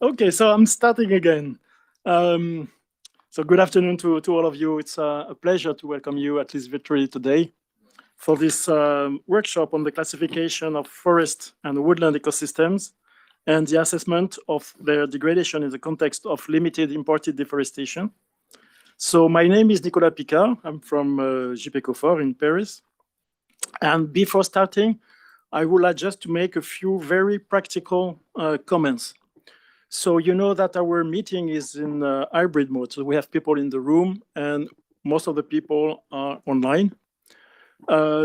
Okay, so I'm starting again. So good afternoon to all of you. It's a pleasure to welcome you, at least virtually today, for this workshop on the classification of forest and woodland ecosystems and the assessment of their degradation in the context of limited imported deforestation. So my name is Nicolas Picard. I'm from JPECO4 in Paris. And before starting, I would like just to make a few very practical comments. So you know that our meeting is in hybrid mode. So we have people in the room and most of the people are online.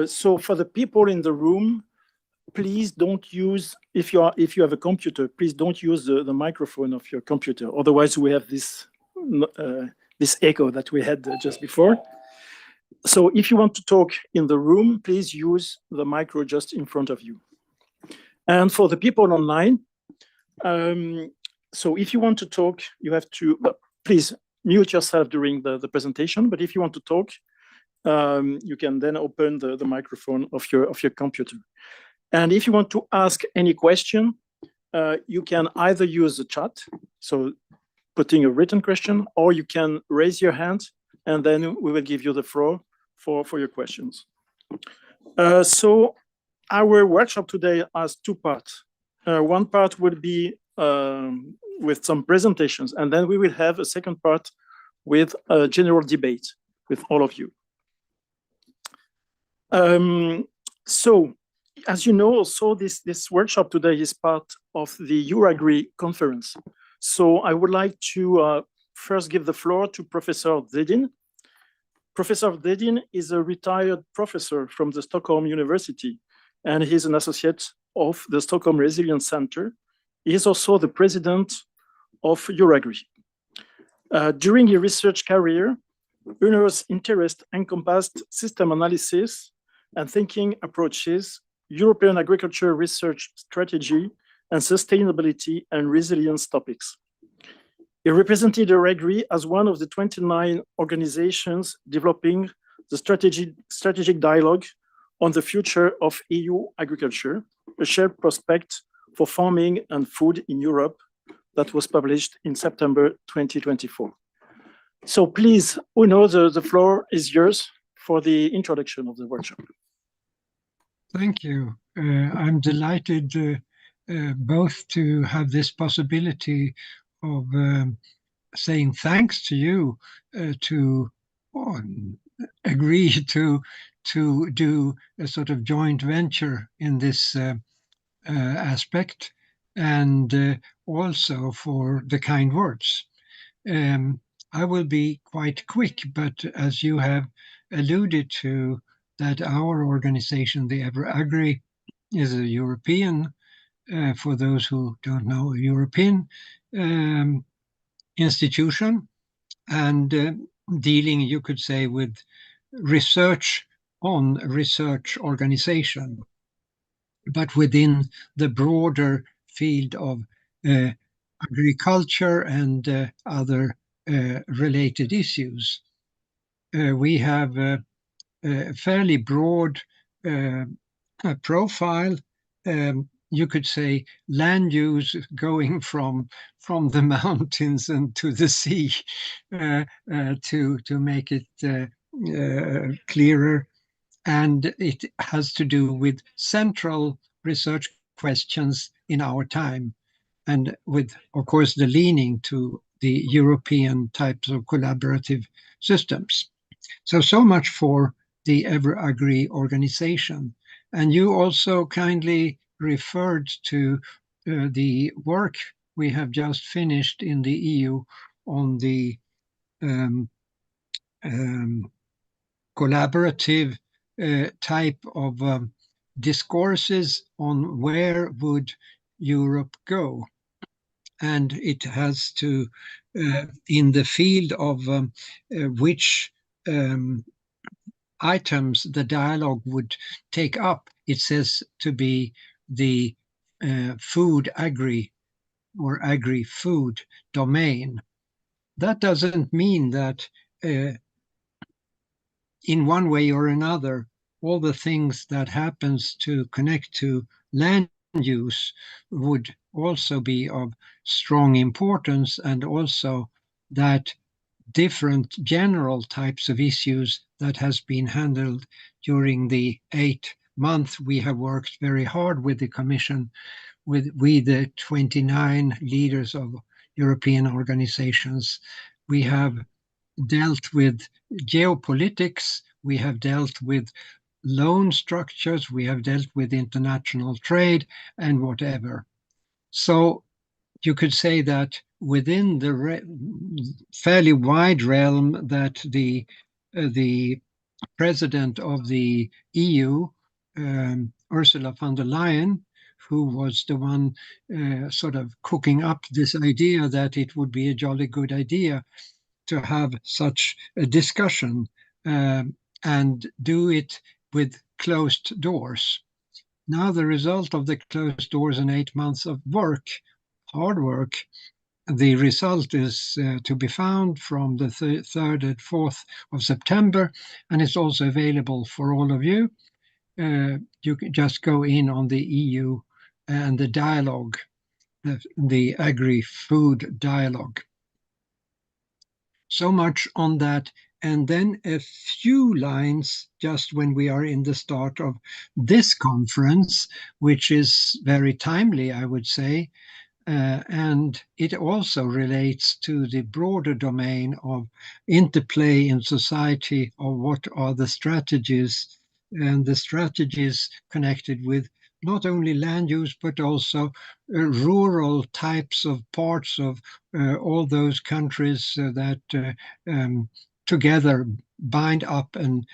So for the people in the room, please don't use, if you have a computer, please don't use the microphone of your computer. Otherwise we have this echo that we had just before. So if you want to talk in the room, please use the micro just in front of you. And for the people online, so if you want to talk, you have to, please mute yourself during the presentation. But if you want to talk, you can then open the microphone of your computer. And if you want to ask any question, you can either use the chat, so putting a written question, or you can raise your hand and then we will give you the floor for your questions. So our workshop today has two parts. One part will be with some presentations, and then we will have a second part with a general debate with all of you. So, as you know, also this workshop today is part of the EURAGRI conference. So I would like to first give the floor to Professor Dedin. Professor Dedin is a retired professor from the Stockholm University, and he's an associate of the Stockholm Resilience Center. He is also the president of EURAGRI. During his research career, Uno's interest encompassed system analysis and thinking approaches, European agriculture research strategy, and sustainability and resilience topics. He represented EURAGRI as one of the 29 organizations developing the strategic dialogue on the future of EU agriculture, a shared prospect for farming and food in Europe that was published in September 2024. So please, Uno, the floor is yours for the introduction of the workshop. Thank you. I'm delighted both to have this possibility of saying thanks to you to agree to do a sort of joint venture in this aspect, and also for the kind words. I will be quite quick, but as you have alluded to, that our organization, the EURAGRI, is a European, for those who don't know, a European institution, and dealing, you could say, with research on research organization, but within the broader field of agriculture and other related issues. We have a fairly broad profile. You could say land use going from the mountains and to the sea, to make it clearer. And it has to do with central research questions in our time, and with, of course, the leaning to the European types of collaborative systems. So much for the EURAGRI organization. And you also kindly referred to the work we have just finished in the EU on the collaborative type of discourses on where would Europe go. And it has to, in the field of which items the dialogue would take up, it says to be the food agri or agri-food domain. That doesn't mean that in one way or another, all the things that happens to connect to land use would also be of strong importance, and also that different general types of issues that has been handled during the 8 months we have worked very hard with the Commission, with we the 29 leaders of European organizations. We have dealt with geopolitics, we have dealt with loan structures, we have dealt with international trade and whatever. So you could say that within the fairly wide realm that the president of the EU, Ursula von der Leyen, who was the one sort of cooking up this idea that it would be a jolly good idea to have such a discussion and do it with closed doors. Now, the result of the closed doors and 8 months of work, hard work, the result is to be found from the 3rd and 4th of September, and it's also available for all of you. You can just go in on the EU and the dialogue, the agri-food dialogue. So much on that. And then a few lines just when we are in the start of this conference, which is very timely, I would say. And it also relates to the broader domain of interplay in society, of what are the strategies, and the strategies connected with not only land use, but also rural types of parts of all those countries that together bind up and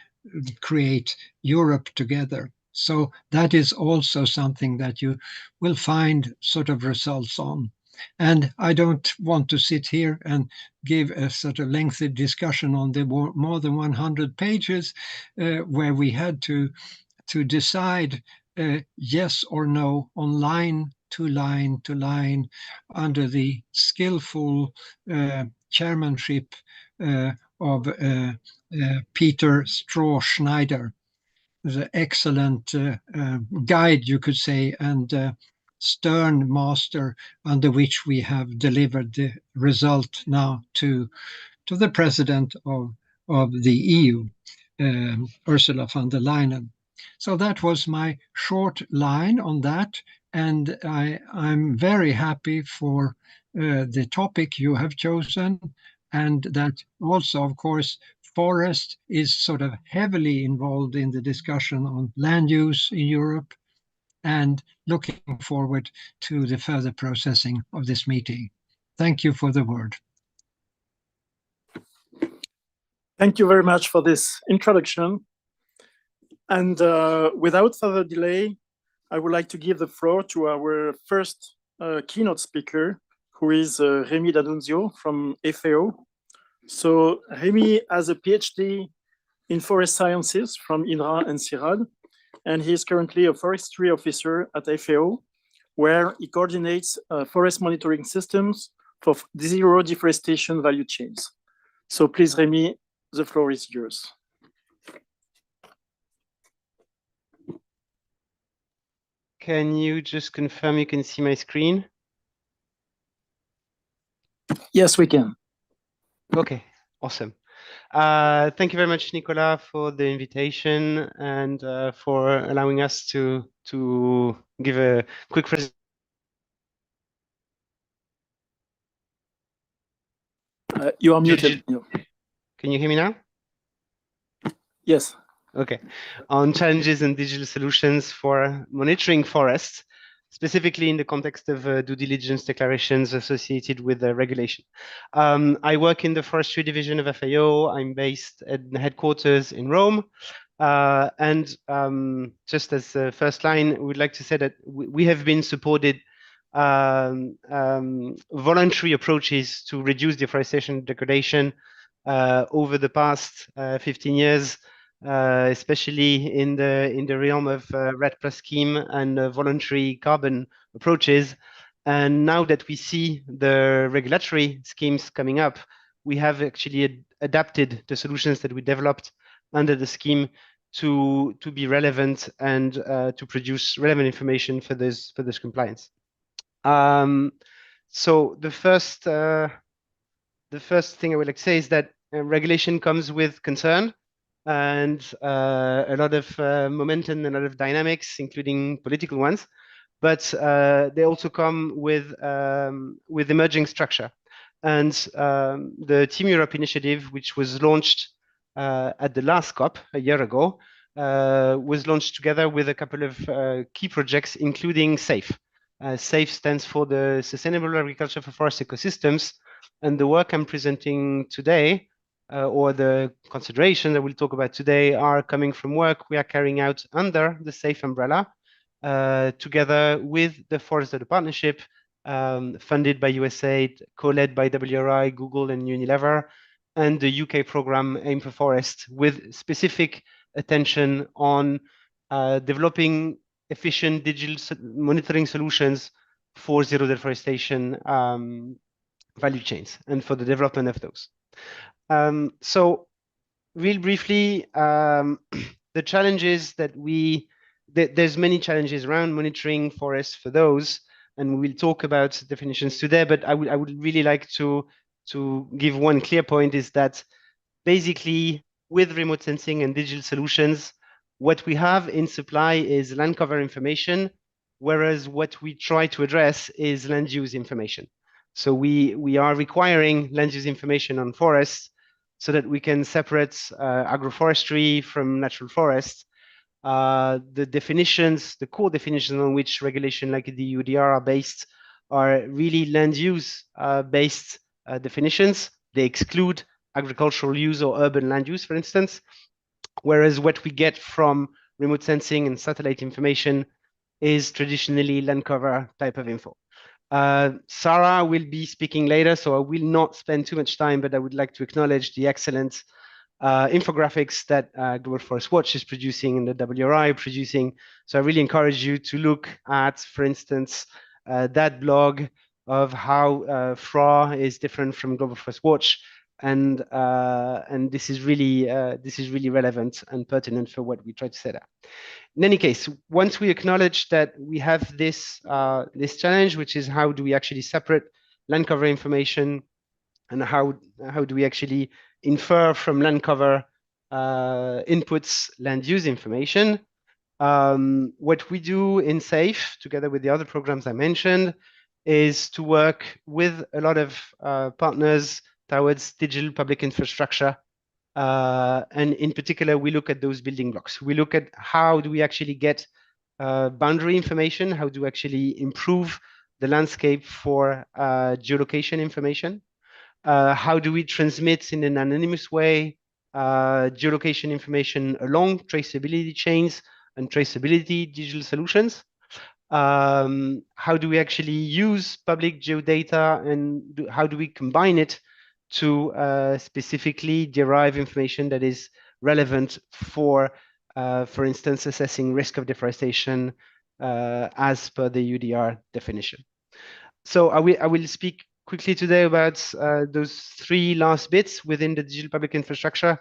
create Europe together. So that is also something that you will find sort of results on. And I don't want to sit here and give a sort of lengthy discussion on the more than 100 pages where we had to decide yes or no on line to line to line under the skillful chairmanship of Peter Stroh-Schneider, the excellent guide, you could say, and stern master under which we have delivered the result now to the president of the EU, Ursula von der Leyen. So that was my short line on that, and I'm very happy for the topic you have chosen, and that also, of course, forest is sort of heavily involved in the discussion on land use in Europe, and looking forward to the further processing of this meeting. Thank you for the word. Thank you very much for this introduction. And without further delay, I would like to give the floor to our first keynote speaker, who is Rémi D'Annunzio from FAO. So Rémi has a PhD in forest sciences from INRA and CIRAD, and he is currently a forestry officer at FAO, where he coordinates forest monitoring systems for zero deforestation value chains. So please, Rémi, the floor is yours. Can you just confirm you can see my screen? Yes, we can. Okay, awesome. Thank you very much, Nicolas, for the invitation and for allowing us to give a quick presentation. You are muted. Can you hear me now? Yes. Okay. On challenges and digital solutions for monitoring forests, specifically in the context of due diligence declarations associated with the regulation. I work in the forestry division of FAO. I'm based at the headquarters in Rome. Just as a first line, we would like to say that we have been supported voluntary approaches to reduce deforestation and degradation over the past 15 years. Especially in the realm of REDD+ scheme and voluntary carbon approaches. And now that we see the regulatory schemes coming up, we have actually adapted the solutions that we developed under the scheme to be relevant and to produce relevant information for this compliance. So the first thing I would like to say is that regulation comes with concern and a lot of momentum and a lot of dynamics, including political ones. But they also come with emerging structure. And the Team Europe initiative, which was launched at the last COP a year ago, was launched together with a couple of key projects, including SAFE. SAFE stands for the Sustainable Agriculture for Forest Ecosystems. And the work I'm presenting today, or the consideration that we'll talk about today, are coming from work we are carrying out under the SAFE umbrella, together with the Forest Data Partnership, funded by USAID, co-led by WRI, Google, and Unilever, and the UK program Aim for Forest, with specific attention on developing efficient digital monitoring solutions for zero deforestation value chains and for the development of those. So real briefly, the challenges that there's many challenges around monitoring forests for those, and we'll talk about definitions today, but I would really like to give one clear point, is that basically with remote sensing and digital solutions, what we have in supply is land cover information, whereas what we try to address is land use information. So we are requiring land use information on forests so that we can separate agroforestry from natural forests. The definitions, the core definitions on which regulation like the UDR are based, are really land use based definitions. They exclude agricultural use or urban land use, for instance, whereas what we get from remote sensing and satellite information is traditionally land cover type of info. Sarah will be speaking later, so I will not spend too much time, but I would like to acknowledge the excellent infographics that Global Forest Watch is producing and the WRI producing. So I really encourage you to look at, for instance, that blog of how FRA is different from Global Forest Watch, and this is really relevant and pertinent for what we try to set up. In any case, once we acknowledge that we have this this challenge, which is how do we actually separate land cover information, and how do we actually infer from land cover inputs land use information, what we do in SAFE, together with the other programs I mentioned, is to work with a lot of partners towards digital public infrastructure. And in particular, we look at those building blocks. We look at how do we actually get boundary information, how do we actually improve the landscape for geolocation information, how do we transmit in an anonymous way geolocation information along traceability chains and traceability digital solutions. How do we actually use public geodata, and how do we combine it to specifically derive information that is relevant for instance, assessing risk of deforestation as per the UDR definition. So I will speak quickly today about those three last bits within the digital public infrastructure,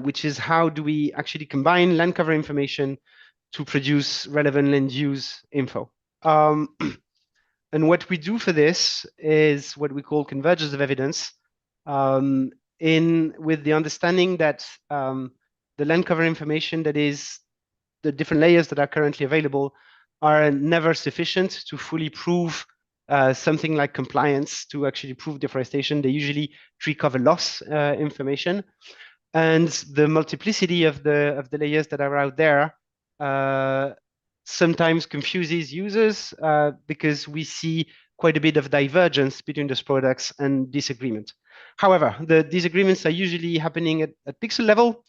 which is how do we actually combine land cover information to produce relevant land use info. And what we do for this is what we call convergence of evidence, with the understanding that the land cover information, that is the different layers that are currently available, are never sufficient to fully prove something like compliance, to actually prove deforestation. They usually tree cover loss information, and the multiplicity of the layers that are out there sometimes confuses users because we see quite a bit of divergence between those products and disagreement. However, the disagreements are usually happening at pixel level.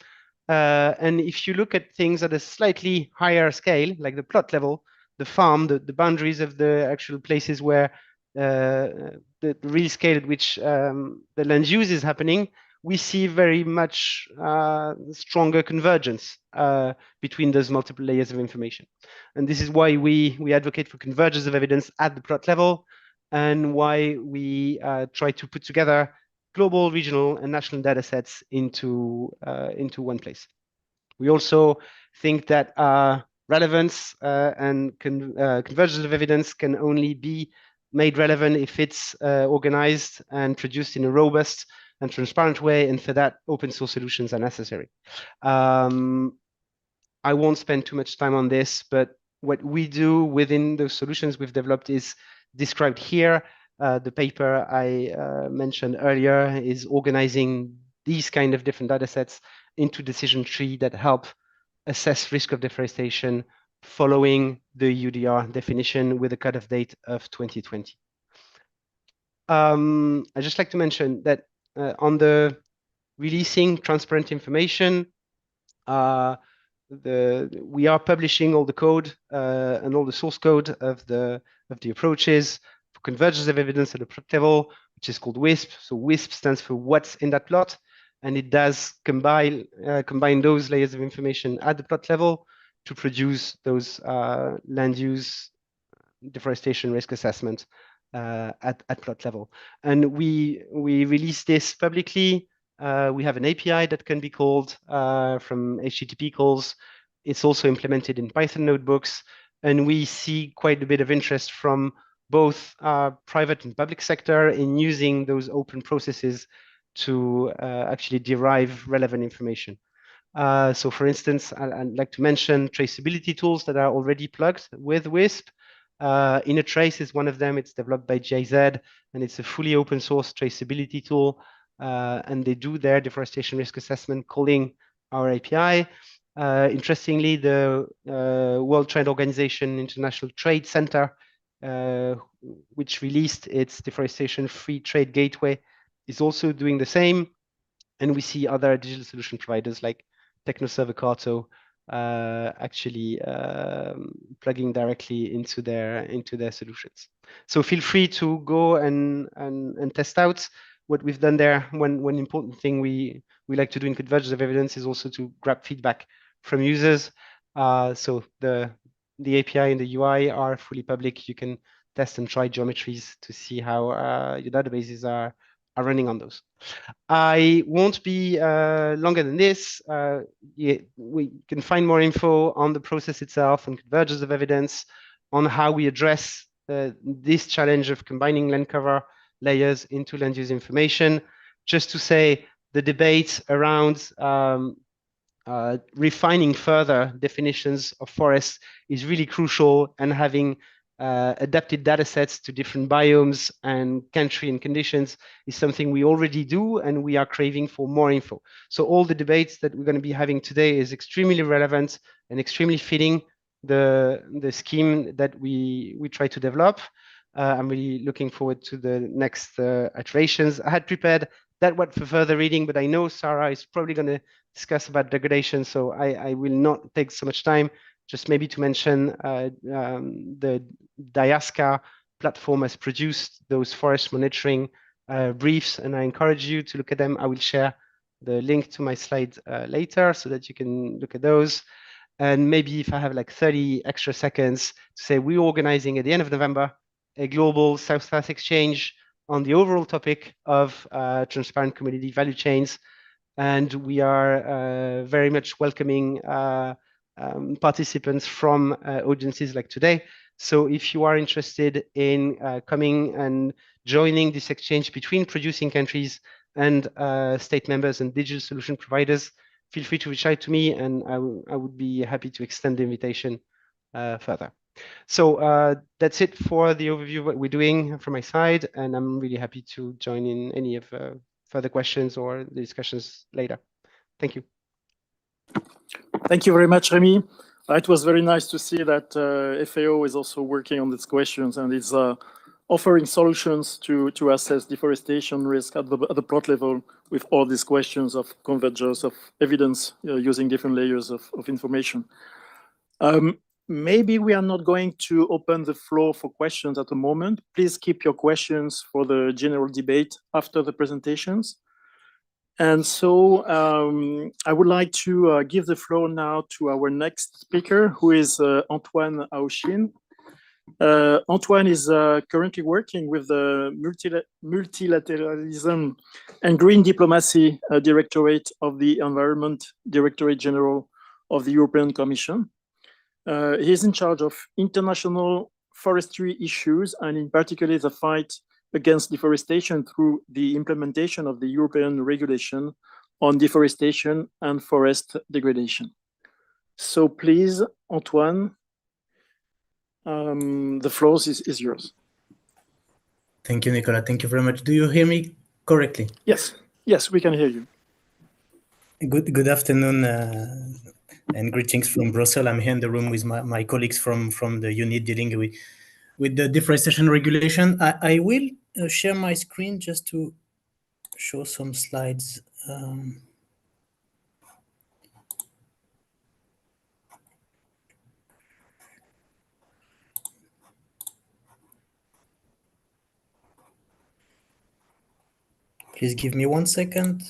And if you look at things at a slightly higher scale, like the plot level, the farm, the boundaries of the actual places where the real scale at which the land use is happening, we see very much stronger convergence between those multiple layers of information. And this is why we advocate for convergence of evidence at the plot level, and why we try to put together global, regional, and national data sets into one place. We also think that relevance and convergence of evidence can only be made relevant if it's organized and produced in a robust and transparent way, and for that, open source solutions are necessary. I won't spend too much time on this, but what we do within those solutions we've developed is described here. The paper I mentioned earlier is organizing these kind of different data sets into decision tree that help assess risk of deforestation following the UDR definition with a cutoff date of 2020. I just like to mention that on the releasing transparent information, we are publishing all the code and all the source code of the approaches for convergence of evidence at the plot level, which is called WISP. So WISP stands for what's in that plot, and it does combine those layers of information at the plot level to produce those land use deforestation risk assessment at plot level. And we release this publicly. We have an API that can be called from HTTP calls. It's also implemented in Python notebooks, and we see quite a bit of interest from both private and public sector in using those open processes to actually derive relevant information. So for instance, I'd like to mention traceability tools that are already plugged with WISP. InnoTrace is one of them. It's developed by GIZ, and it's a fully open source traceability tool. And they do their deforestation risk assessment calling our API. Interestingly, the World Trade Organization International Trade Center, which released its deforestation free trade gateway, is also doing the same. And we see other digital solution providers like TechnoServer Carto actually plugging directly into their solutions. So feel free to go and test out what we've done there. One important thing we like to do in convergence of evidence is also to grab feedback from users. So the API and the UI are fully public. You can test and try geometries to see how your databases are running on those. I won't be longer than this. We can find more info on the process itself and convergence of evidence, on how we address this challenge of combining land cover layers into land use information. Just to say, the debate around refining further definitions of forests is really crucial, and having adapted data sets to different biomes and country and conditions is something we already do, and we are craving for more info. So all the debates that we're going to be having today is extremely relevant and extremely fitting the scheme that we try to develop. I'm really looking forward to the next iterations. I had prepared that one for further reading, but I know Sarah is probably going to discuss about degradation, so I will not take so much time. Just maybe to mention the Diasca platform has produced those forest monitoring briefs, and I encourage you to look at them. I will share the link to my slide later so that you can look at those. And maybe if I have like 30 extra seconds to say, we're organizing at the end of November a global South-South exchange on the overall topic of transparent commodity value chains. And we are very much welcoming participants from audiences like today. So if you are interested in coming and joining this exchange between producing countries and state members and digital solution providers, feel free to reach out to me, and I would be happy to extend the invitation further. So that's it for the overview of what we're doing from my side, and I'm really happy to join in any of further questions or the discussions later. Thank you. Thank you very much, Remy. It was very nice to see that FAO is also working on these questions and is offering solutions to assess deforestation risk at the plot level with all these questions of convergence of evidence using different layers of information. Maybe we are not going to open the floor for questions at the moment. Please keep your questions for the general debate after the presentations. And so I would like to give the floor now to our next speaker, who is Antoine Aochin. Antoine is currently working with the Multilateralism and Green Diplomacy Directorate of the Environment Directorate General of the European Commission. He is in charge of international forestry issues, and in particular the fight against deforestation through the implementation of the European regulation on deforestation and forest degradation. So please, Antoine, the floor is yours. Thank you, Nicolas. Thank you very much. Do you hear me correctly? Yes, yes, we can hear you. Good afternoon and greetings from Brussels. I'm here in the room with my colleagues from the unit dealing with the deforestation regulation. I will share my screen just to show some slides. Please give me 1 second.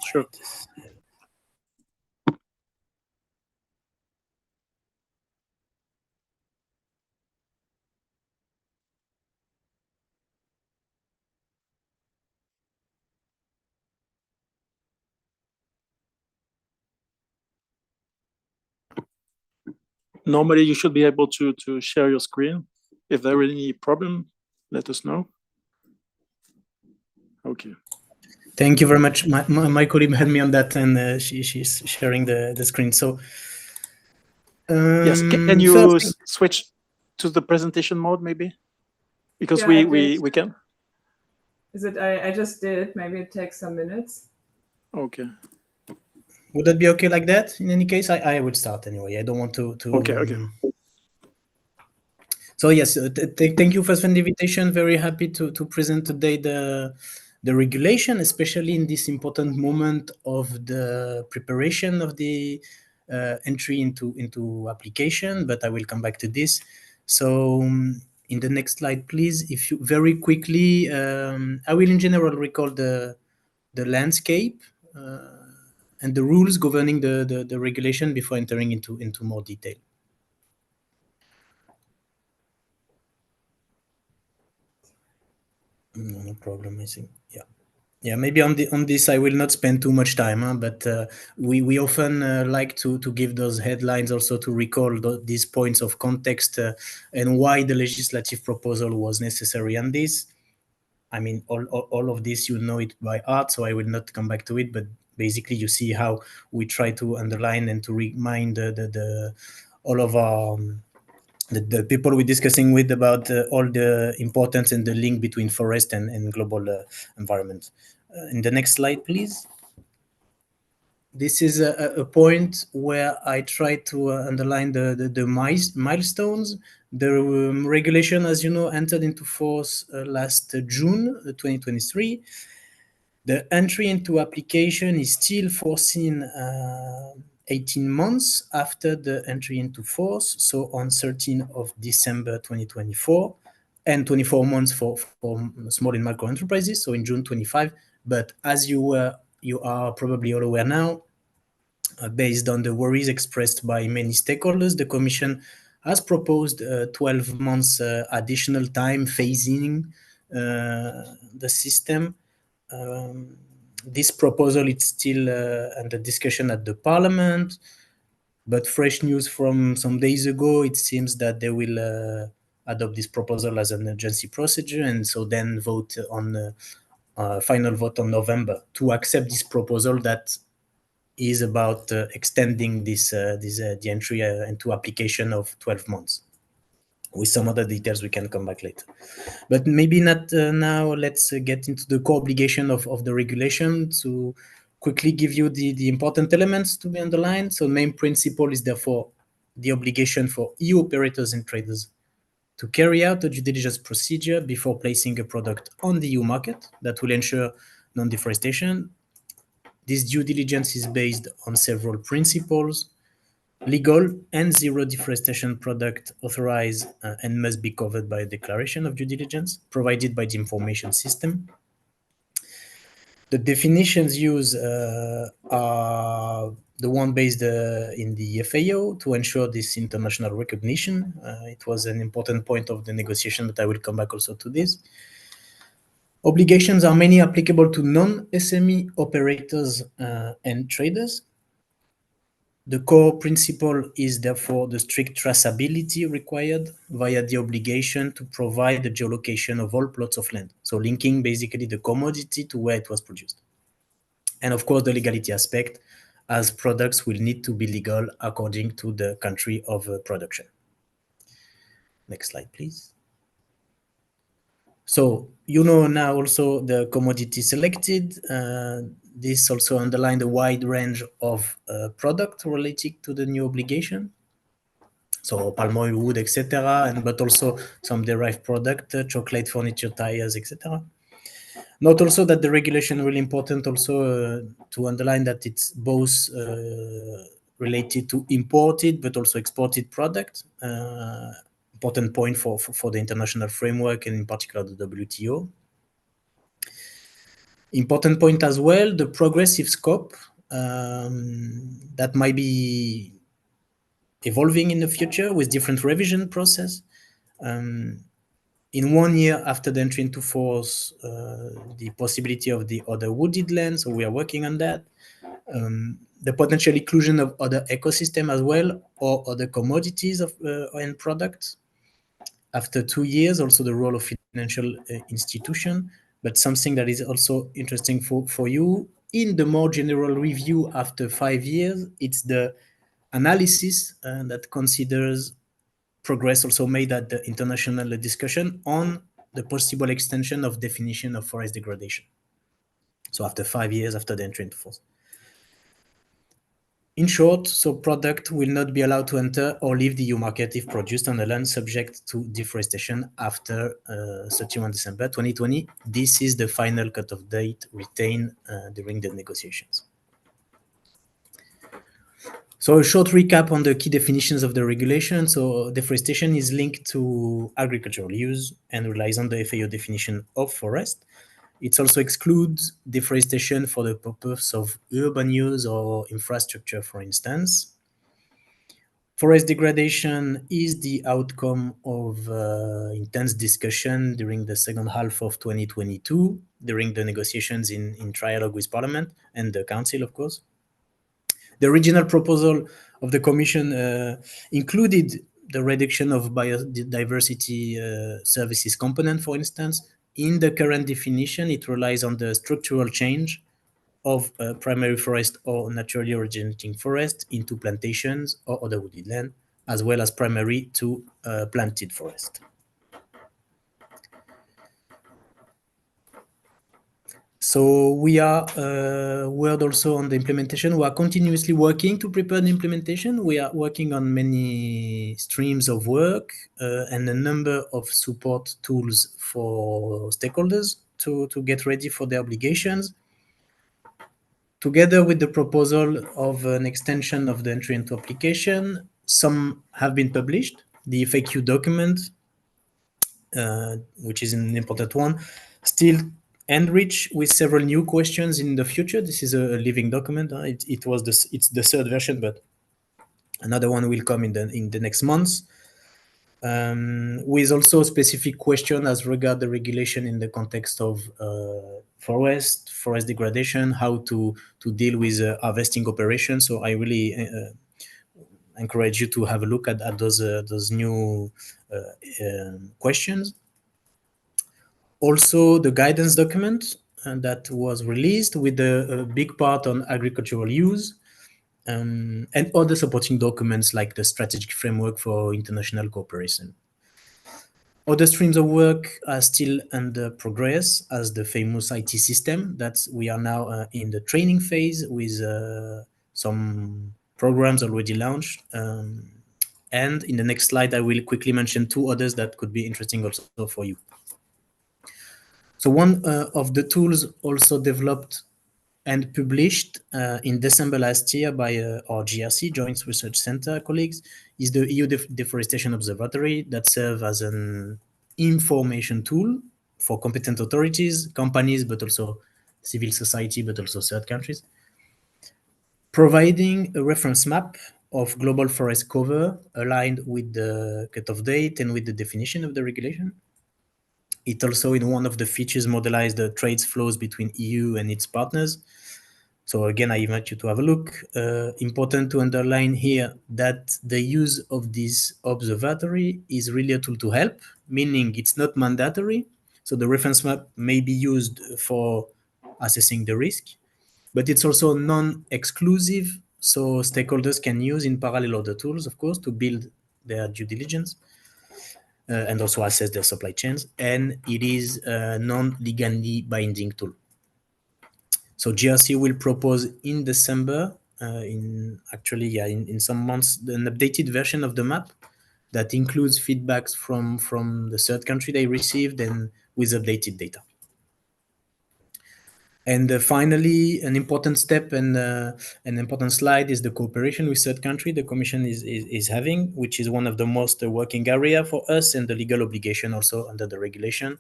Sure. Normally, you should be able to share your screen. If there is any problem, let us know. Okay. Thank you very much. My colleague had me on that, and she's sharing the screen. So yes, can you switch to the presentation mode, maybe? Because Yeah, we can. Is it? I just did. Maybe it takes some minutes. Okay. Would that be okay like that? In any case, I would start anyway. I don't want to. Okay. So yes, thank you first for the invitation. Very happy to present today the regulation, especially in this important moment of the preparation of the entry into application. But I will come back to this. So in the next slide, please, if you very quickly, I will in general recall the landscape and the rules governing the regulation before entering into more detail. No problem, I think. Yeah. Maybe on this I will not spend too much time, but we often like to give those headlines also to recall these points of context and why the legislative proposal was necessary on this. I mean, all of this, you know it by heart, so I will not come back to it, but basically you see how we try to underline and to remind all of our the people we're discussing with about all the importance and the link between forest and global environment. In the next slide, please. This is a point where I try to underline the milestones. The regulation, as you know, entered into force last June 2023. The entry into application is still foreseen 18 months after the entry into force, so on 13th of December 2024, and 24 months for small and micro enterprises, so in June 25. But as you are probably all aware now, based on the worries expressed by many stakeholders, the Commission has proposed 12 months additional time phasing the system. This proposal is still under discussion at the Parliament, but fresh news from some days ago, it seems that they will adopt this proposal as an urgency procedure, and so then vote on final vote on November to accept this proposal that is about extending the entry into application of 12 months. With some other details, we can come back later. But maybe not now. Let's get into the core obligation of the regulation to quickly give you the important elements to be underlined. So main principle is therefore the obligation for EU operators and traders to carry out a due diligence procedure before placing a product on the EU market that will ensure non-deforestation. This due diligence is based on several principles. Legal and zero deforestation product authorized and must be covered by a declaration of due diligence provided by the information system. The definitions used are the one based in the FAO to ensure this international recognition. It was an important point of the negotiation, but I will come back also to this. Obligations are mainly applicable to non-SME operators and traders. The core principle is therefore the strict traceability required via the obligation to provide the geolocation of all plots of land. So linking basically the commodity to where it was produced. And of course, the legality aspect, as products will need to be legal according to the country of production. Next slide, please. So you know now also the commodity selected. This also underlined a wide range of product related to the new obligation. So palm oil, wood, etc., and but also some derived product, chocolate, furniture, tires, etc. Note also that the regulation really important also to underline that it's both related to imported but also exported product. Important point for the international framework and in particular the WTO. Important point as well, the progressive scope that might be evolving in the future with different revision process. In 1 year after the entry into force, the possibility of the other wooded land, so we are working on that. The potential inclusion of other ecosystem as well, or other commodities of and products. After 2 years, also the role of financial institution, but something that is also interesting for you, in the more general review after 5 years, it's the analysis that considers progress also made at the international discussion on the possible extension of definition of forest degradation. So after 5 years after the entry into force. In short, so product will not be allowed to enter or leave the EU market if produced on the land subject to deforestation after 31 December 2020. This is the final cutoff date retained during the negotiations. So a short recap on the key definitions of the regulation. So deforestation is linked to agricultural use and relies on the FAO definition of forest. It also excludes deforestation for the purpose of urban use or infrastructure, for instance. Forest degradation is the outcome of intense discussion during the second half of 2022, during the negotiations in trialogue with Parliament and the Council, of course. The original proposal of the Commission included the reduction of biodiversity services component, for instance. In the current definition, it relies on the structural change of primary forest or naturally originating forest into plantations or other wooded land, as well as primary to planted forest. So we are word also on the implementation. We are continuously working to prepare the implementation. We are working on many streams of work and a number of support tools for stakeholders to get ready for their obligations. Together with the proposal of an extension of the entry into application, some have been published. The FAQ document, which is an important one, still enriched with several new questions in the future. This is a living document. It's the third version, but another one will come in the next months. With also a specific question as regard the regulation in the context of forest degradation, how to deal with harvesting operations. So I really encourage you to have a look at those new questions. Also, the guidance document that was released with a big part on agricultural use, and other supporting documents like the strategic framework for international cooperation. Other streams of work are still under progress, as the famous IT system that we are now in the training phase with some programs already launched. And in the next slide, I will quickly mention 2 others that could be interesting also for you. So one of the tools also developed and published in December last year by our GRC, Joint Research Center colleagues, is the EU Deforestation Observatory that serves as an information tool for competent authorities, companies, but also civil society, but also third countries, providing a reference map of global forest cover aligned with the cutoff date and with the definition of the regulation. It also, in one of the features, modelized the trade flows between EU and its partners. So again, I invite you to have a look. Important to underline here that the use of this observatory is really a tool to help, meaning it's not mandatory. So the reference map may be used for assessing the risk, but it's also non-exclusive. So stakeholders can use in parallel other tools, of course, to build their due diligence and also assess their supply chains. And it is a non-legally binding tool. So GRC will propose in December, in some months, an updated version of the map that includes feedbacks from the third country they received and with updated data. And finally, an important step and an important slide is the cooperation with third country the Commission is having, which is one of the most working area for us and the legal obligation also under the regulation.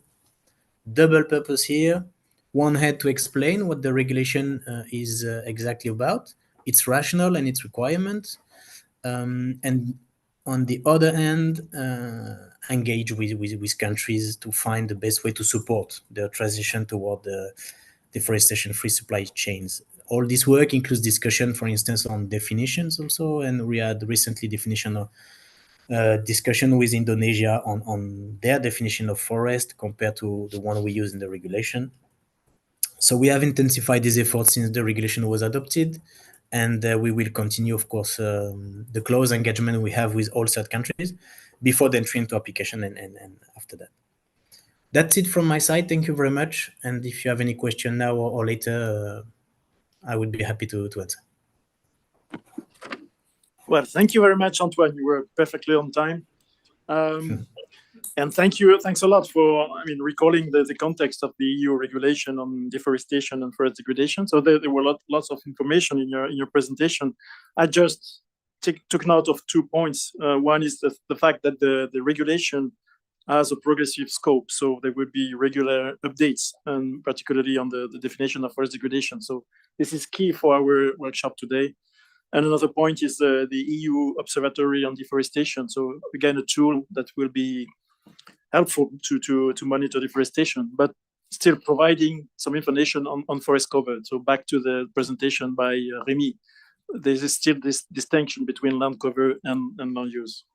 Double purpose here. One had to explain what the regulation is exactly about, its rationale and its requirements, and on the other hand, engage with countries to find the best way to support the transition toward the deforestation-free supply chains. All this work includes discussion, for instance, on definitions also, and we had recently discussion with Indonesia on their definition of forest compared to the one we use in the regulation. So we have intensified these efforts since the regulation was adopted, and we will continue, of course, the close engagement we have with all third countries before the entry into application and after that. That's it from my side. Thank you very much. And if you have any question now or later, I would be happy to answer. Well, thank you very much, Antoine. You were perfectly on time. And thanks a lot for, recalling the context of the EU regulation on deforestation and forest degradation. So there were lots of information in your presentation. I just took note of 2 points. One is the fact that the regulation has a progressive scope, so there will be regular updates, and particularly on the definition of forest degradation. So this is key for our workshop today. And another point is the EU Observatory on Deforestation. So again, a tool that will be helpful to monitor deforestation, but still providing some information on forest cover. So back to the presentation by Rémi, there is still this distinction between land cover and land use.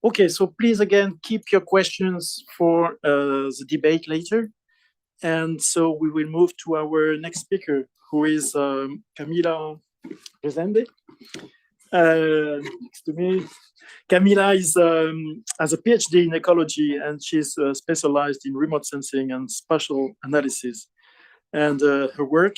Okay, so please again, keep your questions for the debate later. And so we will move to our next speaker, who is Camila Rezende. Next to me. Camila has a PhD in ecology, and she's specialized in remote sensing and spatial analysis. And her work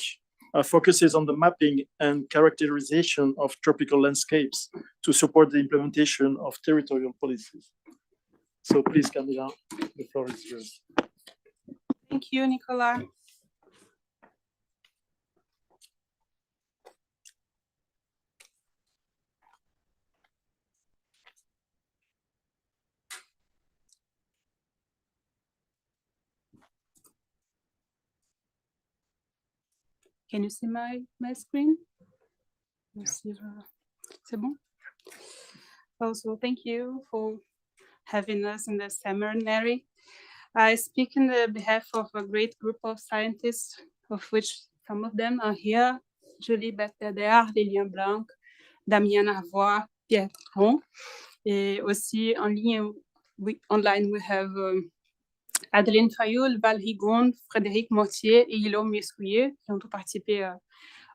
focuses on the mapping and characterization of tropical landscapes to support the implementation of territorial policies. So please, Camila, the floor is yours. Thank you, Nicolas. Can you see my screen? C'est bon? Also, thank you for having us in the seminary. I speak on the behalf of a great group of scientists, of which some of them are here: Julie Bertadère, Lilian Blanc, Damien Arvois, Pierre Tron. Et aussi en ligne, online, we have Adeline Fayoul, Val Rigonde, Frédéric Mortier et Guillaume Mescouillet, qui ont tous participé.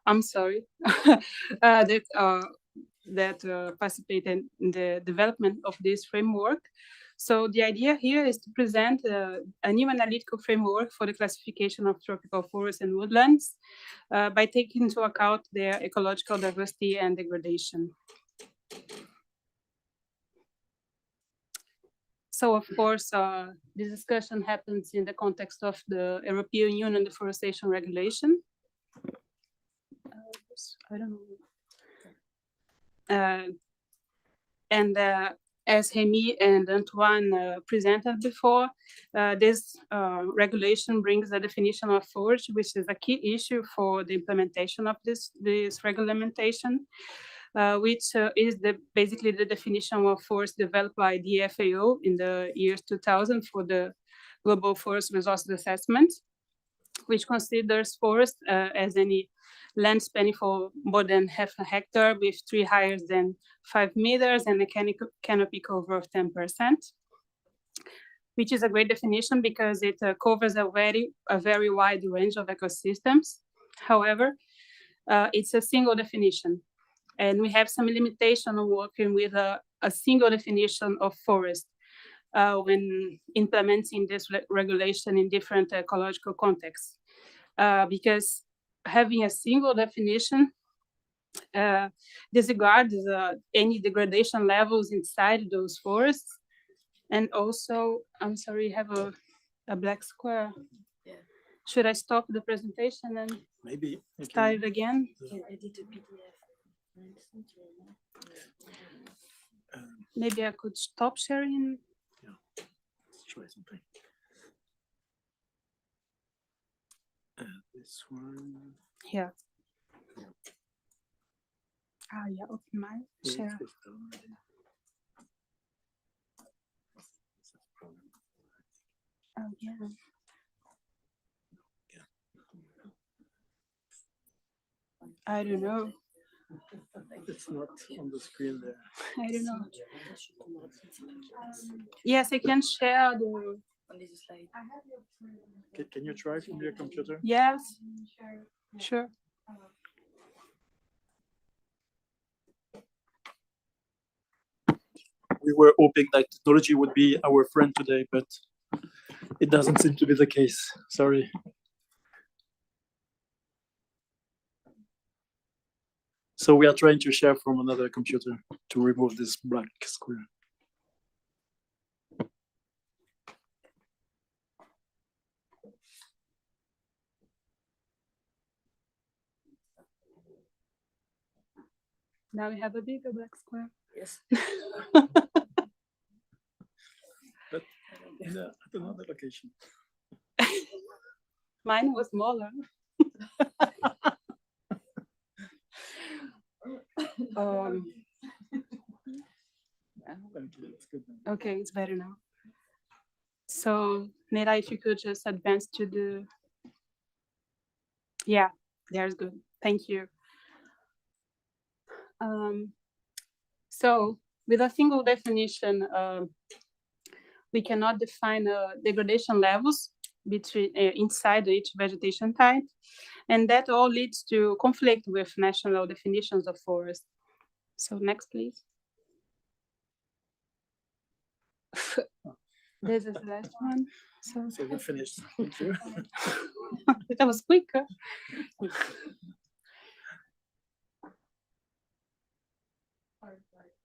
I'm sorry, that participated in the development of this framework. So the idea here is to present a new analytical framework for the classification of tropical forests and woodlands by taking into account their ecological diversity and degradation. So, of course, this discussion happens in the context of the European Union Deforestation Regulation. I don't know. And as Remy and Antoine presented before, this regulation brings a definition of forest, which is a key issue for the implementation of this regulation, which is basically the definition of forest developed by the FAO in the years 2000 for the Global Forest Resources Assessment, which considers forest as any land spanning for more than half a hectare with trees higher than 5 meters and a canopy cover of 10%, which is a great definition because it covers a very wide range of ecosystems. However, it's a single definition, and we have some limitation on working with a single definition of forest when implementing this regulation in different ecological contexts. Because having a single definition disregards any degradation levels inside those forests. And also, I'm sorry, you have a black square. Yeah. Should I stop the presentation and Maybe start it again? Edit a PDF. Maybe I could stop sharing. Let's try something. This one. Here. Ah, yeah, open my share. Oh, yeah. I don't know. It's not on the screen there. I don't know. Yes, I can share the. On this slide. Can you try from your computer? Yes. Sure. We were hoping that technology would be our friend today, but it doesn't seem to be the case. Sorry. So we are trying to share from another computer to remove this black square. Now we have a bigger black square. Yes. But at another location. Mine was smaller. Okay, it's better now. So, Nera, if you could just advance to the. Yeah, there's good. Thank you. So, with a single definition, we cannot define degradation levels between inside each vegetation type, and that all leads to conflict with national definitions of forest. So next, please. This is the last one. So we're finished. Thank you. That was quick.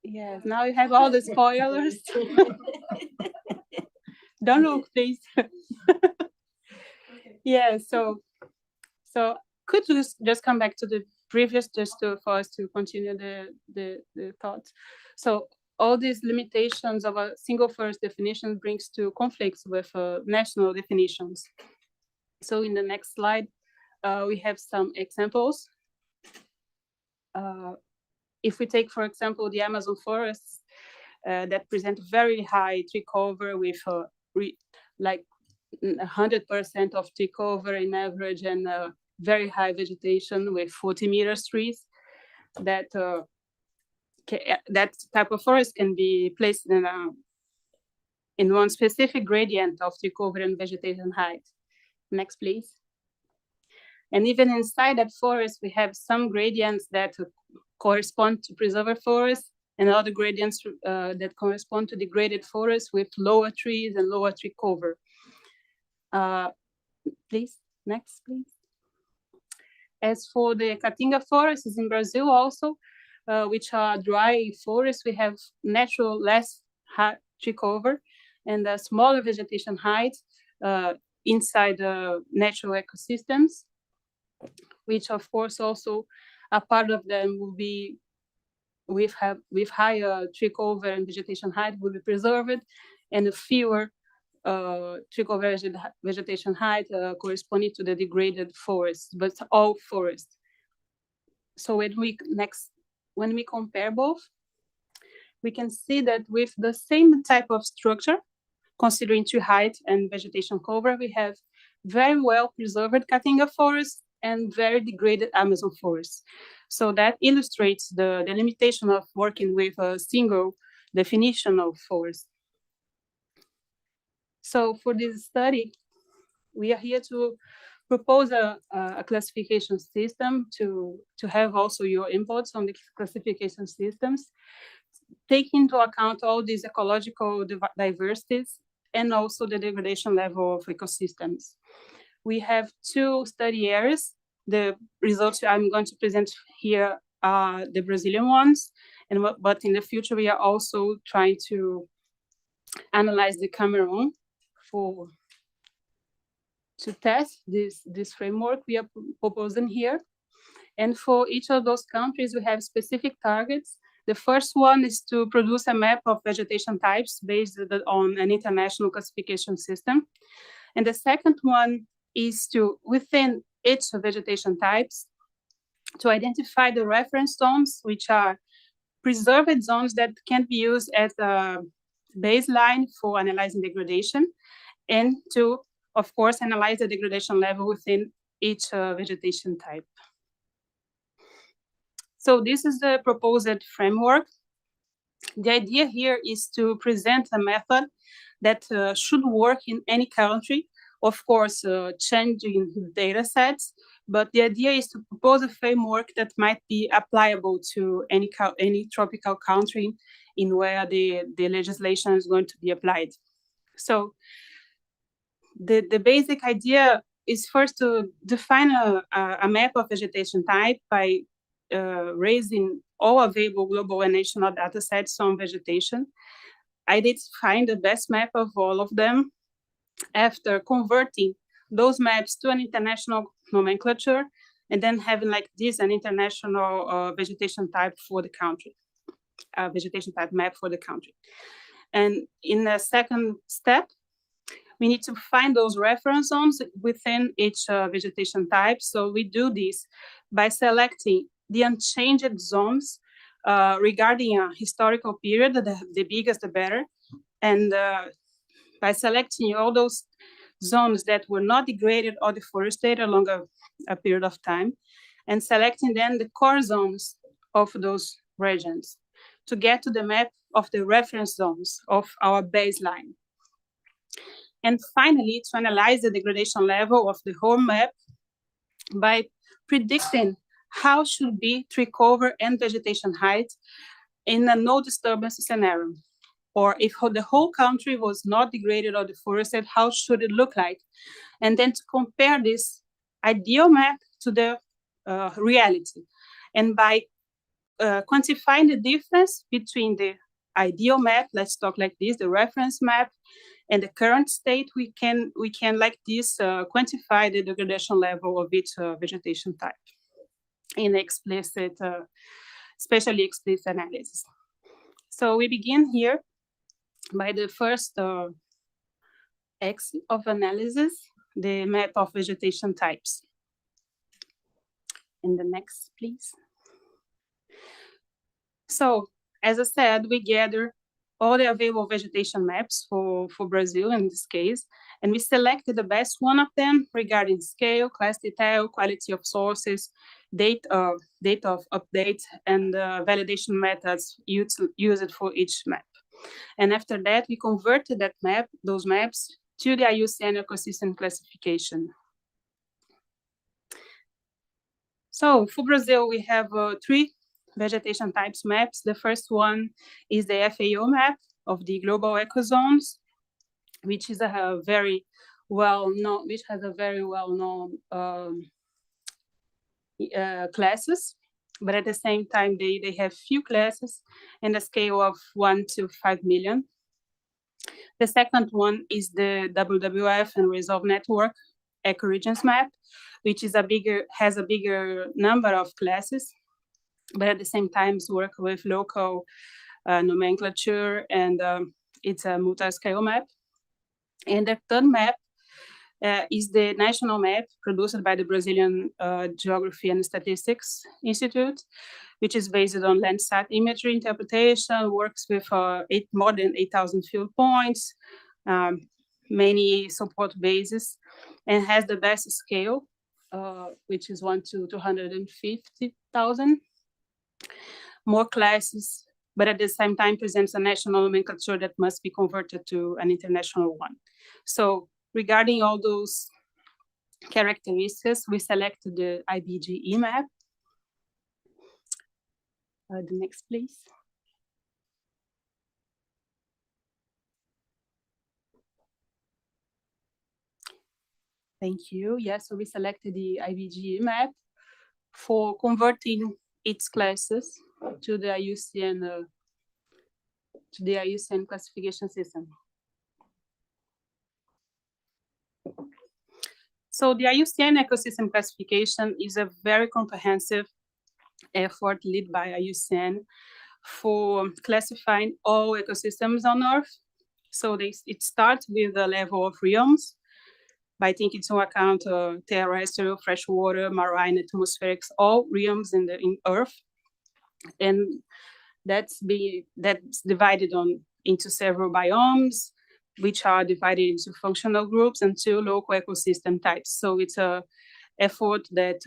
Yes, now you have all the spoilers. Don't look, please. Yeah, so could you just come back to the previous, just for us to continue the thoughts. So all these limitations of a single forest definition brings to conflicts with national definitions. So in the next slide, we have some examples. If we take, for example, the Amazon forests that present very high tree cover with like 100% of tree cover in average and very high vegetation with 40 meters trees, that type of forest can be placed in one specific gradient of tree cover and vegetation height. Next, please. And even inside that forest, we have some gradients that correspond to preserved forests and other gradients that correspond to degraded forests with lower trees and lower tree cover. Please, next, please. As for the Caatinga forests in Brazil also, which are dry forests, we have natural less high tree cover and a smaller vegetation height inside the natural ecosystems, which of course also a part of them will be with higher tree cover and vegetation height will be preserved, and fewer tree cover vegetation height corresponding to the degraded forests, but all forests. So when we compare both, we can see that with the same type of structure, considering tree height and vegetation cover, we have very well preserved Caatinga forest and very degraded Amazon forest. So that illustrates the limitation of working with a single definition of forest. So for this study, we are here to propose a classification system to have also your inputs on the classification systems, taking into account all these ecological diversities and also the degradation level of ecosystems. We have two study areas. The results I'm going to present here are the Brazilian ones, but in the future we are also trying to analyze the Cameroon to test this framework we are proposing here. And for each of those countries, we have specific targets. The first one is to produce a map of vegetation types based on an international classification system. And the second one is to, within each vegetation types, to identify the reference zones, which are preserved zones that can be used as a baseline for analyzing degradation, and to, of course, analyze the degradation level within each vegetation type. So this is the proposed framework. The idea here is to present a method that should work in any country, of course, changing data sets, but the idea is to propose a framework that might be applicable to any tropical country in where the legislation is going to be applied. So the basic idea is first to define a map of vegetation type by raising all available global and national data sets on vegetation, identifying the best map of all of them, after converting those maps to an international nomenclature, and then having like this an international vegetation type for the country, vegetation type map for the country. And in the second step, we need to find those reference zones within each vegetation type. So we do this by selecting the unchanged zones regarding a historical period, the biggest the better, and by selecting all those zones that were not degraded or deforested along a period of time, and selecting then the core zones of those regions to get to the map of the reference zones of our baseline. And finally, to analyze the degradation level of the whole map by predicting how should be tree cover and vegetation height in a no disturbance scenario. Or if the whole country was not degraded or deforested, how should it look like? And then to compare this ideal map to the reality. And by quantifying the difference between the ideal map, let's talk like this, the reference map, and the current state, we can like this quantify the degradation level of each vegetation type in explicit, especially explicit analysis. So we begin here by the first X of analysis, the map of vegetation types. And the next, please. So, as I said, we gather all the available vegetation maps for Brazil in this case, and we selected the best one of them regarding scale, class detail, quality of sources, date of update, and validation methods used for each map. And after that, we converted those maps to the IUCN ecosystem classification. So for Brazil, we have 3 vegetation types maps. The first one is the FAO map of the global ecozones, which is a very well-known, classes, but at the same time, they have few classes and a scale of 1 to 5 million. The second one is the WWF and Resolve Network ecoregions map, which is has a bigger number of classes. but at the same time work with local nomenclature, and it's a multi-scale map. And the third map is the national map produced by the Brazilian Geography and Statistics Institute, which is based on Landsat imagery interpretation, works with more than 8,000 field points, many support bases, and has the best scale, which is 1 to 250,000. More classes, but at the same time presents a national nomenclature that must be converted to an international one. So regarding all those characteristics, we selected the IBGE map. The next, please. Thank you. Yes, so we selected the IBGE map for converting its classes to the IUCN classification system. So the IUCN ecosystem classification is a very comprehensive effort led by IUCN for classifying all ecosystems on Earth. So it starts with the level of realms by taking into account terrestrial, freshwater, marine, atmospheric, all realms in Earth, and that's divided into several biomes, which are divided into functional groups and 2 local ecosystem types. So it's a effort that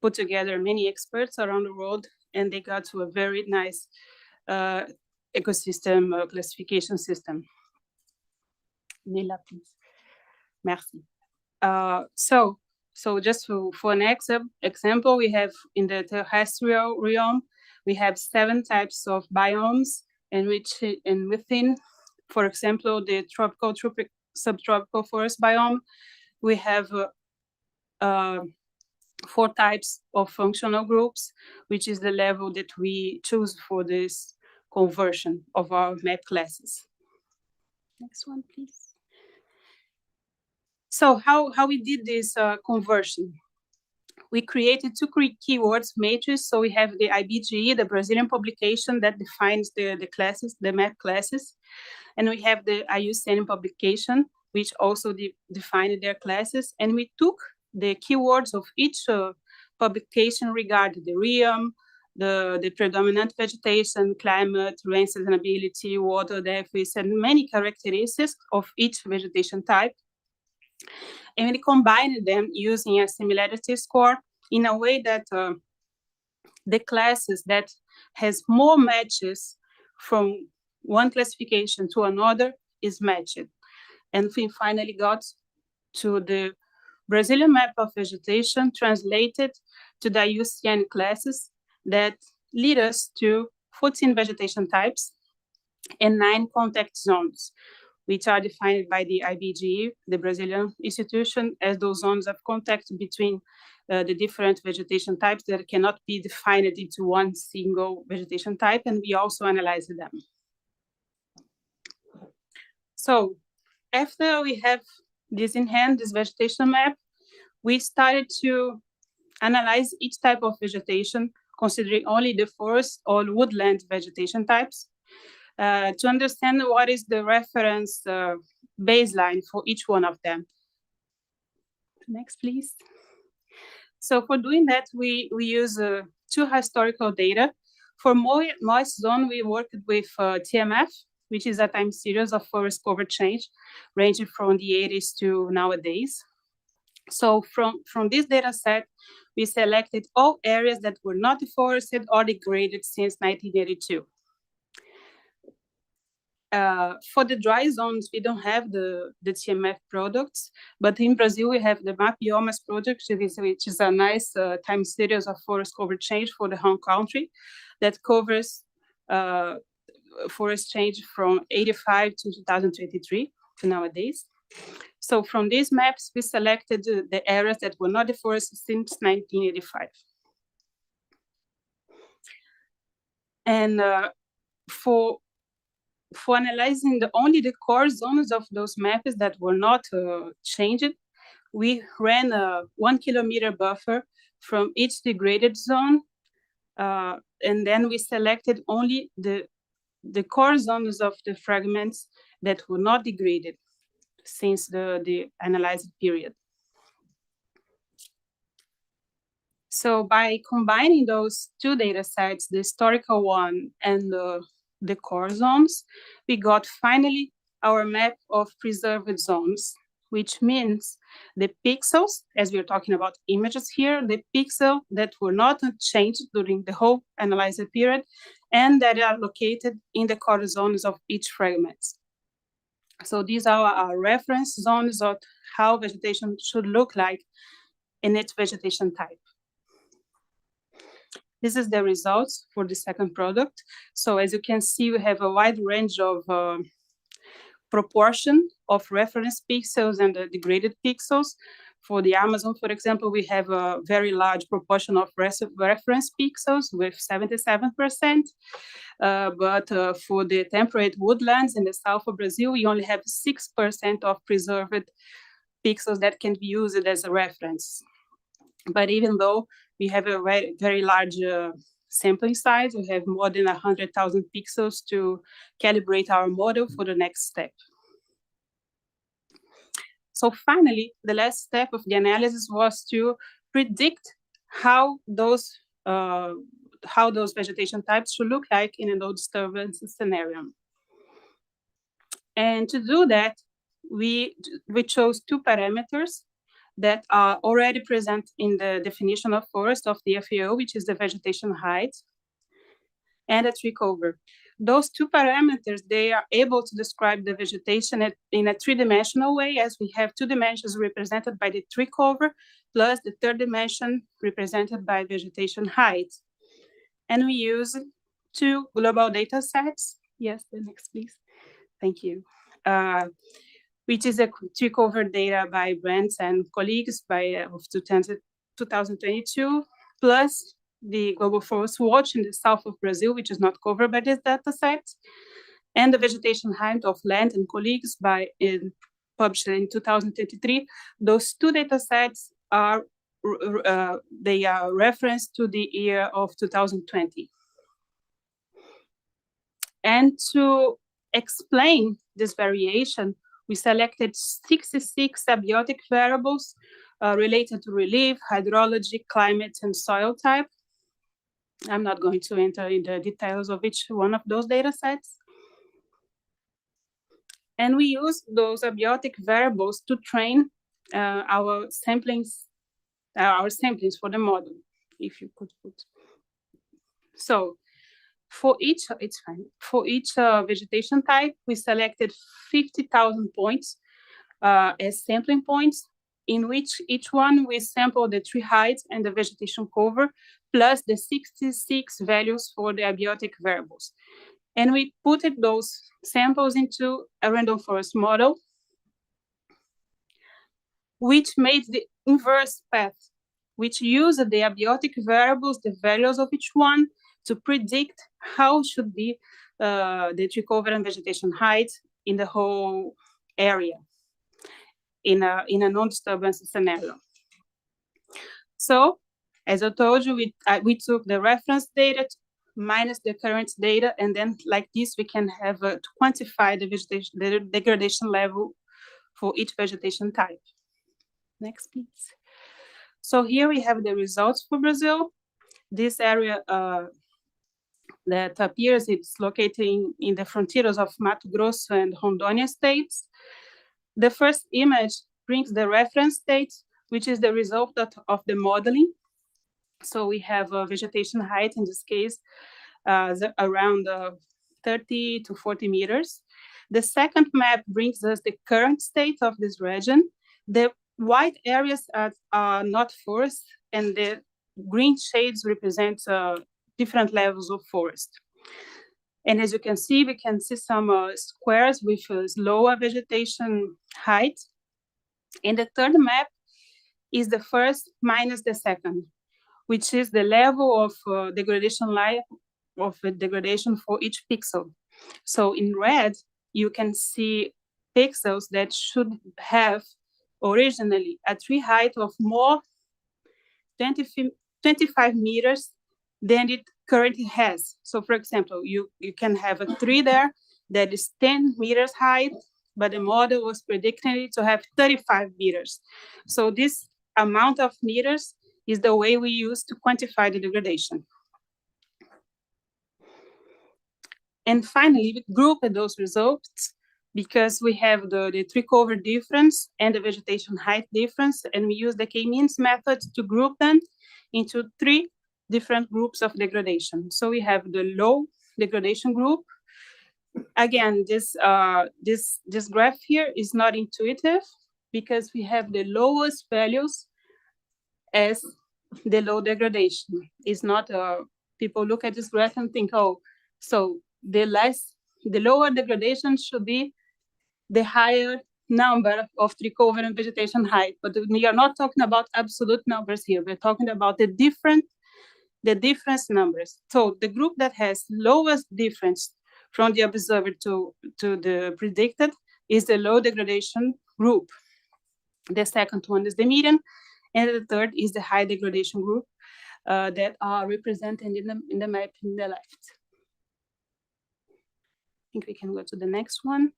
put together many experts around the world, and they got to a very nice ecosystem classification system. Nila, please. Merci. So just for an example, we have in the terrestrial realm, we have 7 types of biomes, and within, for example, the tropical subtropical forest biome, we have 4 types of functional groups, which is the level that we choose for this conversion of our map classes. Next one, please. So how we did this conversion? We created 2 keywords matrices. So we have the IBGE, the Brazilian publication that defines the classes, the map classes. And we have the IUCN publication, which also defined their classes. And we took the keywords of each publication regarding the realm, the predominant vegetation, climate, rain seasonability, water depth, and many characteristics of each vegetation type. And we combined them using a similarity score in a way that the classes that has more matches from one classification to another is matched. And we finally got to the Brazilian map of vegetation translated to the IUCN classes that lead us to 14 vegetation types and 9 contact zones, which are defined by the IBGE, the Brazilian institution, as those zones of contact between the different vegetation types that cannot be defined into one single vegetation type, and we also analyze them. So after we have this in hand, this vegetation map, we started to analyze each type of vegetation, considering only the forest or woodland vegetation types, to understand what is the reference baseline for each one of them. Next, please. So for doing that, we use 2 historical data. For moist zone, we worked with TMF, which is a time series of forest cover change, ranging from the 80s to nowadays. So from this data set, we selected all areas that were not deforested or degraded since 1982. For the dry zones, we don't have the TMF products, but in Brazil, we have the Mapiomas project, which is a nice time series of forest cover change for the home country that covers forest change from 85 to 2023 to nowadays. So from these maps, we selected the areas that were not deforested since 1985. And for analyzing only the core zones of those maps that were not changed, we ran a 1 kilometer buffer from each degraded zone And then we selected only the core zones of the fragments that were not degraded since the analyzed period. So by combining those two data sets, the historical one and the core zones, we got finally our map of preserved zones, which means the pixels, as we're talking about images here, the pixels that were not changed during the whole analyzed period and that are located in the core zones of each fragment. So these are our reference zones of how vegetation should look like in its vegetation type. This is the results for the second product. So as you can see, we have a wide range of proportion of reference pixels and the degraded pixels. For the Amazon, for example, we have a very large proportion of reference pixels with 77%. But for the temperate woodlands in the south of Brazil, we only have 6% of preserved pixels that can be used as a reference. But even though we have a very, very large sampling size, we have more than 100,000 pixels to calibrate our model for the next step. So finally, the last step of the analysis was to predict how those vegetation types should look like in a no disturbance scenario. And to do that, we chose two parameters that are already present in the definition of forest of the FAO, which is the vegetation height and the tree cover. Those two parameters, they are able to describe the vegetation in a three-dimensional way, as we have two dimensions represented by the tree cover, plus the third dimension represented by vegetation height. And we use two global data sets. Yes, the next, please. Thank you. Which is a tree cover data by Brandt and colleagues of 2022, plus the Global Forest Watch in the south of Brazil, which is not covered by this data set, and the vegetation height of Land and colleagues published in 2023. Those two data sets are referenced to the year of 2020. And to explain this variation, we selected 66 abiotic variables related to relief, hydrology, climate, and soil type. I'm not going to enter in the details of each one of those data sets. And we use those abiotic variables to train our samplings for the model, if you could put. So for each, it's fine. For each vegetation type, we selected 50,000 points as sampling points, in which each one we sample the tree height and the vegetation cover, plus the 66 values for the abiotic variables. And we put those samples into a random forest model, which made the inverse path, which used the abiotic variables, the values of each one, to predict how should be the tree cover and vegetation height in the whole area in a non-disturbance scenario. So, as I told you, we took the reference data minus the current data, and then like this, we can have to quantify the degradation level for each vegetation type. Next, please. So here we have the results for Brazil. This area that appears, it's located in the frontiers of Mato Grosso and Rondônia states. The first image brings the reference state, which is the result of the modeling. So we have a vegetation height, in this case, around 30 to 40 meters. The second map brings us the current state of this region. The white areas are not forest, and the green shades represent different levels of forest. And as you can see, we can see some squares with lower vegetation height. And the third map is the first minus the second, which is the level of degradation for each pixel. So in red, you can see pixels that should have originally a tree height of more 25 meters than it currently has. So for example, you can have a tree there that is 10 meters high, but the model was predicting it to have 35 meters. So this amount of meters is the way we use to quantify the degradation. And finally, we group those results because we have the tree cover difference and the vegetation height difference, and we use the k-means method to group them into 3 different groups of degradation. So we have the low degradation group. Again, this graph here is not intuitive because we have the lowest values as the low degradation. It's not, people look at this graph and think, oh, so the lower degradation should be the higher number of tree cover and vegetation height. But we are not talking about absolute numbers here. We're talking about the difference numbers. So the group that has lowest difference from the observed to the predicted is the low degradation group. The second one is the median, and the third is the high degradation group that are represented in the map in the left. I think we can go to the next one.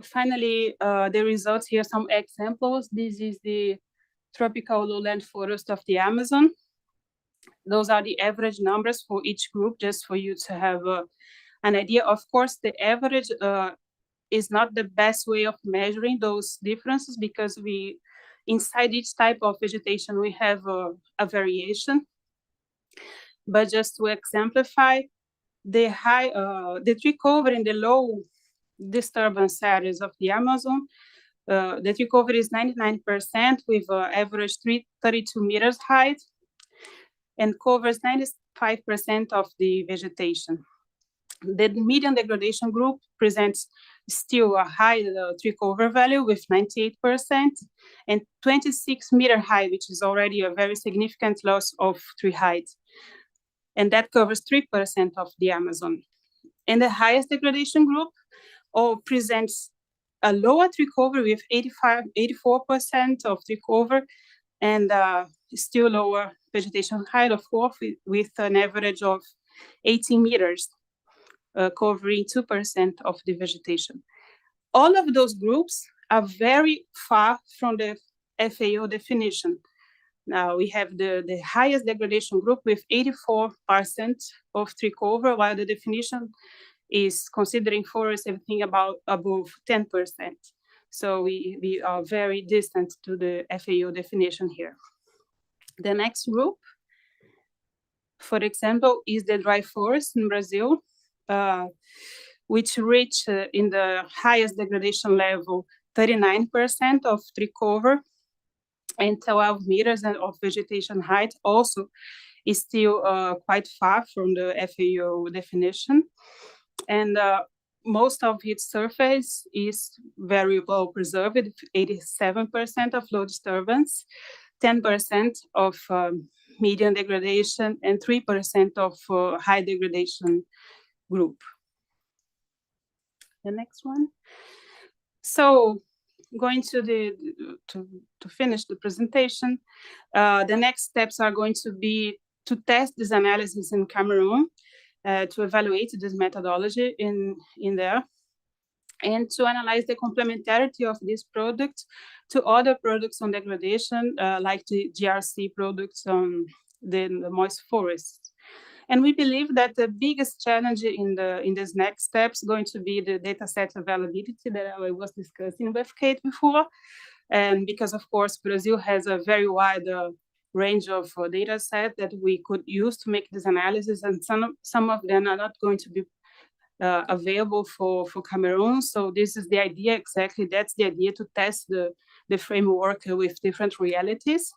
Finally, the results here, some examples. This is the tropical lowland forest of the Amazon. Those are the average numbers for each group, just for you to have an idea. Of course, the average is not the best way of measuring those differences because inside each type of vegetation, we have a variation. But just to exemplify, the tree cover in the low disturbance areas of the Amazon, the tree cover is 99% with average 32 meters height and covers 95% of the vegetation. The median degradation group presents still a high tree cover value with 98% and 26 meter high, which is already a very significant loss of tree height. And that covers 3% of the Amazon. And the highest degradation group presents a lower tree cover with 84% of tree cover and still lower vegetation height of course with an average of 18 meters, covering 2% of the vegetation. All of those groups are very far from the FAO definition. Now we have the highest degradation group with 84% of tree cover, while the definition is considering forests everything above 10%. So we are very distant to the FAO definition here. The next group, for example, is the dry forest in Brazil, which reach in the highest degradation level 39% of tree cover and 12 meters of vegetation height. Also is still quite far from the FAO definition. And most of its surface is very well preserved, 87% of low disturbance, 10% of median degradation, and 3% of high degradation group. The next one. So going to finish the presentation, the next steps are going to be to test this analysis in Cameroon, to evaluate this methodology in there, and to analyze the complementarity of this product to other products on degradation, like the GRC products on the moist forests. And we believe that the biggest challenge in this next step is going to be the data set availability that I was discussing with Kate before. And because, of course, Brazil has a very wide range of data set that we could use to make this analysis, and some of them are not going to be available for Cameroon. So this is the idea exactly. That's the idea, to test the framework with different realities.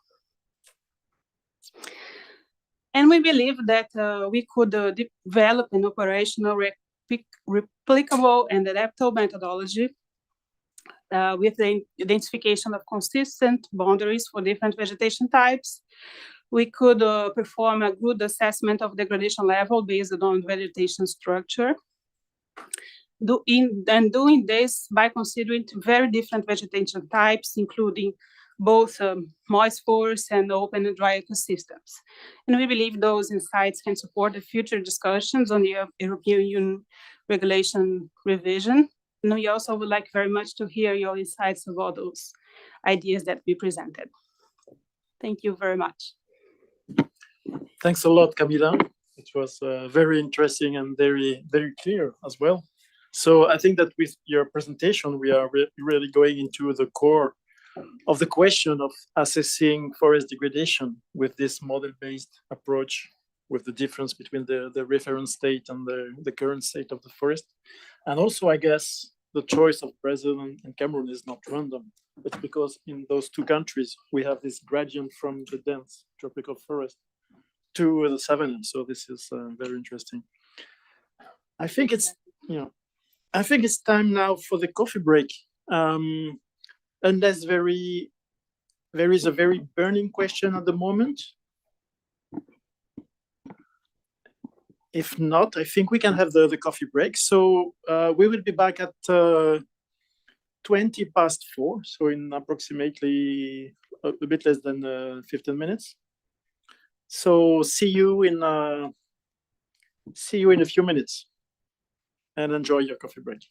And we believe that we could develop an operational, replicable, and adaptable methodology with the identification of consistent boundaries for different vegetation types. We could perform a good assessment of degradation level based on vegetation structure. Doing this by considering very different vegetation types, including both moist forests and open and dry ecosystems. And we believe those insights can support the future discussions on the European Union regulation revision. And we also would like very much to hear your insights about those ideas that we presented. Thank you very much. Thanks a lot, Camila. It was very interesting and very, very clear as well. So I think that with your presentation, we are really going into the core of the question of assessing forest degradation with this model-based approach, with the difference between the reference state and the current state of the forest. And also, I guess, the choice of Brazil and Cameroon is not random. It's because in those two countries, we have this gradient from the dense tropical forest to the savanna. So this is very interesting. I think it's, I think it's time now for the coffee break. Unless there is a very burning question at the moment. If not, I think we can have the coffee break. So we will be back at 4:20. So in approximately a bit less than 15 minutes. So see you in a few minutes, and enjoy your coffee break.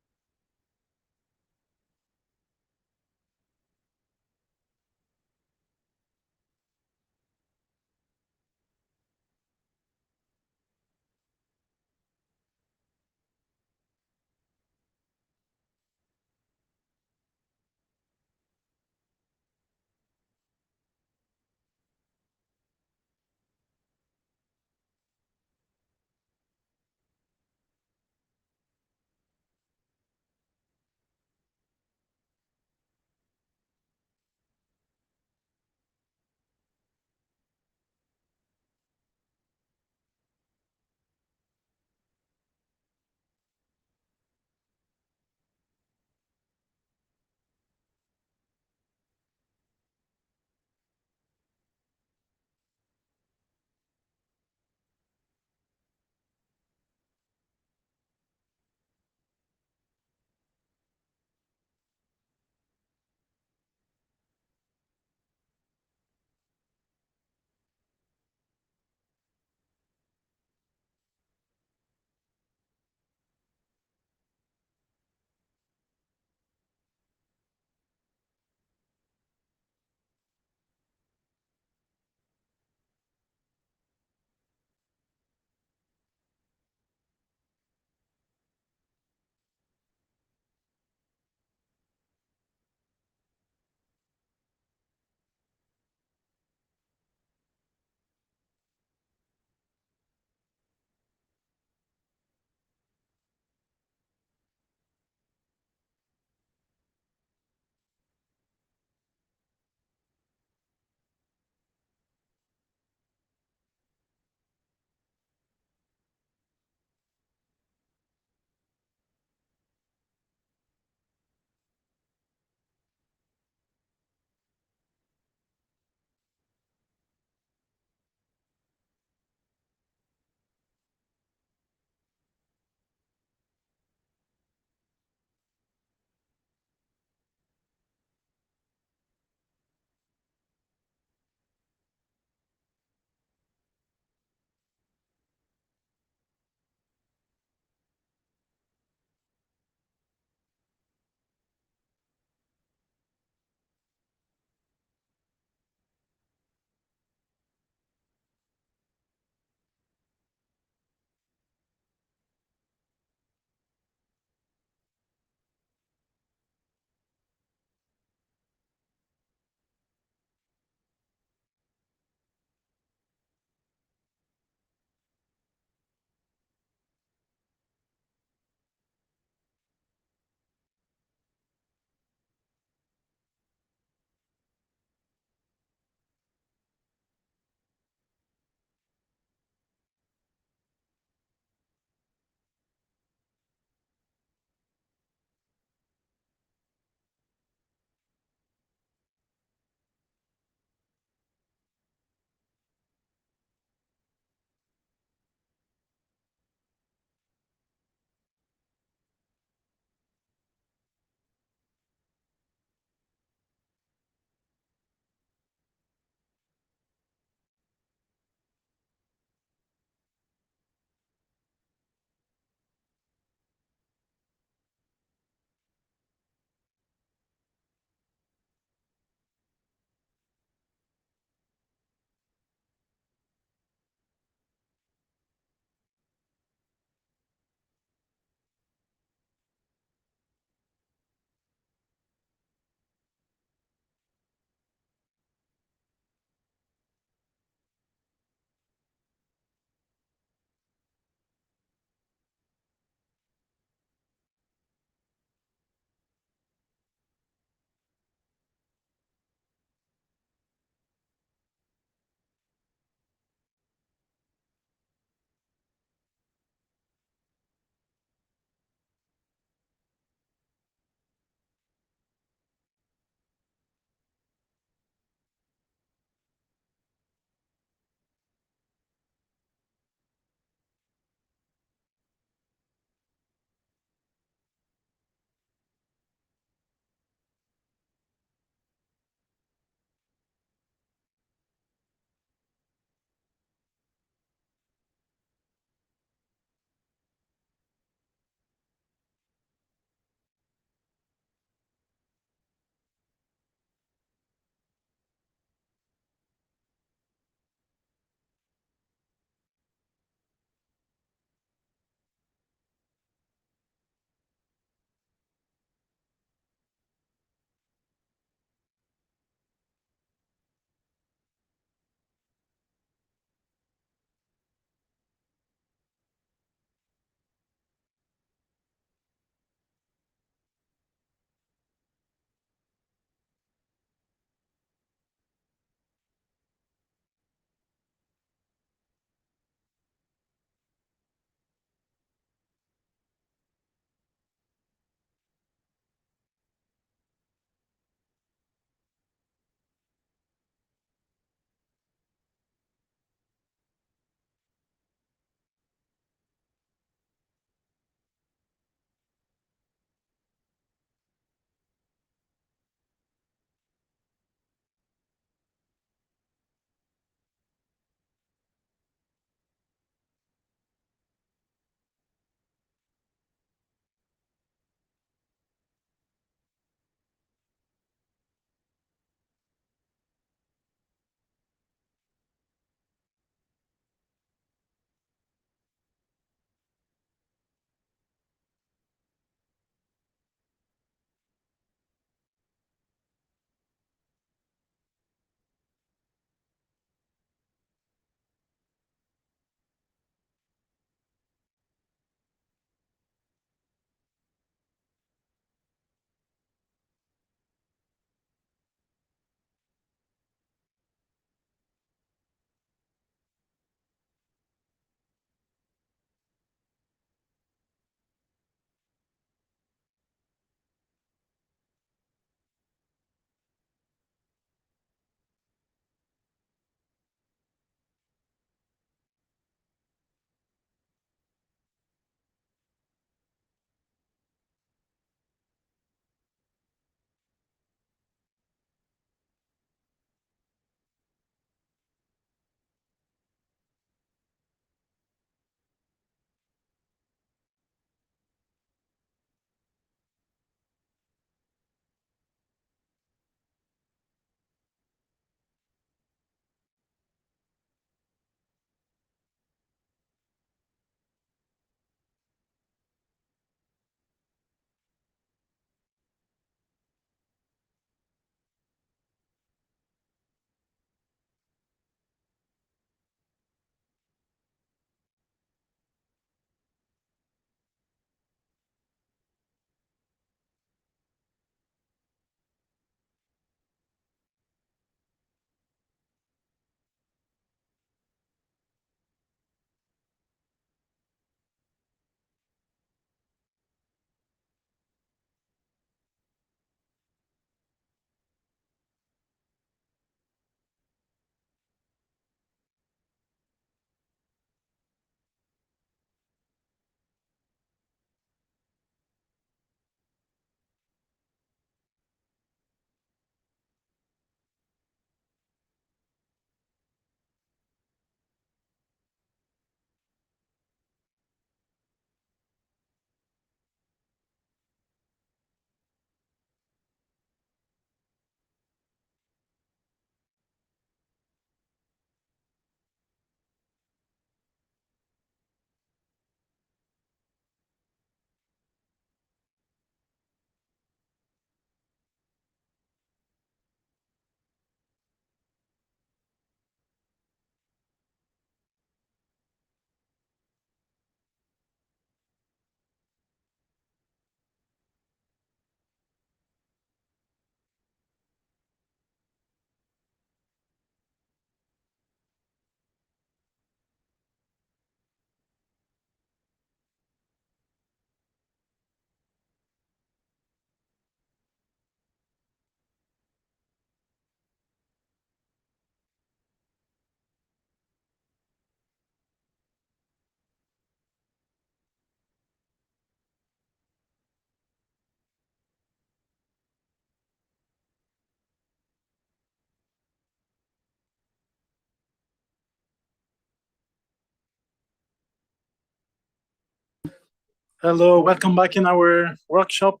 Hello, welcome back in our workshop.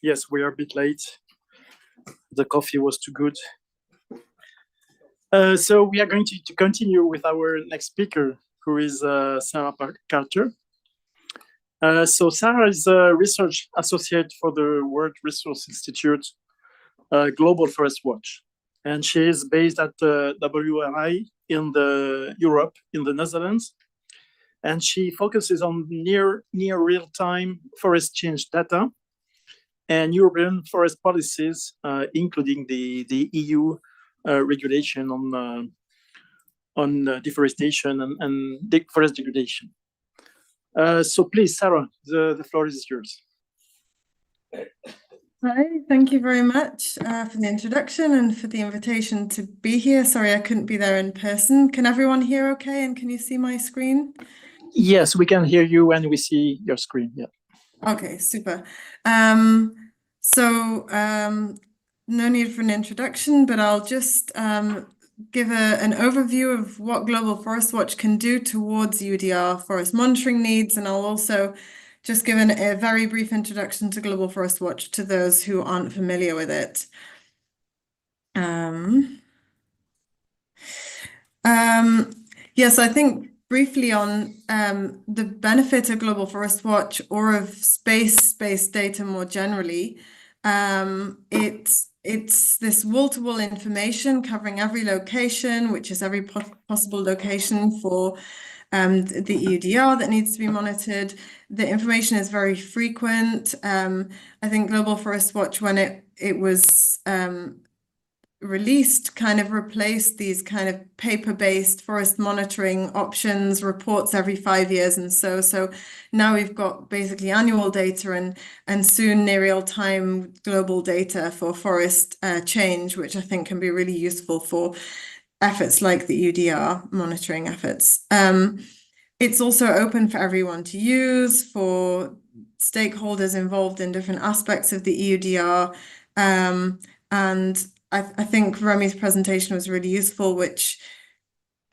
Yes, we are a bit late. The coffee was too good. So we are going to continue with our next speaker, who is Sarah Carter. So Sarah is a research associate for the World Resource Institute Global Forest Watch. And she is based at WRI in Europe, in the Netherlands. And she focuses on near real-time forest change data and European forest policies, including the EU regulation on deforestation and forest degradation. So please, Sarah, the floor is yours. Hi, thank you very much for the introduction and for the invitation to be here. Sorry, I couldn't be there in person. Can everyone hear okay? And can you see my screen? Yes, we can hear you and we see your screen. Yeah. Okay, super. No need for an introduction, but I'll just give an overview of what Global Forest Watch can do towards UDR forest monitoring needs, and I'll also just give a very brief introduction to Global Forest Watch to those who aren't familiar with it. Yes, I think briefly on the benefit of Global Forest Watch or of space-based data more generally. It's this wall-to-wall information covering every location, which is every possible location for the EUDR that needs to be monitored. The information is very frequent. I think Global Forest Watch, when it was released, kind of replaced these kind of paper-based forest monitoring options, reports every 5 years and so now we've got basically annual data and soon near real-time global data for forest change, which I think can be really useful for efforts like the UDR monitoring efforts. It's also open for everyone to use, for stakeholders involved in different aspects of the EUDR. And I think Remy's presentation was really useful, which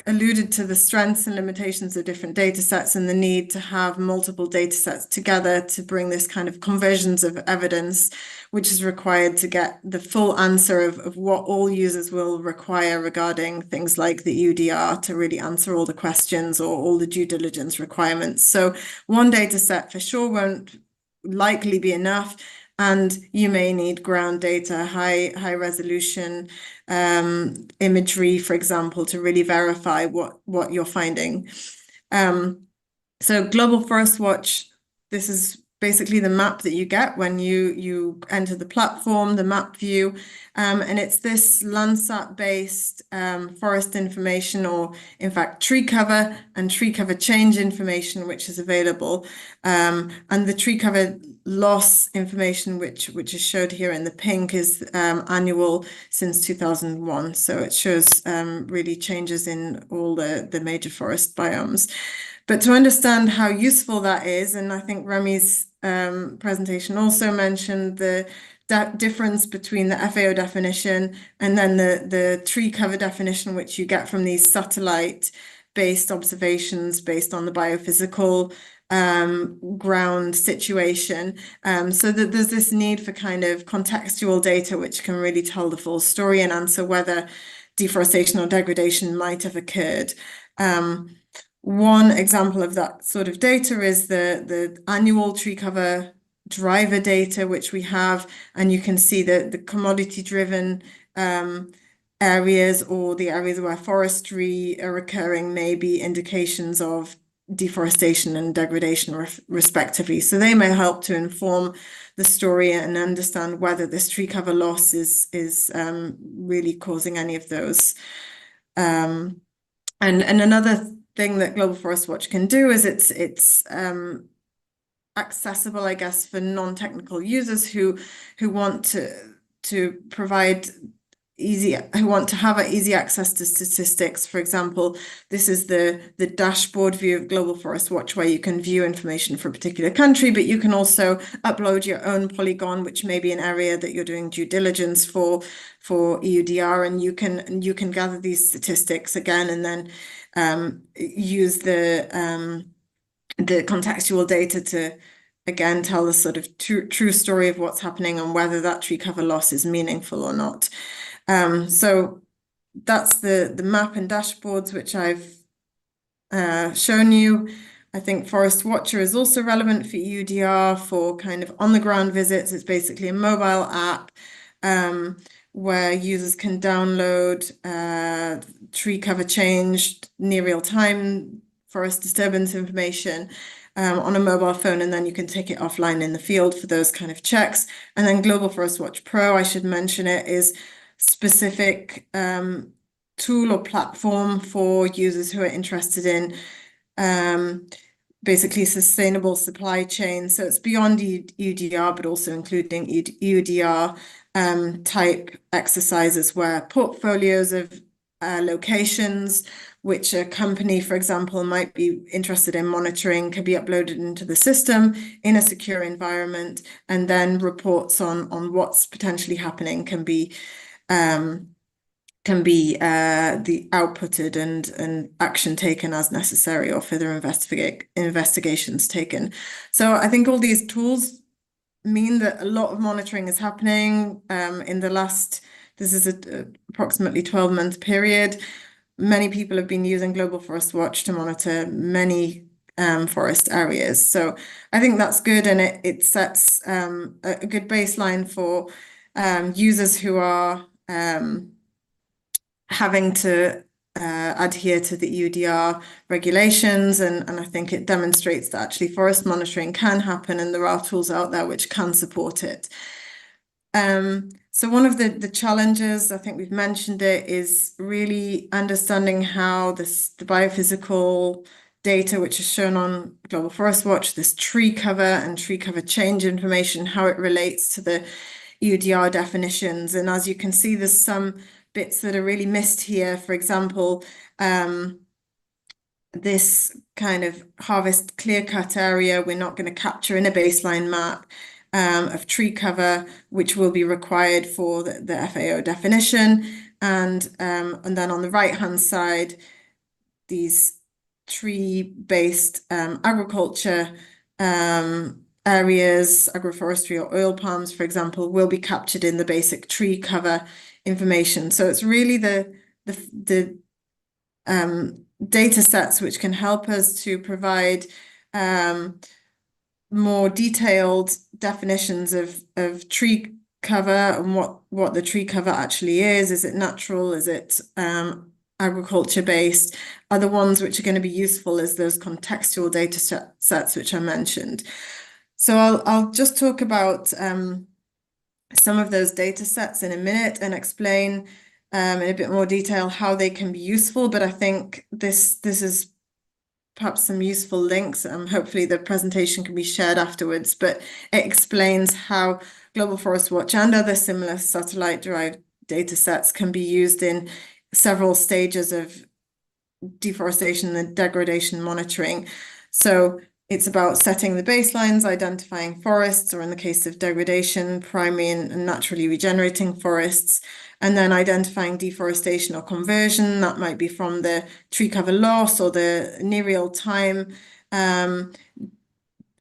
alluded to the strengths and limitations of different data sets and the need to have multiple data sets together to bring this kind of convergence of evidence, which is required to get the full answer of what all users will require regarding things like the UDR to really answer all the questions or all the due diligence requirements. So one data set for sure won't likely be enough. And you may need ground data, high resolution imagery, for example, to really verify what you're finding. So Global Forest Watch, this is basically the map that you get when you enter the platform, the map view, and it's this Landsat-based forest information, or in fact tree cover and tree cover change information, which is available, and the tree cover loss information, which is showed here in the pink, is annual since 2001. So it shows really changes in all the major forest biomes. But to understand how useful that is, and I think Remy's presentation also mentioned the difference between the FAO definition and then the tree cover definition, which you get from these satellite-based observations based on the biophysical ground situation. So that there's this need for kind of contextual data which can really tell the full story and answer whether deforestation or degradation might have occurred. One example of that sort of data is the annual tree cover driver data, which we have, and you can see that the commodity-driven areas or the areas where forestry are occurring may be indications of deforestation and degradation respectively. So they may help to inform the story and understand whether this tree cover loss is really causing any of those. And another thing that Global Forest Watch can do is it's accessible, I guess, for non-technical users who want to provide who want to have easy access to statistics. For example, this is the dashboard view of Global Forest Watch, where you can view information for a particular country, but you can also upload your own polygon, which may be an area that you're doing due diligence for EUDR, and you can gather these statistics again and then use the the contextual data to, again, tell the sort of true story of what's happening and whether that tree cover loss is meaningful or not. So that's the map and dashboards which I've shown you. I think Forest Watcher is also relevant for EUDR for kind of on-the-ground visits. It's basically a mobile app where users can download tree cover change, near real-time forest disturbance information on a mobile phone, and then you can take it offline in the field for those kind of checks. And then Global Forest Watch Pro, I should mention it, is specific tool or platform for users who are interested in basically sustainable supply chain. So it's beyond EUDR, but also including EUDR type exercises where portfolios of locations which a company, for example, might be interested in monitoring can be uploaded into the system in a secure environment, and then reports on what's potentially happening can be the outputted and action taken as necessary or further investigations taken. So I think all these tools mean that a lot of monitoring is happening in the last, this is approximately 12-month period. Many people have been using Global Forest Watch to monitor many forest areas. So I think that's good, and it sets a good baseline for users who are having to adhere to the EUDR regulations, and I think it demonstrates that actually forest monitoring can happen and there are tools out there which can support it. So one of the challenges, I think we've mentioned it, is really understanding how the biophysical data which is shown on Global Forest Watch, this tree cover and tree cover change information, how it relates to the EUDR definitions. And as you can see, there's some bits that are really missed here. For example, this kind of harvest clear-cut area, we're not going to capture in a baseline map of tree cover, which will be required for the FAO definition. And then on the right-hand side, these tree-based agriculture areas, agroforestry or oil palms, for example, will be captured in the basic tree cover information. So it's really the data sets which can help us to provide more detailed definitions of tree cover and what the tree cover actually is. Is it natural? Is it agriculture based? Are the ones which are going to be useful as those contextual data sets which I mentioned. So I'll just talk about some of those data sets in a minute and explain in a bit more detail how they can be useful. But I think this is perhaps some useful links. Hopefully the presentation can be shared afterwards, but it explains how Global Forest Watch and other similar satellite-derived data sets can be used in several stages of deforestation and degradation monitoring. So it's about setting the baselines, identifying forests, or in the case of degradation, primary and naturally regenerating forests, and then identifying deforestation or conversion. That might be from the tree cover loss or the near real time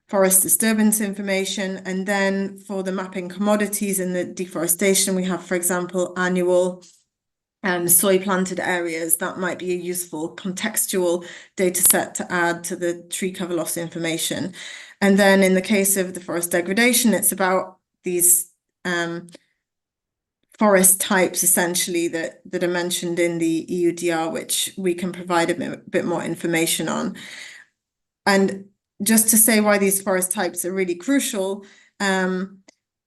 forest disturbance information. And then for the mapping commodities in the deforestation, we have, for example, annual soy planted areas. That might be a useful contextual data set to add to the tree cover loss information. And then in the case of the forest degradation, it's about these forest types essentially that are mentioned in the EUDR, which we can provide a bit more information on. And just to say why these forest types are really crucial,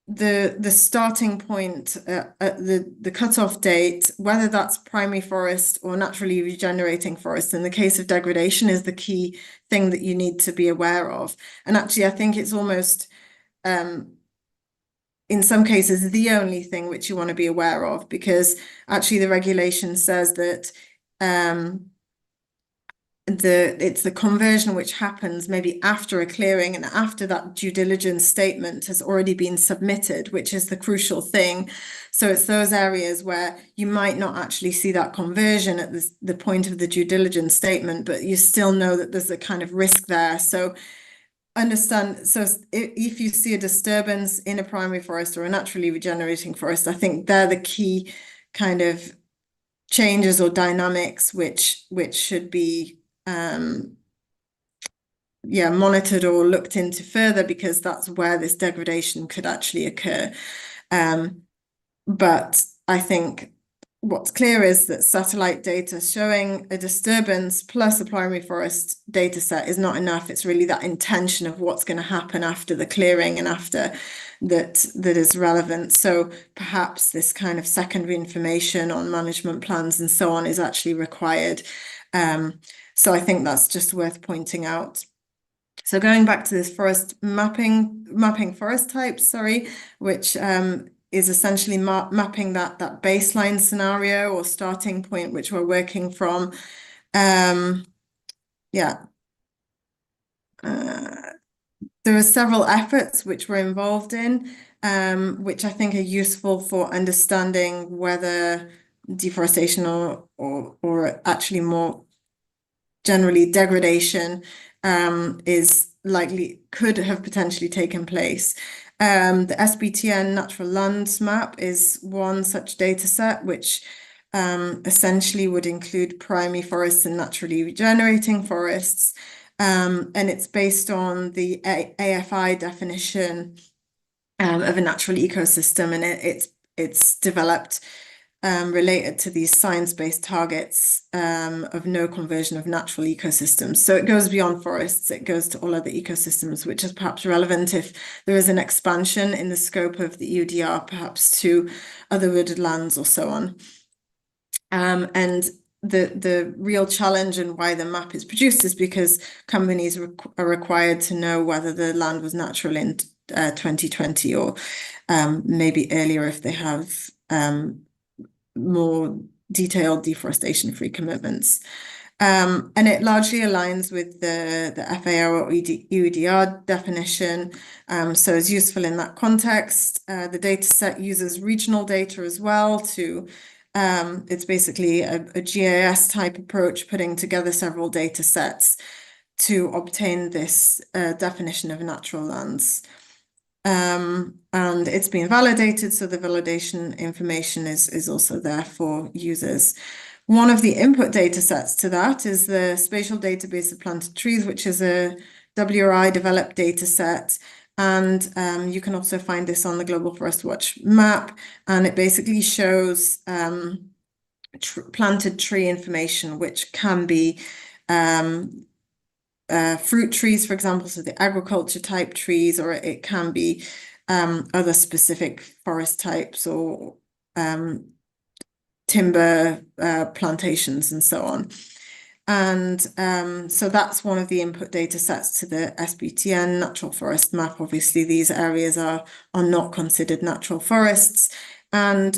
the starting point, the cutoff date, whether that's primary forest or naturally regenerating forest, in the case of degradation, is the key thing that you need to be aware of. And actually, I think it's almost, in some cases, the only thing which you want to be aware of, because actually the regulation says that it's the conversion which happens maybe after a clearing and after that due diligence statement has already been submitted, which is the crucial thing. So it's those areas where you might not actually see that conversion at the point of the due diligence statement, but you still know that there's a kind of risk there. So understand, so if you see a disturbance in a primary forest or a naturally regenerating forest, I think they're the key kind of changes or dynamics which should be monitored or looked into further, because that's where this degradation could actually occur. But I think what's clear is that satellite data showing a disturbance plus a primary forest data set is not enough. It's really that intention of what's going to happen after the clearing and after that is relevant. So perhaps this kind of secondary information on management plans and so on is actually required. So I think that's just worth pointing out. So going back to this forest mapping forest types, sorry, which is essentially mapping that baseline scenario or starting point which we're working from. There are several efforts which we're involved in, which I think are useful for understanding whether deforestation or actually more generally degradation could have potentially taken place. The SBTN Natural Lands Map is one such data set, which essentially would include primary forests and naturally regenerating forests. And it's based on the AFI definition of a natural ecosystem, and it's developed related to these science-based targets of no conversion of natural ecosystems. So it goes beyond forests, it goes to all other ecosystems, which is perhaps relevant if there is an expansion in the scope of the EUDR, perhaps to other wooded lands or so on. And the real challenge and why the map is produced is because companies are required to know whether the land was natural in 2020 or maybe earlier if they have more detailed deforestation-free commitments. And it largely aligns with the FAO or EUDR definition, so it's useful in that context. The data set uses regional data as well to, it's basically a GIS type approach, putting together several data sets to obtain this definition of natural lands. And it's been validated, so the validation information is also there for users. One of the input data sets to that is the Spatial Database of Planted Trees, which is a WRI developed data set. And you can also find this on the Global Forest Watch map, and it basically shows planted tree information, which can be fruit trees, for example, so the agriculture type trees, or it can be other specific forest types or timber plantations and so on. And so that's one of the input data sets to the SBTN natural forest map. Obviously, these areas are not considered natural forests. And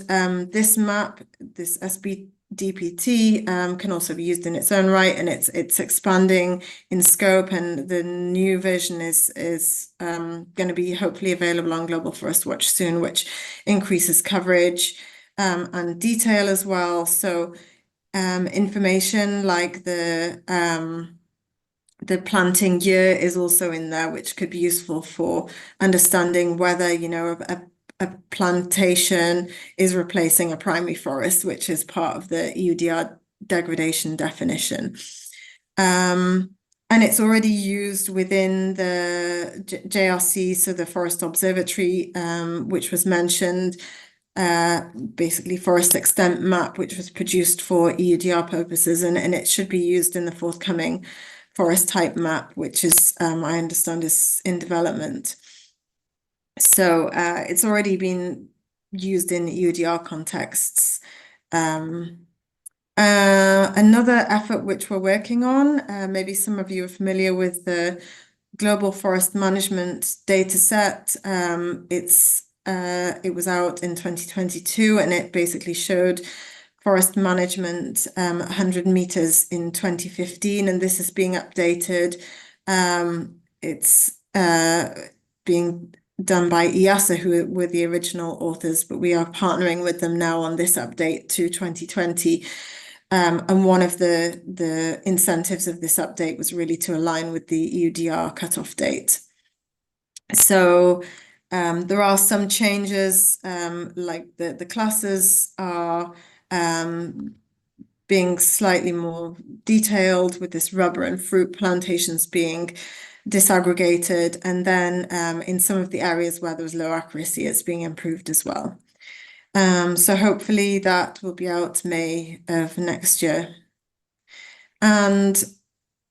this map, this SBDPT, can also be used in its own right, and it's expanding in scope. And the new version is going to be hopefully available on Global Forest Watch soon, which increases coverage and detail as well. So information like the planting year is also in there, which could be useful for understanding whether, you know, a plantation is replacing a primary forest, which is part of the EUDR degradation definition. And it's already used within the JRC, so the Forest Observatory, which was mentioned, basically forest extent map, which was produced for EUDR purposes, and it should be used in the forthcoming forest type map, which is, I understand, is in development. So it's already been used in EUDR contexts. Another effort which we're working on, maybe some of you are familiar with the Global Forest Management data set. It was out in 2022, and it basically showed forest management 100 meters in 2015, and this is being updated. It's being done by EASA, who were the original authors, but we are partnering with them now on this update to 2020. And one of the incentives of this update was really to align with the EUDR cutoff date. So there are some changes, like the classes are being slightly more detailed, with this rubber and fruit plantations being disaggregated. And then in some of the areas where there was low accuracy, it's being improved as well. So hopefully that will be out May of next year. And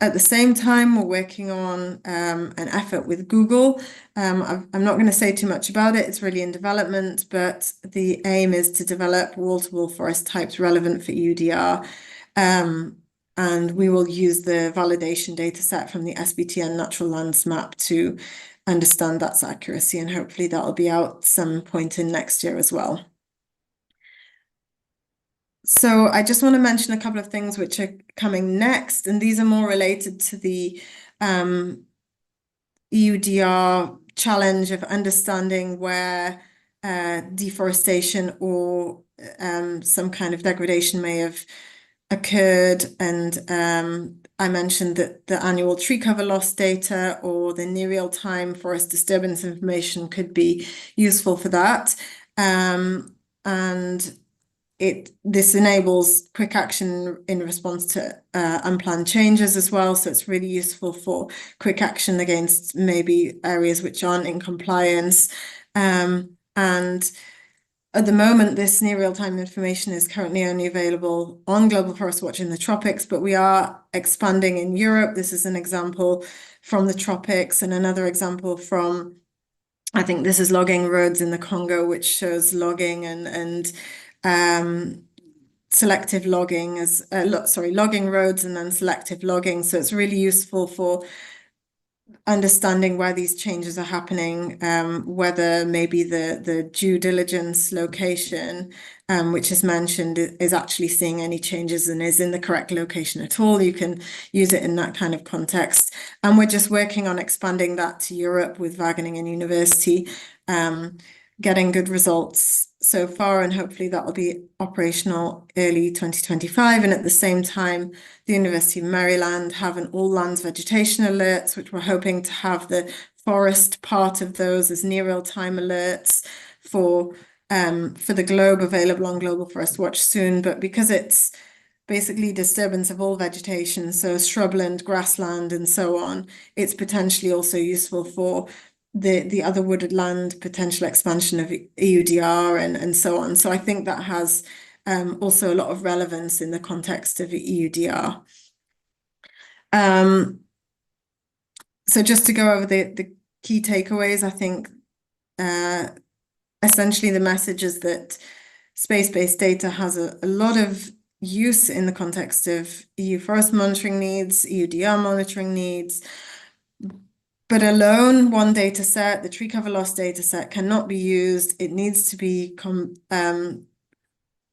at the same time, we're working on an effort with Google. I'm not going to say too much about it. It's really in development, but the aim is to develop wall-to-wall forest types relevant for EUDR. And we will use the validation data set from the SBTN Natural Lands Map to understand that's accuracy, and hopefully that'll be out some point in next year as well. So I just want to mention a couple of things which are coming next, and these are more related to the EUDR challenge of understanding where deforestation or some kind of degradation may have occurred. And I mentioned that the annual tree cover loss data or the near real-time forest disturbance information could be useful for that. And this enables quick action in response to unplanned changes as well. So it's really useful for quick action against maybe areas which aren't in compliance. And at the moment, this near real-time information is currently only available on Global Forest Watch in the tropics, but we are expanding in Europe. This is an example from the tropics, and another example from, I think this is logging roads in the Congo, which shows logging and selective logging as logging roads and then selective logging. So it's really useful for understanding where these changes are happening, whether maybe the due diligence location, which is mentioned, is actually seeing any changes and is in the correct location at all. You can use it in that kind of context. And we're just working on expanding that to Europe with Wageningen University, getting good results so far, and hopefully that will be operational early 2025. And at the same time, the University of Maryland have an all lands vegetation alerts, which we're hoping to have the forest part of those as near real-time alerts for the globe, available on Global Forest Watch soon. But because it's basically disturbance of all vegetation, so shrubland, grassland, and so on, it's potentially also useful for the other wooded land potential expansion of EUDR and so on. So I think that has also a lot of relevance in the context of EUDR. So just to go over the key takeaways, I think essentially the message is that space-based data has a lot of use in the context of EU forest monitoring needs, EUDR monitoring needs. But alone, one data set, the tree cover loss data set, cannot be used. It needs to be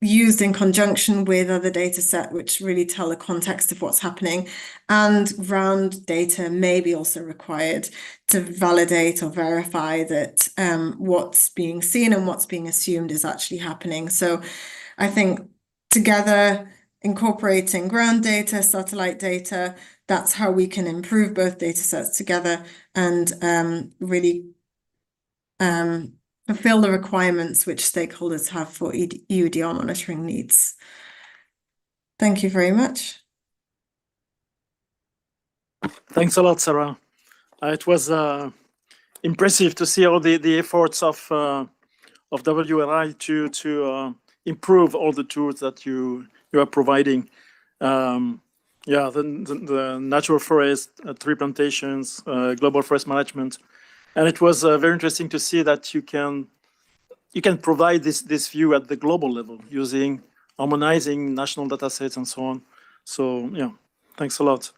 used in conjunction with other data set, which really tell the context of what's happening. And ground data may be also required to validate or verify that what's being seen and what's being assumed is actually happening. So I think together, incorporating ground data, satellite data, that's how we can improve both data sets together and really fulfill the requirements which stakeholders have for EUDR monitoring needs. Thank you very much. Thanks a lot, Sarah. It was impressive to see all the efforts of WRI to improve all the tools that you are providing. Yeah, the natural forest, tree plantations, global forest management, and it was very interesting to see that you can provide this view at the global level using harmonizing national data sets and so on. So yeah, thanks a lot.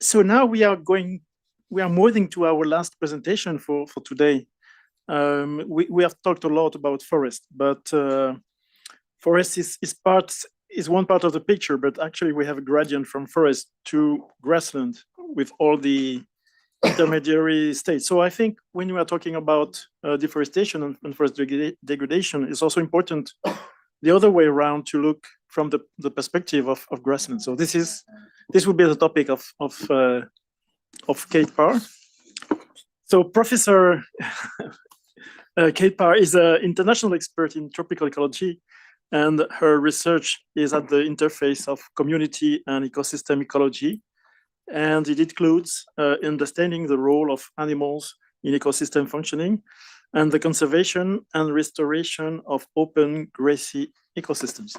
So now we are moving to our last presentation for today. We have talked a lot about forest, but forest is one part of the picture, but actually we have a gradient from forest to grassland with all the intermediary states. So I think when we are talking about deforestation and forest degradation, it's also important the other way around to look from the perspective of grassland. So this will be the topic of Kate Parr. So Professor Kate Parr is an international expert in tropical ecology, and her research is at the interface of community and ecosystem ecology. And it includes understanding the role of animals in ecosystem functioning and the conservation and restoration of open grassy ecosystems.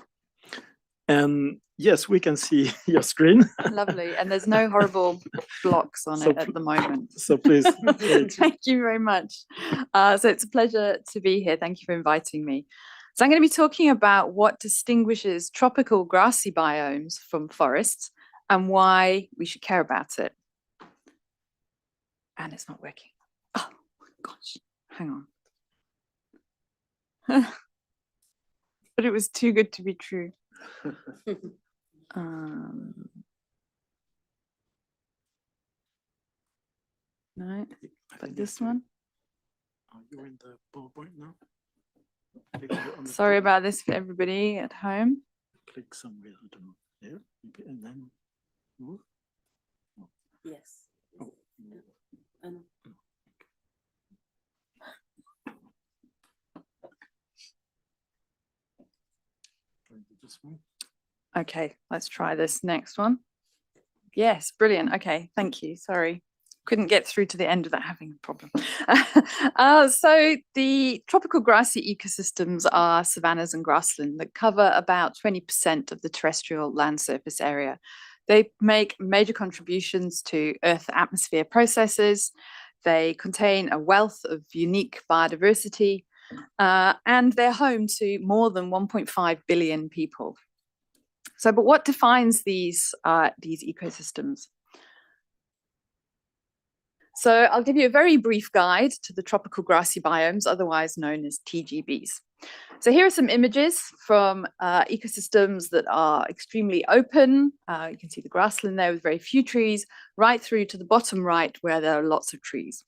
And yes, we can see your screen. Lovely. And there's no horrible blocks on So it at the moment. So please. Thank you very much. So it's a pleasure to be here. Thank you for inviting me. So I'm going to be talking about what distinguishes tropical grassy biomes from forests and why we should care about it. And it's not working. Oh my gosh, hang on. But it was too good to be true. No, but this one. Are you in the PowerPoint now? Sorry about this for everybody at home. Click somewhere, I don't know. There, okay, and then move. Yes. Oh. Okay, let's try this next one. Yes, brilliant. Okay, thank you. Sorry, couldn't get through to the end without having a problem. So the tropical grassy ecosystems are savannas and grassland that cover about 20% of the terrestrial land surface area. They make major contributions to Earth-atmosphere processes. They contain a wealth of unique biodiversity, and they're home to more than 1.5 billion people. So, but what defines these ecosystems? So I'll give you a very brief guide to the tropical grassy biomes, otherwise known as TGBs. So here are some images from ecosystems that are extremely open. You can see the grassland there with very few trees, right through to the bottom right where there are lots of trees.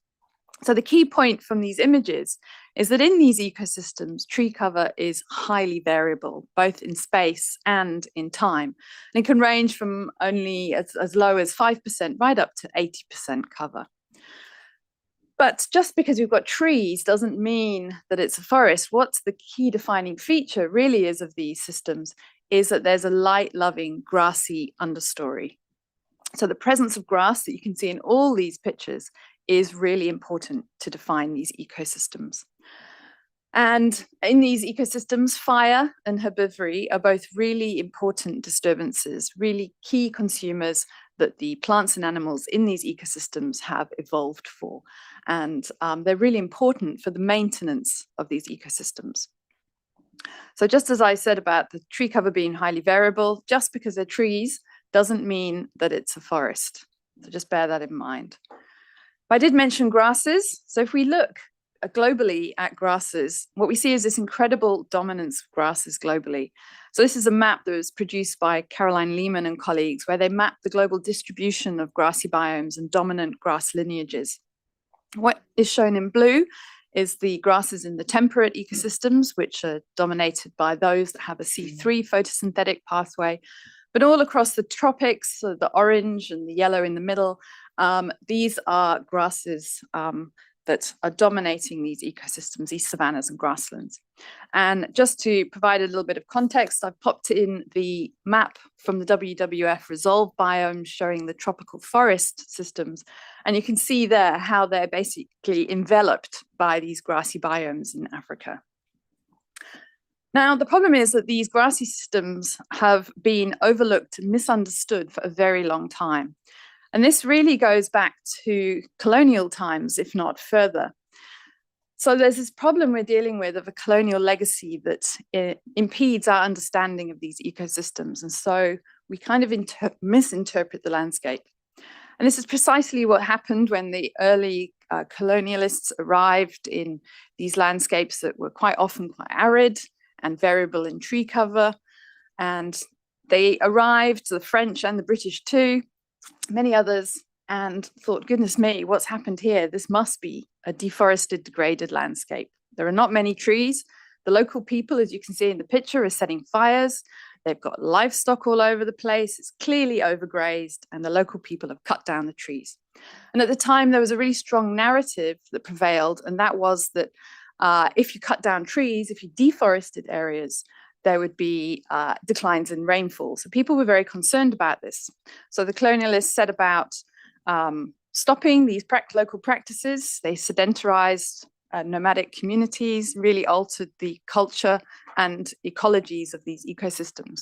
So the key point from these images is that in these ecosystems, tree cover is highly variable, both in space and in time. And it can range from only as low as 5% right up to 80% cover. But just because we've got trees doesn't mean that it's a forest. What's the key defining feature really is of these systems is that there's a light-loving grassy understory. So the presence of grass that you can see in all these pictures is really important to define these ecosystems. And in these ecosystems, fire and herbivory are both really important disturbances, really key consumers that the plants and animals in these ecosystems have evolved for. And they're really important for the maintenance of these ecosystems. So just as I said about the tree cover being highly variable, just because they're trees doesn't mean that it's a forest. So just bear that in mind. I did mention grasses. So if we look globally at grasses, what we see is this incredible dominance of grasses globally. So this is a map that was produced by Caroline Lehman and colleagues, where they mapped the global distribution of grassy biomes and dominant grass lineages. What is shown in blue is the grasses in the temperate ecosystems, which are dominated by those that have a C3 photosynthetic pathway. But all across the tropics, so the orange and the yellow in the middle, these are grasses that are dominating these ecosystems, these savannas and grasslands. And just to provide a little bit of context, I've popped in the map from the WWF Resolve biomes showing the tropical forest systems. And you can see there how they're basically enveloped by these grassy biomes in Africa. Now, the problem is that these grassy systems have been overlooked and misunderstood for a very long time. And this really goes back to colonial times, if not further. So there's this problem we're dealing with of a colonial legacy that impedes our understanding of these ecosystems. And so we kind of misinterpret the landscape. And this is precisely what happened when the early colonialists arrived in these landscapes that were quite often quite arid and variable in tree cover. And they arrived, the French and the British too, many others, and thought, goodness me, what's happened here? This must be a deforested, degraded landscape. There are not many trees. The local people, as you can see in the picture, are setting fires. They've got livestock all over the place. It's clearly overgrazed, and the local people have cut down the trees. And at the time, there was a really strong narrative that prevailed, and that was that if you cut down trees, if you deforested areas, there would be declines in rainfall. So people were very concerned about this. So the colonialists set about stopping these local practices. They sedentarized nomadic communities, really altered the culture and ecologies of these ecosystems.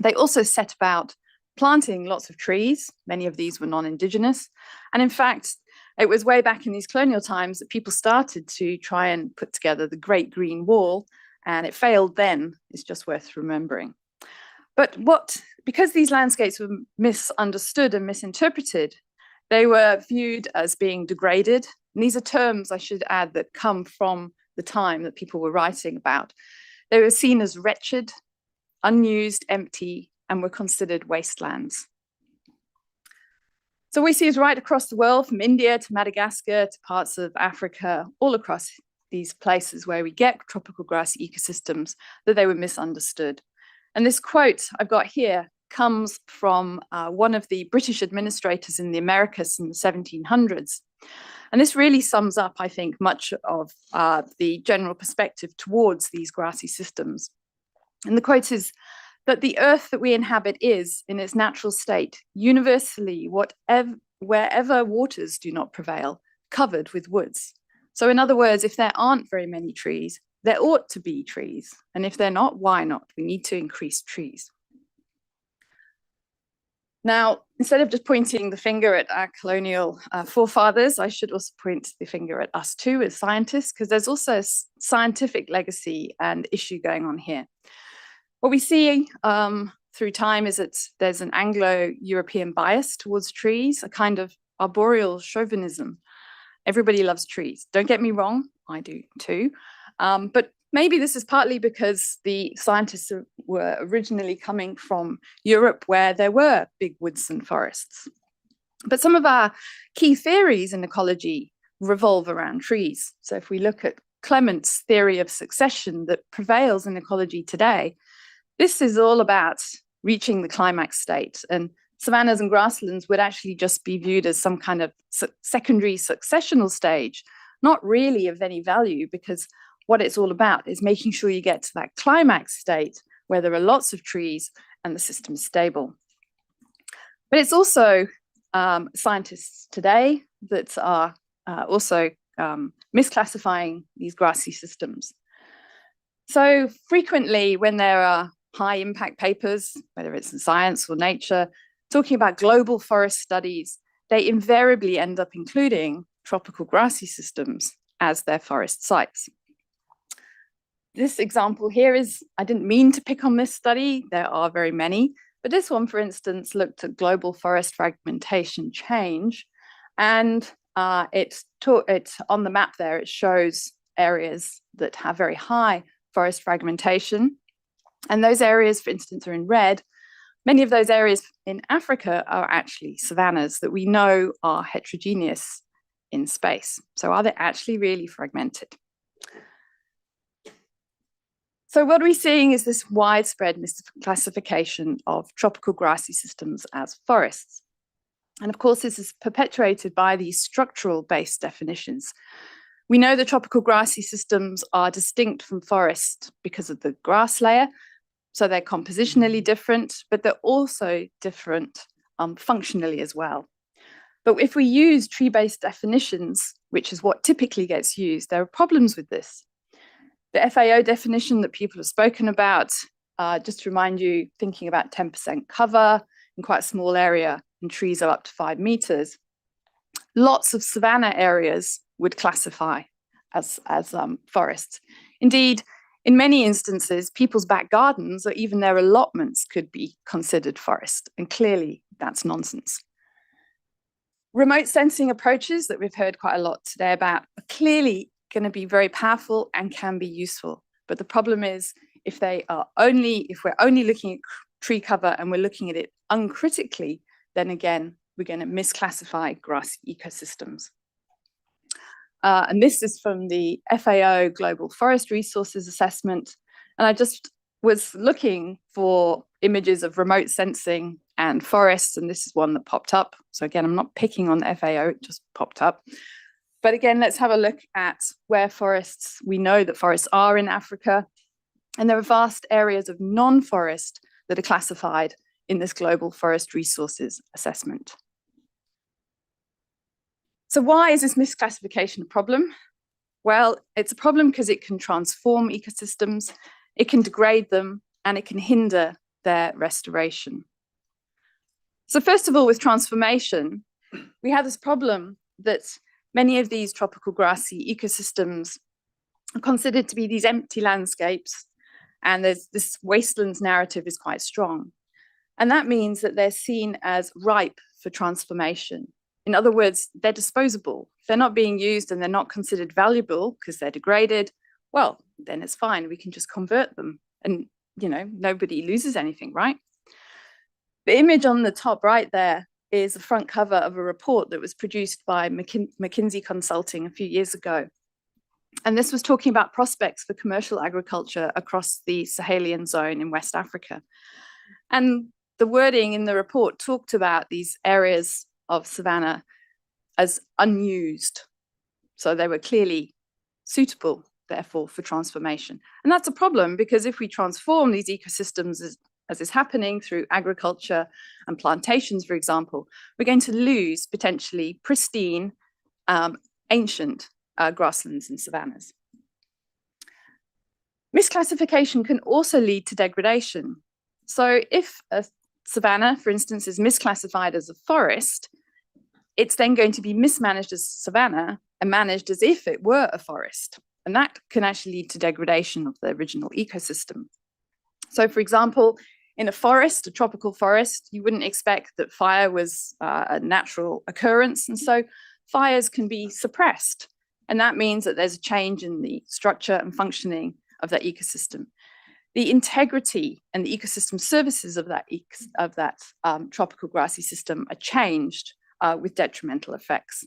They also set about planting lots of trees. Many of these were non-indigenous. And in fact, it was way back in these colonial times that people started to try and put together the Great Green Wall, and it failed then. It's just worth remembering. But because these landscapes were misunderstood and misinterpreted, they were viewed as being degraded. And these are terms, I should add, that come from the time that people were writing about. They were seen as wretched, unused, empty, and were considered wastelands. So we see is right across the world, from India to Madagascar to parts of Africa, all across these places where we get tropical grassy ecosystems, that they were misunderstood. And this quote I've got here comes from one of the British administrators in the Americas in the 1700s. And this really sums up, I think, much of the general perspective towards these grassy systems. And the quote is that the earth that we inhabit is, in its natural state, universally, wherever waters do not prevail, covered with woods. So in other words, if there aren't very many trees, there ought to be trees. And if they're not, why not? We need to increase trees. Now, instead of just pointing the finger at our colonial forefathers, I should also point the finger at us too as scientists, because there's also a scientific legacy and issue going on here. What we see through time is that there's an Anglo-European bias towards trees, a kind of arboreal chauvinism. Everybody loves trees. Don't get me wrong, I do too. But maybe this is partly because the scientists were originally coming from Europe, where there were big woods and forests. But some of our key theories in ecology revolve around trees. So if we look at Clement's theory of succession that prevails in ecology today, this is all about reaching the climax state. And savannas and grasslands would actually just be viewed as some kind of secondary successional stage, not really of any value, because what it's all about is making sure you get to that climax state where there are lots of trees and the system is stable. But it's also scientists today that are also misclassifying these grassy systems. So frequently when there are high impact papers, whether it's in Science or Nature, talking about global forest studies, they invariably end up including tropical grassy systems as their forest sites. This example here is, I didn't mean to pick on this study, there are very many, but this one, for instance, looked at global forest fragmentation change, and it's on the map there, it shows areas that have very high forest fragmentation. And those areas, for instance, are in red. Many of those areas in Africa are actually savannas that we know are heterogeneous in space. So are they actually really fragmented? So what we're seeing is this widespread misclassification of tropical grassy systems as forests. And of course, this is perpetuated by these structural based definitions. We know the tropical grassy systems are distinct from forest because of the grass layer. So they're compositionally different, but they're also different functionally as well. But if we use tree-based definitions, which is what typically gets used, there are problems with this. The FAO definition that people have spoken about, just to remind you, thinking about 10% cover in quite a small area, and trees are up to 5 meters. Lots of savanna areas would classify as forests. Indeed, in many instances, people's back gardens or even their allotments could be considered forest, and clearly that's nonsense. Remote sensing approaches that we've heard quite a lot today about are clearly going to be very powerful and can be useful. But the problem is if we're only looking at tree cover and we're looking at it uncritically, then again, we're going to misclassify grassy ecosystems. And this is from the FAO Global Forest Resources Assessment. And I just was looking for images of remote sensing and forests, and this is one that popped up. So again, I'm not picking on the FAO, it just popped up. But again, let's have a look at where forests, we know that forests are in Africa, and there are vast areas of non-forest that are classified in this Global Forest Resources Assessment. So why is this misclassification a problem? Well, it's a problem because it can transform ecosystems, it can degrade them, and it can hinder their restoration. So first of all, with transformation, we have this problem that many of these tropical grassy ecosystems are considered to be these empty landscapes, and there's this wastelands narrative is quite strong. And that means that they're seen as ripe for transformation. In other words, they're disposable. If they're not being used and they're not considered valuable because they're degraded, well, then it's fine. We can just convert them and, you know, nobody loses anything, right? The image on the top right there is the front cover of a report that was produced by McKinsey Consulting a few years ago. And this was talking about prospects for commercial agriculture across the Sahelian zone in West Africa. And the wording in the report talked about these areas of savanna as unused. So they were clearly suitable, therefore, for transformation. And that's a problem because if we transform these ecosystems as is happening through agriculture and plantations, for example, we're going to lose potentially pristine, ancient grasslands and savannas. Misclassification can also lead to degradation. So if a savanna, for instance, is misclassified as a forest, it's then going to be mismanaged as savanna and managed as if it were a forest. And that can actually lead to degradation of the original ecosystem. So for example, in a forest, a tropical forest, you wouldn't expect that fire was a natural occurrence. And so fires can be suppressed. And that means that there's a change in the structure and functioning of that ecosystem. The integrity and the ecosystem services of that tropical grassy system are changed with detrimental effects.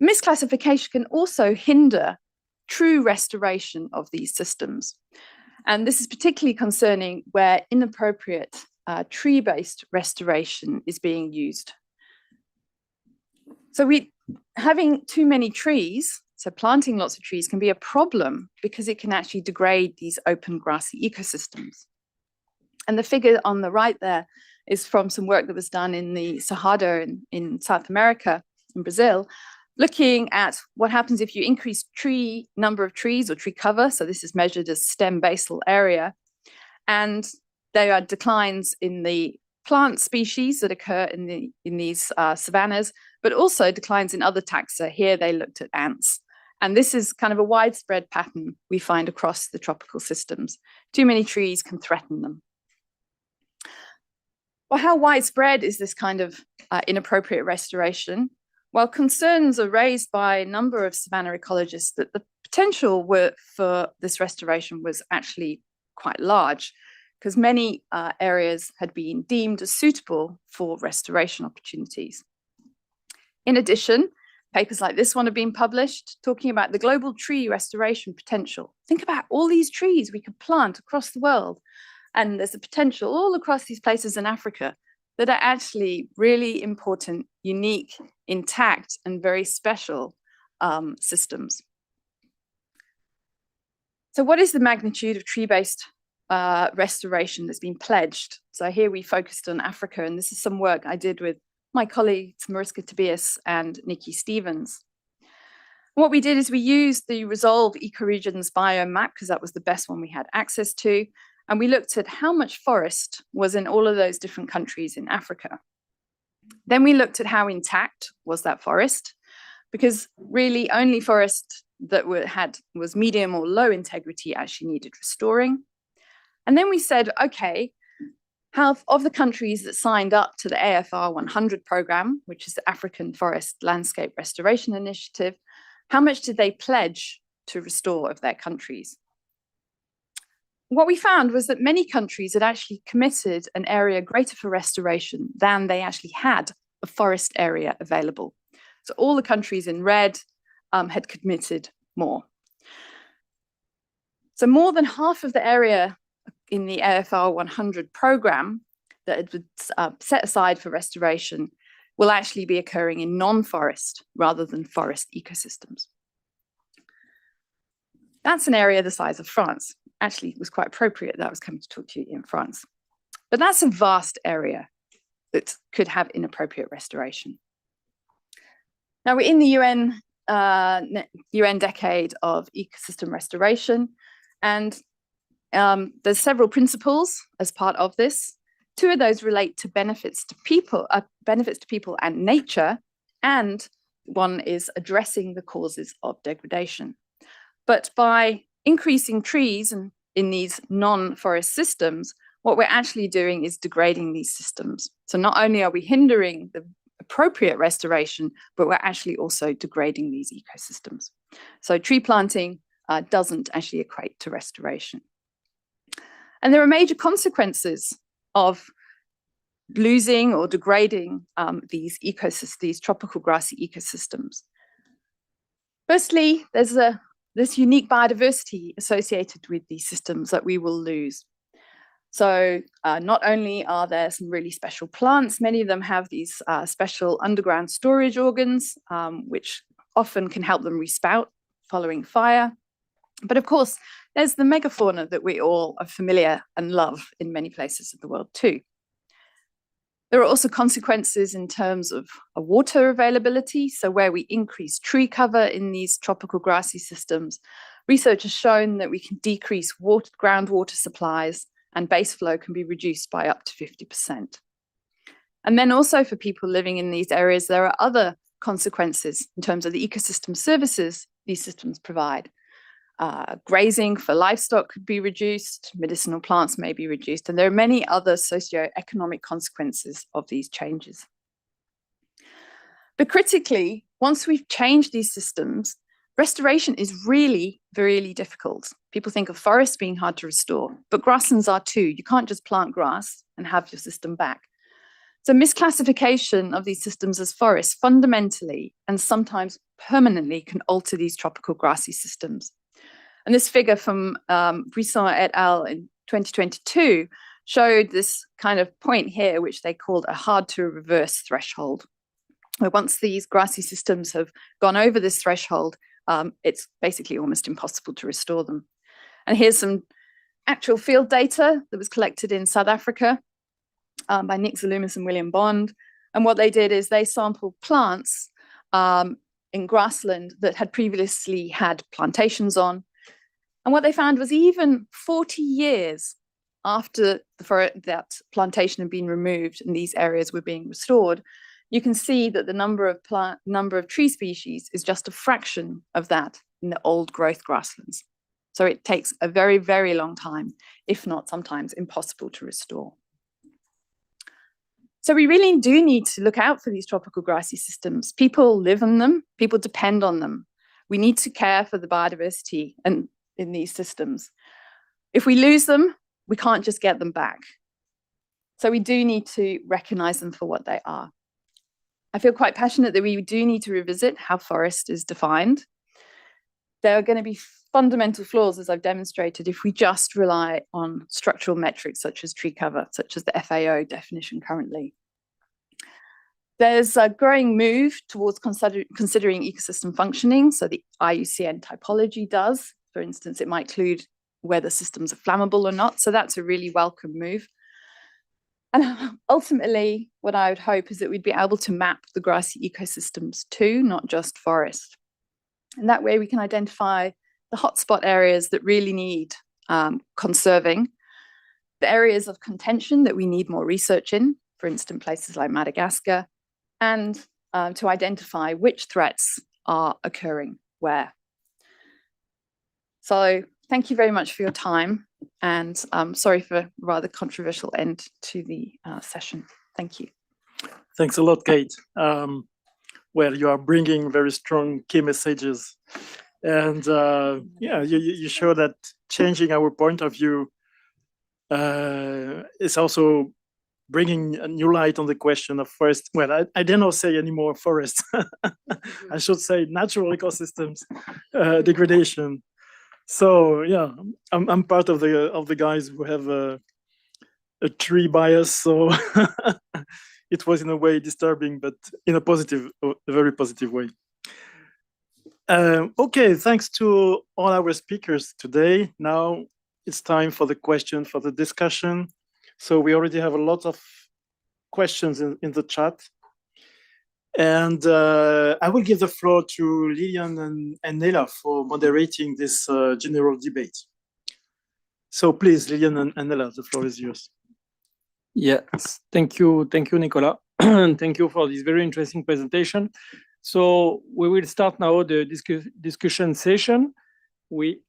Misclassification can also hinder true restoration of these systems. And this is particularly concerning where inappropriate tree-based restoration is being used. So having too many trees, so planting lots of trees, can be a problem because it can actually degrade these open grassy ecosystems. And the figure on the right there is from some work that was done in the Cerrado in South America, in Brazil, looking at what happens if you increase number of trees or tree cover. So this is measured as stem basal area. And there are declines in the plant species that occur in these savannas, but also declines in other taxa. Here they looked at ants. And this is kind of a widespread pattern we find across the tropical systems. Too many trees can threaten them. Well, how widespread is this kind of inappropriate restoration? Well, concerns are raised by a number of savanna ecologists that the potential for this restoration was actually quite large, because many areas had been deemed as suitable for restoration opportunities. In addition, papers like this one have been published talking about the global tree restoration potential. Think about all these trees we could plant across the world. And there's a potential all across these places in Africa that are actually really important, unique, intact, and very special systems. So what is the magnitude of tree-based restoration that's been pledged? So here we focused on Africa, and this is some work I did with my colleagues Mariska Tobias and Nikki Stevens. What we did is we used the Resolve Ecoregions biome map, because that was the best one we had access to, and we looked at how much forest was in all of those different countries in Africa. Then we looked at how intact was that forest, because really only forest that was medium or low integrity actually needed restoring. And then we said, okay, how of the countries that signed up to the AFR 100 program, which is the African Forest Landscape Restoration Initiative, how much did they pledge to restore of their countries? what we found was that many countries had actually committed an area greater for restoration than they actually had a forest area available. So all the countries in red had committed more. So more than half of the area in the AFR 100 program that had been set aside for restoration will actually be occurring in non-forest rather than forest ecosystems. That's an area the size of France. Actually, it was quite appropriate that I was coming to talk to you in France. But that's a vast area that could have inappropriate restoration. Now we're in the UN decade of ecosystem restoration, and there's several principles as part of this. Two of those relate to benefits to people and nature, and one is addressing the causes of degradation. But by increasing trees in these non-forest systems, what we're actually doing is degrading these systems. So not only are we hindering the appropriate restoration, but we're actually also degrading these ecosystems. So tree planting doesn't actually equate to restoration. And there are major consequences of losing or degrading these tropical grassy ecosystems. Firstly, there's this unique biodiversity associated with these systems that we will lose. So not only are there some really special plants, many of them have these special underground storage organs, which often can help them resprout following fire. But of course, there's the megafauna that we all are familiar and love in many places of the world too. There are also consequences in terms of water availability. So where we increase tree cover in these tropical grassy systems, research has shown that we can decrease groundwater supplies, and base flow can be reduced by up to 50%. And then also for people living in these areas, there are other consequences in terms of the ecosystem services these systems provide. Grazing for livestock could be reduced, medicinal plants may be reduced, and there are many other socio-economic consequences of these changes. But critically, once we've changed these systems, restoration is really, really difficult. People think of forests being hard to restore, but grasslands are too. You can't just plant grass and have your system back. So misclassification of these systems as forests fundamentally and sometimes permanently can alter these tropical grassy systems. And this figure from Brisson et al. In 2022 showed this kind of point here, which they called a hard to reverse threshold. Where once these grassy systems have gone over this threshold, it's basically almost impossible to restore them. And here's some actual field data that was collected in South Africa by Nick Zalumis and William Bond. And what they did is they sampled plants in grassland that had previously had plantations on. And what they found was even 40 years after that plantation had been removed and these areas were being restored, you can see that the number of tree species is just a fraction of that in the old growth grasslands. So it takes a very, very long time, if not sometimes impossible to restore. So we really do need to look out for these tropical grassy systems. People live in them, people depend on them. We need to care for the biodiversity and in these systems. If we lose them, we can't just get them back. So we do need to recognize them for what they are. I feel quite passionate that we do need to revisit how forest is defined. There are going to be fundamental flaws, as I've demonstrated, if we just rely on structural metrics such as tree cover, such as the FAO definition currently. There's a growing move towards considering ecosystem functioning. So the IUCN typology does. For instance, it might include whether systems are flammable or not. So that's a really welcome move. And ultimately, what I would hope is that we'd be able to map the grassy ecosystems too, not just forest. And that way we can identify the hotspot areas that really need conserving, the areas of contention that we need more research in, for instance, places like Madagascar, and to identify which threats are occurring where. So thank you very much for your time, and sorry for a rather controversial end to the session. Thank you. Thanks a lot, Kate. Well, you are bringing very strong key messages, and yeah, you show that changing our point of view It's also bringing a new light on the question of forest. Well, I dare not say anymore forest. I should say natural ecosystems degradation. So yeah, I'm part of the guys who have a tree bias. So it was in a way disturbing, but in a very positive way. Okay, thanks to all our speakers today. Now it's time for the question, for the discussion. So we already have a lot of questions in the chat. And I will give the floor to Lilian and Nela for moderating this general debate. So please, Lilian and Nela, the floor is yours. Yes, thank you, Nicolas, and thank you for this very interesting presentation. So we will start now the discussion session. We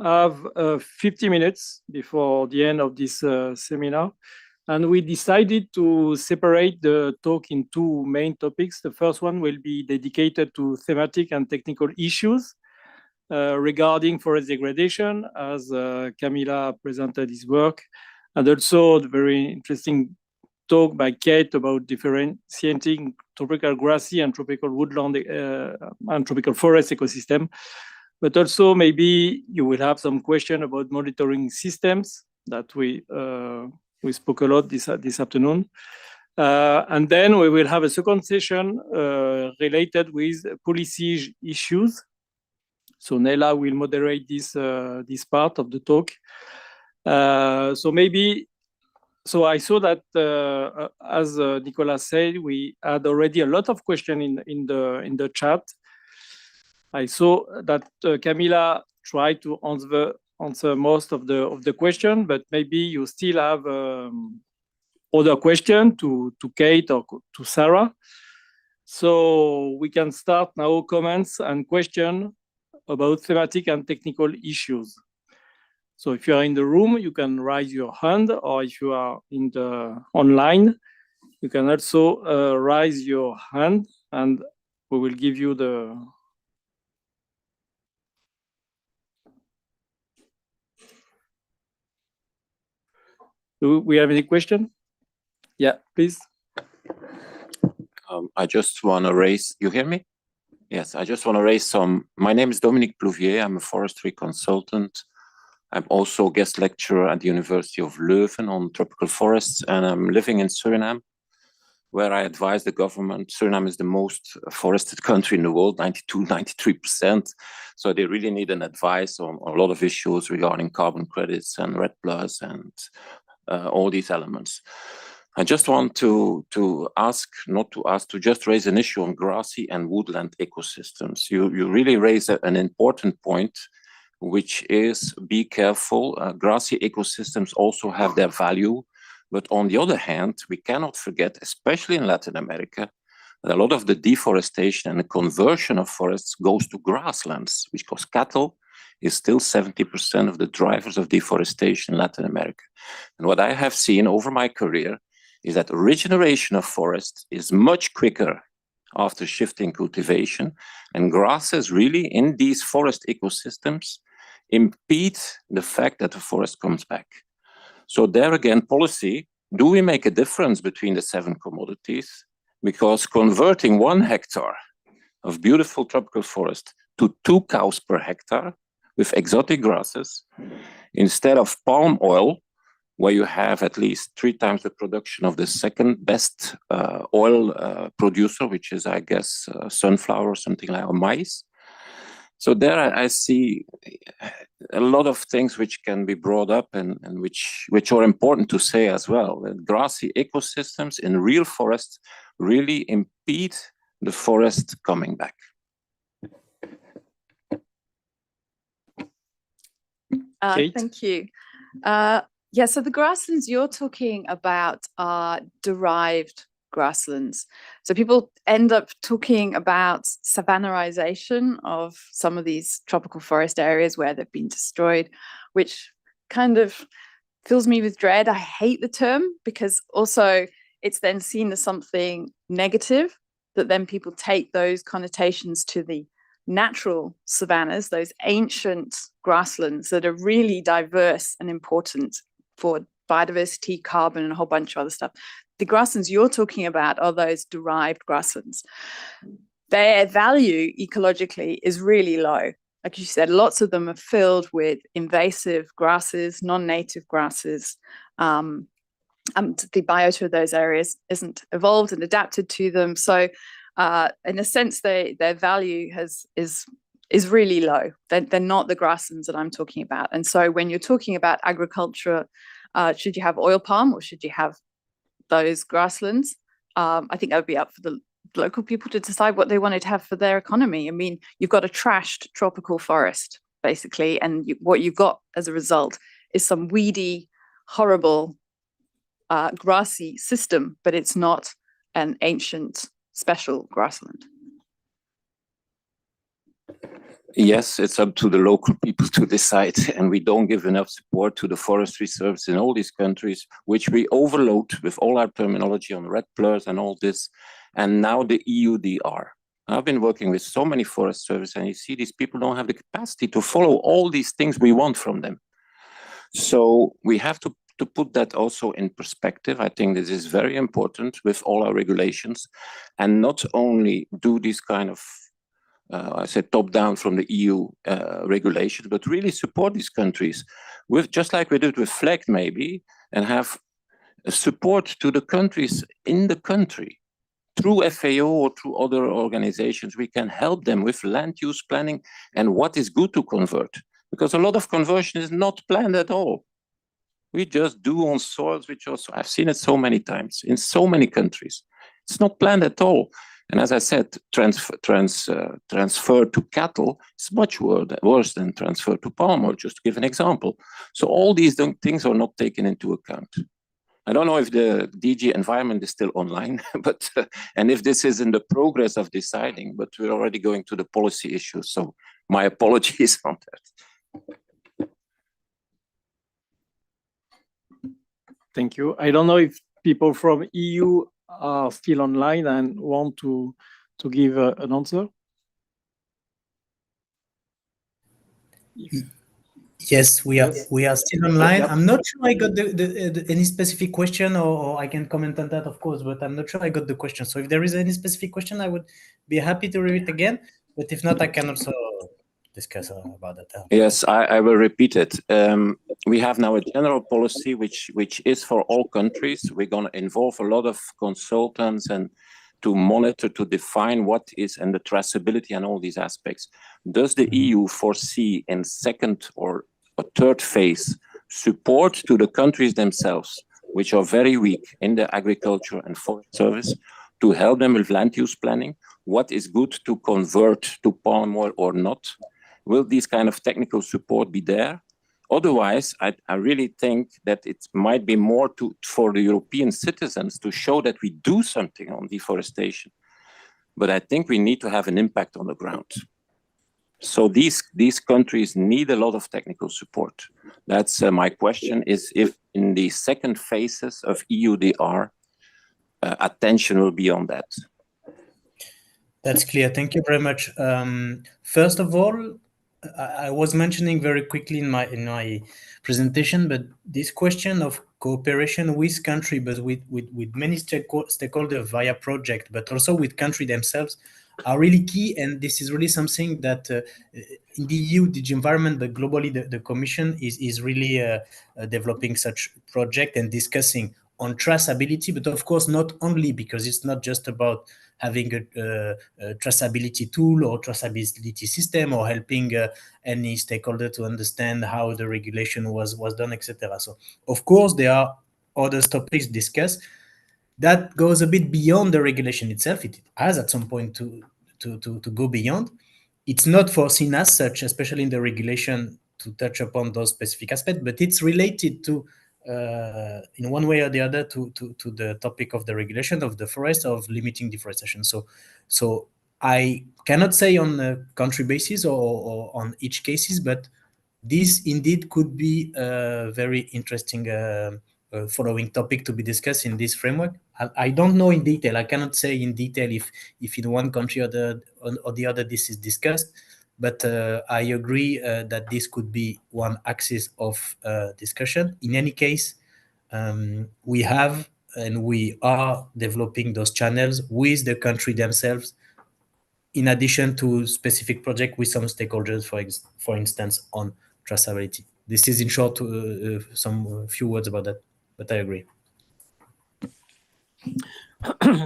have 50 minutes before the end of this seminar, and we decided to separate the talk in two main topics. The first one will be dedicated to thematic and technical issues regarding forest degradation, as Camila presented his work, and also the very interesting talk by Kate about differentiating tropical grassy and tropical woodland and tropical forest ecosystem. But also maybe you will have some question about monitoring systems that we spoke a lot this afternoon. And then we will have a second session related with policy issues. So Nela will moderate this part of the talk. So I saw that, as Nicolas said, we had already a lot of questions in the chat. I saw that Camila tried to answer most of the question, but maybe you still have other question to Kate or to Sarah. So we can start now comments and question about thematic and technical issues. So if you are in the room, you can raise your hand, or if you are in the online, you can also raise your hand, and we will give you the. Do we have any question? Yeah, please. I just want to raise. You hear me? Yes, I just want to raise some. My name is Dominique Plouvier. I'm a forestry consultant. I'm also a guest lecturer at the University of Leuven on tropical forests, and I'm living in Suriname, where I advise the government. Suriname is the most forested country in the world, 93%. So they really need an advice on a lot of issues regarding carbon credits and REDD+ and all these elements. I just want to just raise an issue on grassy and woodland ecosystems. You really raise an important point, which is be careful. Grassy ecosystems also have their value. But on the other hand, we cannot forget, especially in Latin America, that a lot of the deforestation and the conversion of forests goes to grasslands, because cattle is still 70% of the drivers of deforestation in Latin America. And what I have seen over my career is that regeneration of forests is much quicker after shifting cultivation, and grasses really in these forest ecosystems impede the fact that the forest comes back. So there again, policy, do we make a difference between the 7 commodities? Because converting 1 hectare of beautiful tropical forest to 2 cows per hectare with exotic grasses, instead of palm oil, where you have at least 3 times the production of the second best oil producer, which is, I guess, sunflower or something like, or maize. So there I see a lot of things which can be brought up and which are important to say as well. That grassy ecosystems in real forests really impede the forest coming back. Thank you. Yeah, so the grasslands you're talking about are derived grasslands. So people end up talking about savannarization of some of these tropical forest areas where they've been destroyed, which kind of fills me with dread. I hate the term because also it's then seen as something negative, that then people take those connotations to the natural savannas, those ancient grasslands that are really diverse and important for biodiversity, carbon, and a whole bunch of other stuff. The grasslands you're talking about are those derived grasslands. Their value ecologically is really low. Like you said, lots of them are filled with invasive grasses, non-native grasses. And the biota of those areas isn't evolved and adapted to them. So in a sense, their value is really low. They're not the grasslands that I'm talking about. And so when you're talking about agriculture, should you have oil palm or should you have those grasslands? I think that would be up for the local people to decide what they wanted to have for their economy. I mean, you've got a trashed tropical forest, basically, and what you've got as a result is some weedy, horrible, grassy system, but it's not an ancient, special grassland. Yes, it's up to the local people to decide, and we don't give enough support to the forestry service in all these countries, which we overload with all our terminology on REDD+ and all this, and now the EUDR. I've been working with so many forest service, and you see these people don't have the capacity to follow all these things we want from them. So we have to put that also in perspective. I think this is very important with all our regulations, and not only do this kind of I said top down from the EU regulations, but really support these countries with, just like we did with FLEGT maybe, and have support to the countries in the country. Through FAO or through other organizations, we can help them with land use planning and what is good to convert. Because a lot of conversion is not planned at all. We just do on soils, which also, I've seen it so many times in so many countries. It's not planned at all. And as I said, transfer to cattle is much worse than transfer to palm oil, just to give an example. So all these things are not taken into account. I don't know if the DG Environment is still online, but and if this is in the progress of deciding, but we're already going to the policy issues. So my apologies on that. Thank you. I don't know if people from EU are still online and want to give an answer. Yes, we are still online. Yep. I'm not sure I got any specific question, or I can comment on that, of course, but I'm not sure I got the question. So if there is any specific question, I would be happy to read it again. But if not, I can also discuss about that. Yes, I will repeat it. We have now a general policy which is for all countries. We're going to involve a lot of consultants and to monitor, to define what is, and the traceability and all these aspects. Does the EU foresee in second or a third phase support to the countries themselves, which are very weak in the agriculture and forest service, to help them with land use planning? What is good to convert to palm oil or not? Will this kind of technical support be there? Otherwise, I really think that it might be more for the European citizens to show that we do something on deforestation. But I think we need to have an impact on the ground. So these countries need a lot of technical support. That's my question, is if in the second phases of EUDR, attention will be on that. That's clear. Thank you very much. First of all, I was mentioning very quickly in my presentation, but this question of cooperation with country, but with many stakeholders via project, but also with country themselves, are really key. And this is really something that in the EU, DG Environment, but globally the Commission is really developing such project and discussing on traceability, but of course not only, because it's not just about having a traceability tool or traceability system or helping any stakeholder to understand how the regulation was done, etc. So of course there are other topics discussed that goes a bit beyond the regulation itself. It has at some point to go beyond. It's not foreseen as such, especially in the regulation, to touch upon those specific aspects, but it's related to in one way or the other to the topic of the regulation of the forest, of limiting deforestation. So I cannot say on a country basis or on each cases, but this indeed could be a very interesting following topic to be discussed in this framework. I don't know in detail. I cannot say in detail if in one country or the other this is discussed, But I agree that this could be one axis of discussion. In any case, we have and we are developing those channels with the country themselves, in addition to specific project with some stakeholders, for instance, on traceability. This is in short some few words about that, but I agree.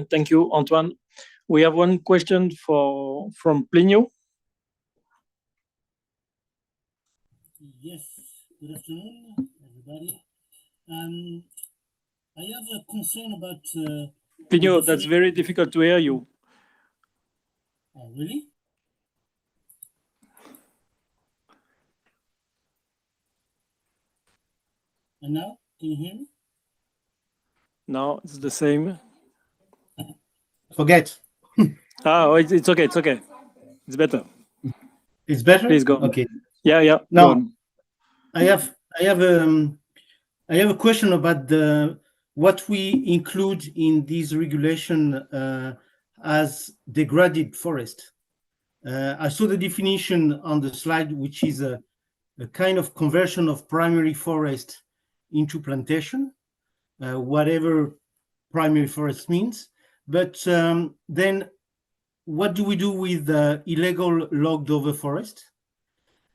Thank you, Antoine. We have one question from Plinio. Yes, good afternoon, everybody. I have a concern about. Plinio, that's very difficult to hear you. Oh, really? And now, can you hear me? No, it's the same. Forget. Oh, it's okay. It's okay. It's better. It's better. Please go on. Okay. Yeah. Go Now, on. I have a question about what we include in this regulation as degraded forest. I saw the definition on the slide, which is a kind of conversion of primary forest into plantation, whatever primary forest means. But then what do we do with illegal logged over forest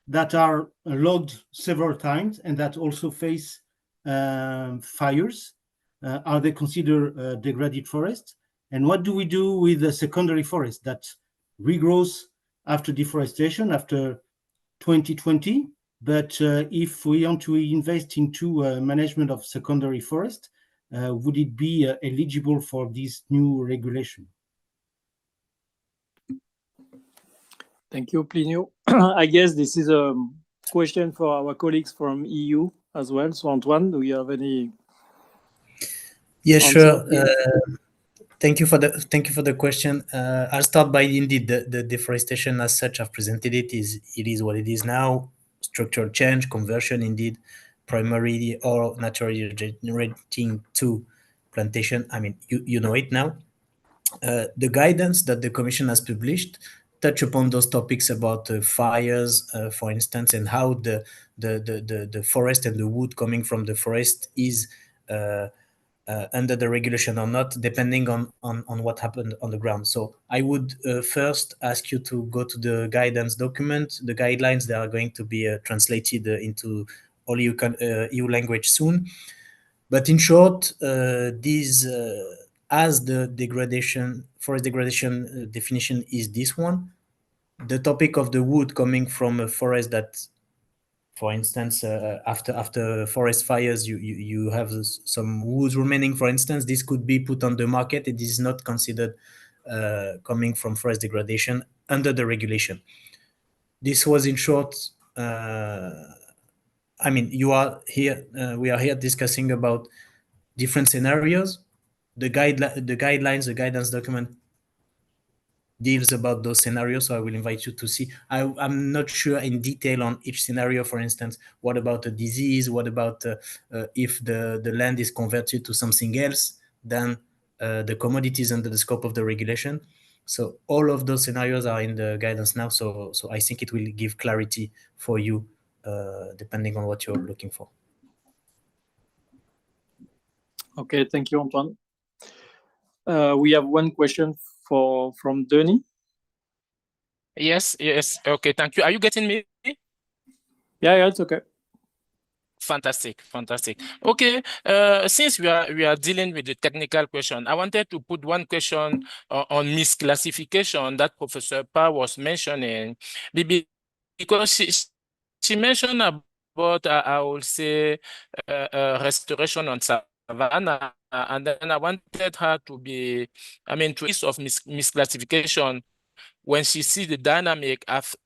that are logged several times and that also face fires? Are they considered degraded forest? And what do we do with the secondary forest that regrows after deforestation, after 2020? But if we want to invest into management of secondary forest, would it be eligible for this new regulation? Thank you, Plinio. I guess this is a question for our colleagues from EU as well. So, Antoine, do you have any? Yes, answer? sure. Thank you for the question. I'll start by indeed the deforestation as such. I've presented it is what it is now. Structural change, conversion, indeed, primary or naturally regenerating to plantation. I mean, you know it now. The guidance that the Commission has published touch upon those topics about fires, for instance, and how the forest and the wood coming from the forest is under the regulation or not, depending on what happened on the ground. So I would first ask you to go to the guidance document, the guidelines that are going to be translated into all EU language soon. But in short, these as the forest degradation definition is this one. The topic of the wood coming from a forest that, for instance, after forest fires, you have some woods remaining, for instance, this could be put on the market. It is not considered coming from forest degradation under the regulation. This was in short, I mean, we are here discussing about different scenarios. The guidelines, the guidance document deals about those scenarios. So I will invite you to see. I'm not sure in detail on each scenario. For instance, what about a disease? What about if the land is converted to something else than the commodities under the scope of the regulation? So all of those scenarios are in the guidance now. So I think it will give clarity for you depending on what you're looking for. Okay, thank you, Antoine. We have one question from Denis. Yes. Okay, thank you. Are you getting me? Yeah, it's okay. Fantastic. Okay, since we are dealing with the technical question, I wanted to put one question on misclassification that Professor Pa was mentioning, because she mentioned about I will say restoration on savanna, and then I wanted her to be, I mean, to of misclassification when she sees the dynamic as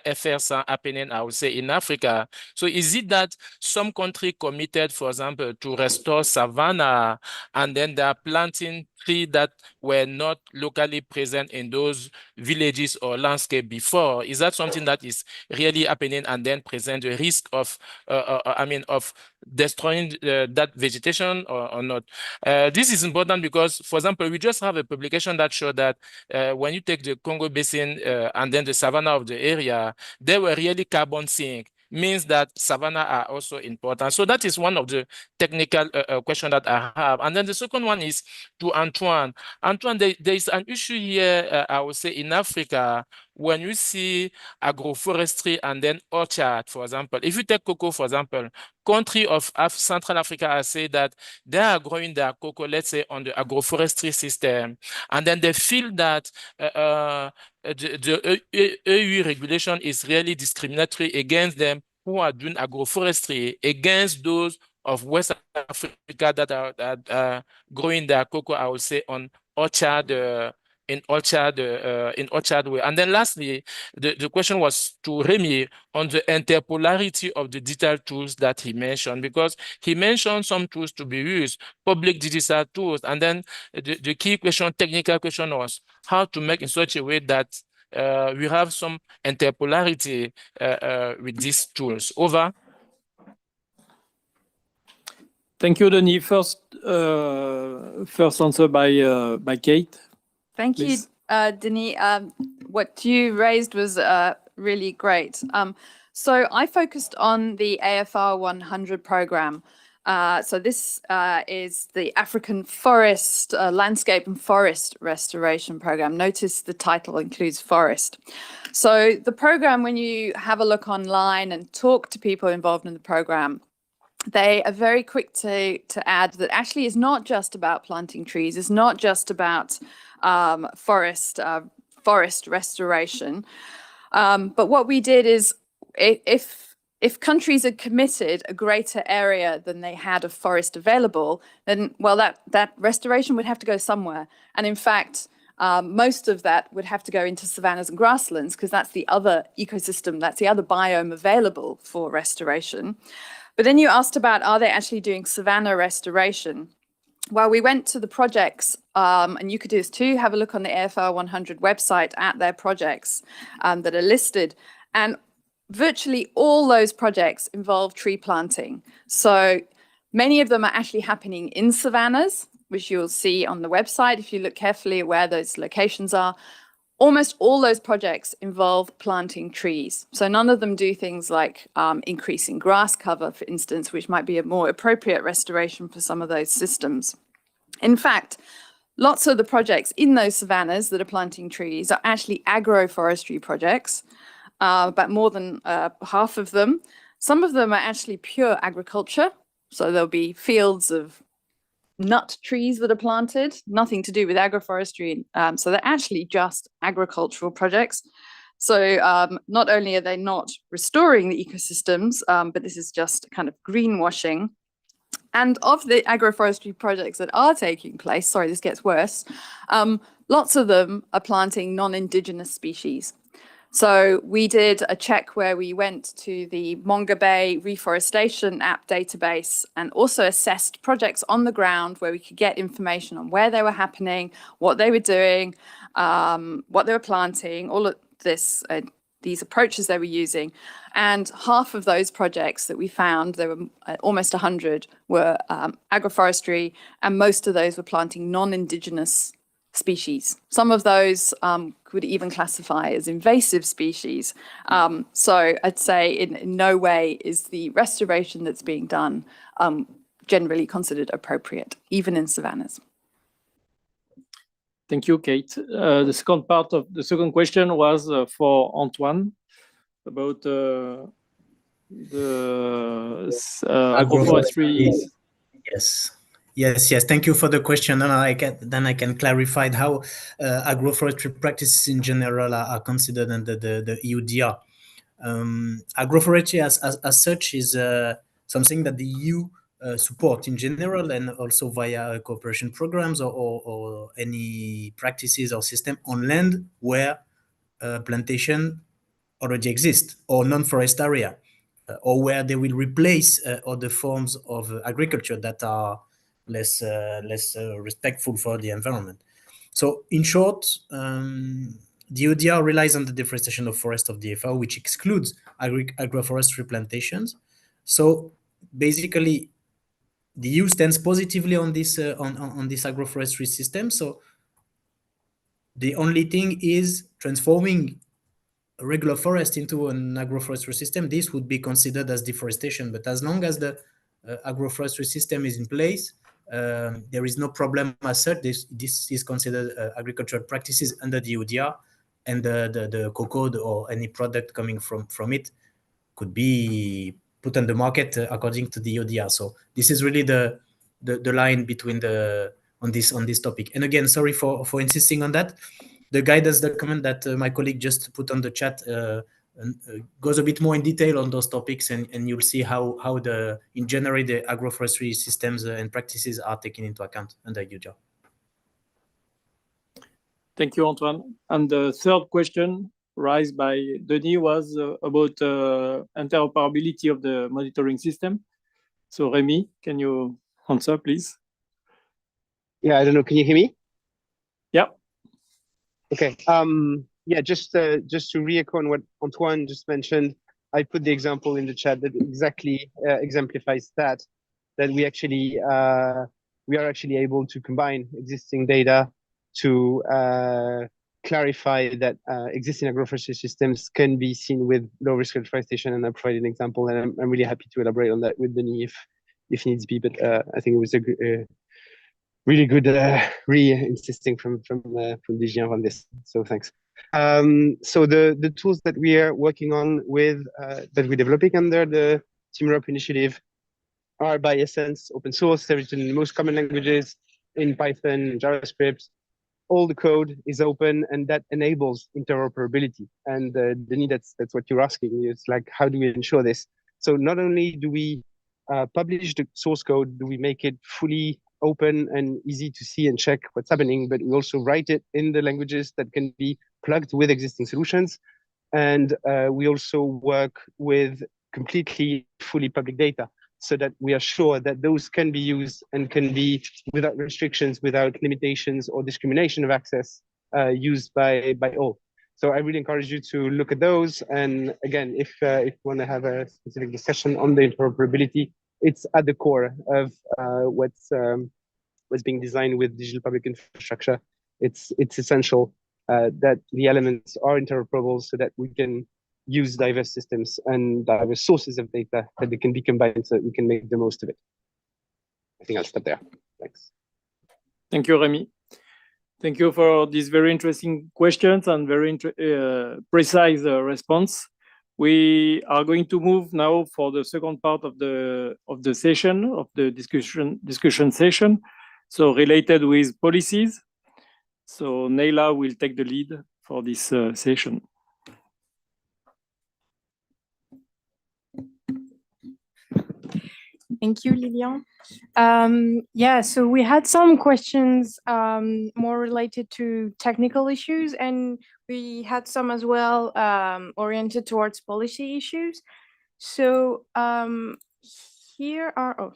affairs are happening, I would say, in Africa. So is it that some country committed, for example, to restore savanna, and then they are planting trees that were not locally present in those villages or landscape before? Is that something that is really happening and then present a risk of, of destroying that vegetation or not? This is important because, for example, we just have a publication that showed that when you take the Congo Basin and then the savanna of the area, they were really carbon sink, means that savanna are also important. So that is one of the technical question that I have. And then the second one is to Antoine. Antoine, there is an issue here, I would say, in Africa, when you see agroforestry and then orchard, for example. If you take cocoa, for example, country of Central Africa has said that they are growing their cocoa, let's say, on the agroforestry system. And then they feel that the EU regulation is really discriminatory against them who are doing agroforestry, against those of West Africa that are growing their cocoa, I would say, on orchard, in orchard way. And then lastly, the question was to Remy on the interpolarity of the digital tools that he mentioned, because he mentioned some tools to be used, public digital tools. And then the key question, technical question was how to make in such a way that we have some interpolarity with these tools. Over. Thank you, Denis. First answer by Kate. Thank you, Please. Denis. What you raised was really great. So I focused on the AFR 100 program. So this is the African Forest Landscape and Forest Restoration Program. Notice the title includes forest. So the program, when you have a look online and talk to people involved in the program, they are very quick to add that actually it's not just about planting trees. It's not just about forest restoration. But what we did is if countries had committed a greater area than they had of forest available, then, well, that restoration would have to go somewhere. And in fact, most of that would have to go into savannas and grasslands, because that's the other ecosystem, that's the other biome available for restoration. But then you asked about, are they actually doing savanna restoration? Well, we went to the projects, and you could do this too, have a look on the AFR 100 website at their projects that are listed. And virtually all those projects involve tree planting. So many of them are actually happening in savannas, which you'll see on the website if you look carefully at where those locations are. Almost all those projects involve planting trees. So none of them do things like increasing grass cover, for instance, which might be a more appropriate restoration for some of those systems. In fact, lots of the projects in those savannas that are planting trees are actually agroforestry projects, but more than half of them. Some of them are actually pure agriculture. So there'll be fields of nut trees that are planted, nothing to do with agroforestry. So they're actually just agricultural projects. So not only are they not restoring the ecosystems, but this is just kind of greenwashing. And of the agroforestry projects that are taking place, sorry, this gets worse, lots of them are planting non-indigenous species. So we did a check where we went to the Monga Bay Reforestation App database and also assessed projects on the ground where we could get information on where they were happening, what they were doing, what they were planting, all of this, these approaches they were using. And half of those projects that we found, there were almost 100, were agroforestry, and most of those were planting non-indigenous species. Some of those could even classify as invasive species. So I'd say in no way is the restoration that's being done generally considered appropriate, even in savannas. Thank you, Kate. The second part of the second question was for Antoine about the agroforestry. Yes. Thank you for the question. And I can clarify how agroforestry practices in general are considered under the EUDR. Agroforestry as such is something that the EU support in general, and also via cooperation programs or any practices or system on land where plantation already exists, or non-forest area, or where they will replace other forms of agriculture that are less respectful for the environment. So in short, the ODR relies on the deforestation of forest of the FAO, which excludes agroforestry plantations. So basically, the EU stands positively on this on this agroforestry system. So the only thing is transforming a regular forest into an agroforestry system. This would be considered as deforestation. But as long as the agroforestry system is in place, there is no problem as such. This is considered agricultural practices under the ODR, and the cocoa or any product coming from it could be put on the market according to the ODR. So this is really the line between on this topic. And again, sorry for insisting on that. The guidance document that my colleague just put on the chat goes a bit more in detail on those topics, and you'll see how in general the agroforestry systems and practices are taken into account under UJA. Thank you, Antoine. And the third question raised by Denis was about interoperability of the monitoring system. So Remy, can you answer, please? Yeah, I don't know. Can you hear me? Yeah. Okay. Yeah, just to re-echo on what Antoine just mentioned, I put the example in the chat that exactly exemplifies that we actually we are actually able to combine existing data to clarify that existing agroforestry systems can be seen with low risk deforestation. And I provided an example, and I'm really happy to elaborate on that with Denis if needs be. But I think it was a really good re-insisting from Digien on this. So thanks. So the tools that we are working on with that we're developing under the Team Europe initiative are by essence open source. They're written in the most common languages, in Python, JavaScript. All the code is open, and that enables interoperability. And Denis, that's what you're asking. It's like, how do we ensure this? So not only do we publish the source code, do we make it fully open and easy to see and check what's happening, but we also write it in the languages that can be plugged with existing solutions. And we also work with completely fully public data, so that we are sure that those can be used and can be without restrictions, without limitations or discrimination of access used by all. So I really encourage you to look at those. And again, if you want to have a specific discussion on the interoperability, it's at the core of what's being designed with digital public infrastructure. It's essential that the elements are interoperable so that we can use diverse systems and diverse sources of data, that they can be combined so that we can make the most of it. I think I'll stop there. Thanks. Thank you, Remy. Thank you for these very interesting questions and very precise response. We are going to move now for the second part of the session, of the discussion session, so related with policies. So Neila will take the lead for this session. Thank you, Lilian. Yeah, so we had some questions more related to technical issues, and we had some as well oriented towards policy issues. So here are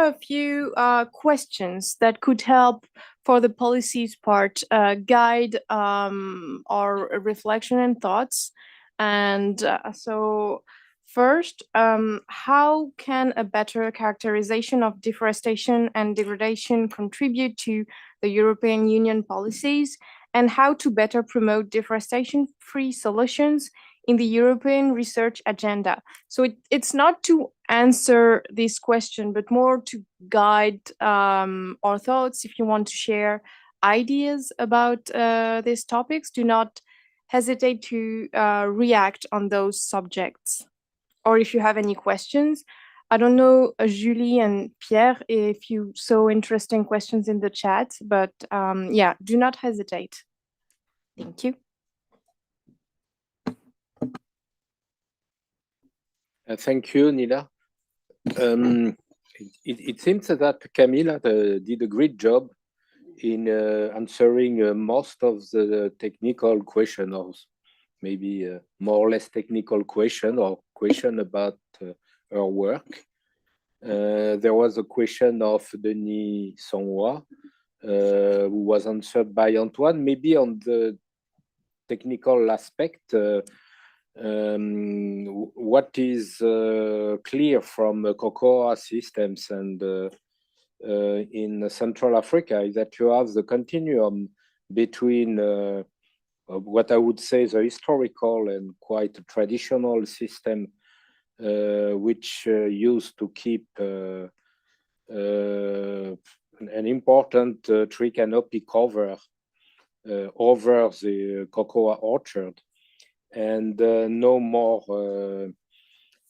a few questions that could help for the policies part, guide our reflection and thoughts. And so first, how can a better characterization of deforestation and degradation contribute to the European Union policies, and how to better promote deforestation-free solutions in the European research agenda? So it's not to answer this question, but more to guide our thoughts. If you want to share ideas about these topics, do not hesitate to react on those subjects. Or if you have any questions. I don't know, Julie and Pierre, if you saw interesting questions in the chat, but yeah, do not hesitate. Thank you. Thank you, Nila. It seems that Camilla did a great job in answering most of the technical questions, or maybe more or less technical question or question about her work. There was a question of Denis Sonwa, who was answered by Antoine. Maybe on the technical aspect, what is clear from cocoa systems and in Central Africa is that you have the continuum between what I would say the historical and quite traditional system, which used to keep an important tree canopy cover over the cocoa orchard, and no more,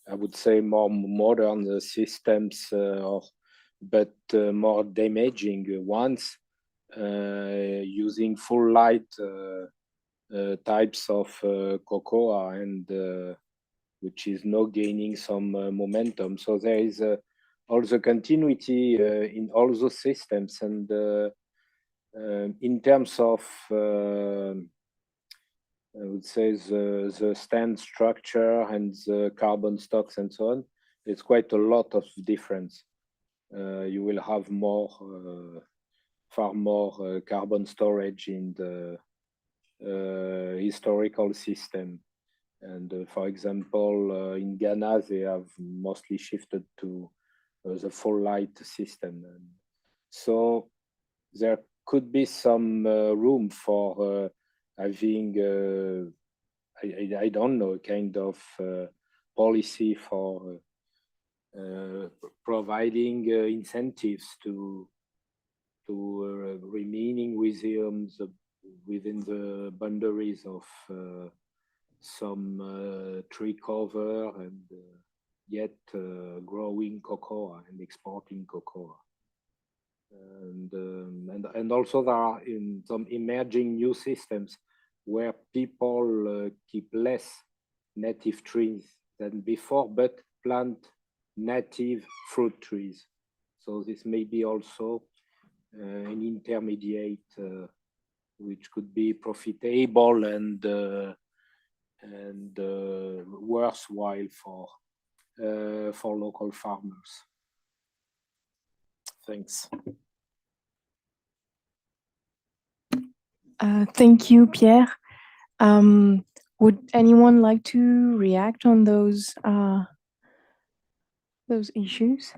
I would say, more modern systems, but more damaging ones, using full light types of cocoa, and which is now gaining some momentum. So there is also continuity in all those systems, and in terms of I would say the stand structure and the carbon stocks and so on, it's quite a lot of difference. You will have more, far more carbon storage in the historical system. And for example, in Ghana, they have mostly shifted to the full light system. And so there could be some room for having, I don't know, kind of policy for providing incentives to remaining museums within the boundaries of some tree cover, and yet growing cocoa and exporting cocoa. And also there are in some emerging new systems where people keep less native trees than before, but plant native fruit trees. So this may be also an intermediate which could be profitable and worthwhile for local farmers. Thanks. Thank you, Pierre. Would anyone like to react on those issues?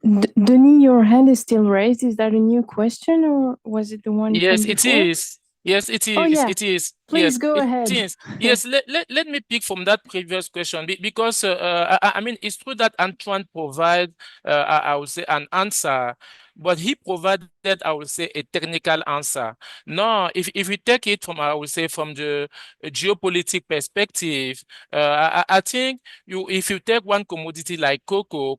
Denis, your hand is still raised. Is that a new question, or was it the one Yes, from it before? is. Yes, it is. Oh, yeah. It is. Please Yes, go it ahead. is. Yes, let me pick from that previous question because I mean, it's true that Antoine provided, I would say, an answer, but he provided, I would say, a technical answer. Now, if we take it from, I would say, from the geopolitical perspective, I think if you take one commodity like cocoa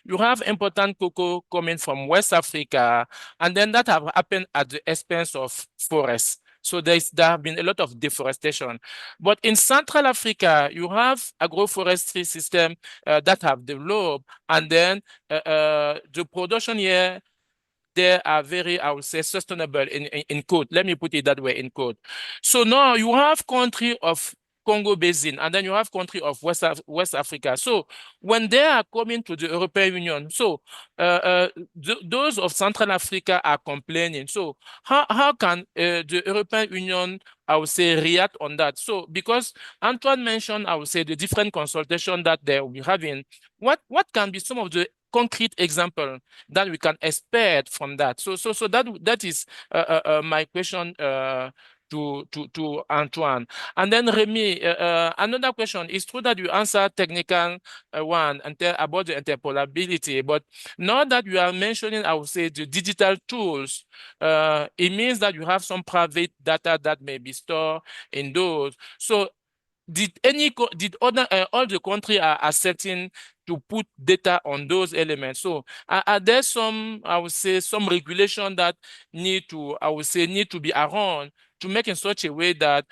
you have important cocoa coming from West Africa, and then that have happened at the expense of forests. So there have been a lot of deforestation. But in Central Africa, you have agroforestry system that have developed, and then the production here, they are very, I would say, sustainable in quote. Let me put it that way, in quote. So now you have country of Congo Basin, and then you have country of West Africa. So when they are coming to the European Union, so those of Central Africa are complaining. So how can the European Union, I would say, react on that? So because Antoine mentioned, I would say, the different consultation that they will be having, what can be some of the concrete example that we can expect from that? So that is my question to Antoine. And then Remy, another question. It's true that you answer technical one about the interoperability, but now that you are mentioning, I would say, the digital tools, it means that you have some private data that may be stored in those. So did all the country are accepting to put data on those elements? So are there some, I would say, some regulation that need to be around to make in such a way that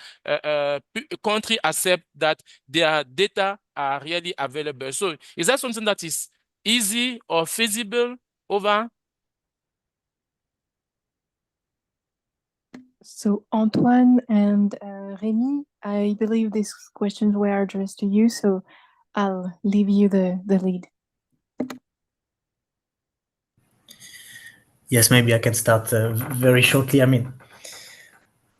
country accept that their data are really available? So is that something that is easy or feasible? Over. So Antoine and Rémi, I believe these questions were addressed to you, so I'll leave you the lead. Yes, maybe I can start very shortly. I mean,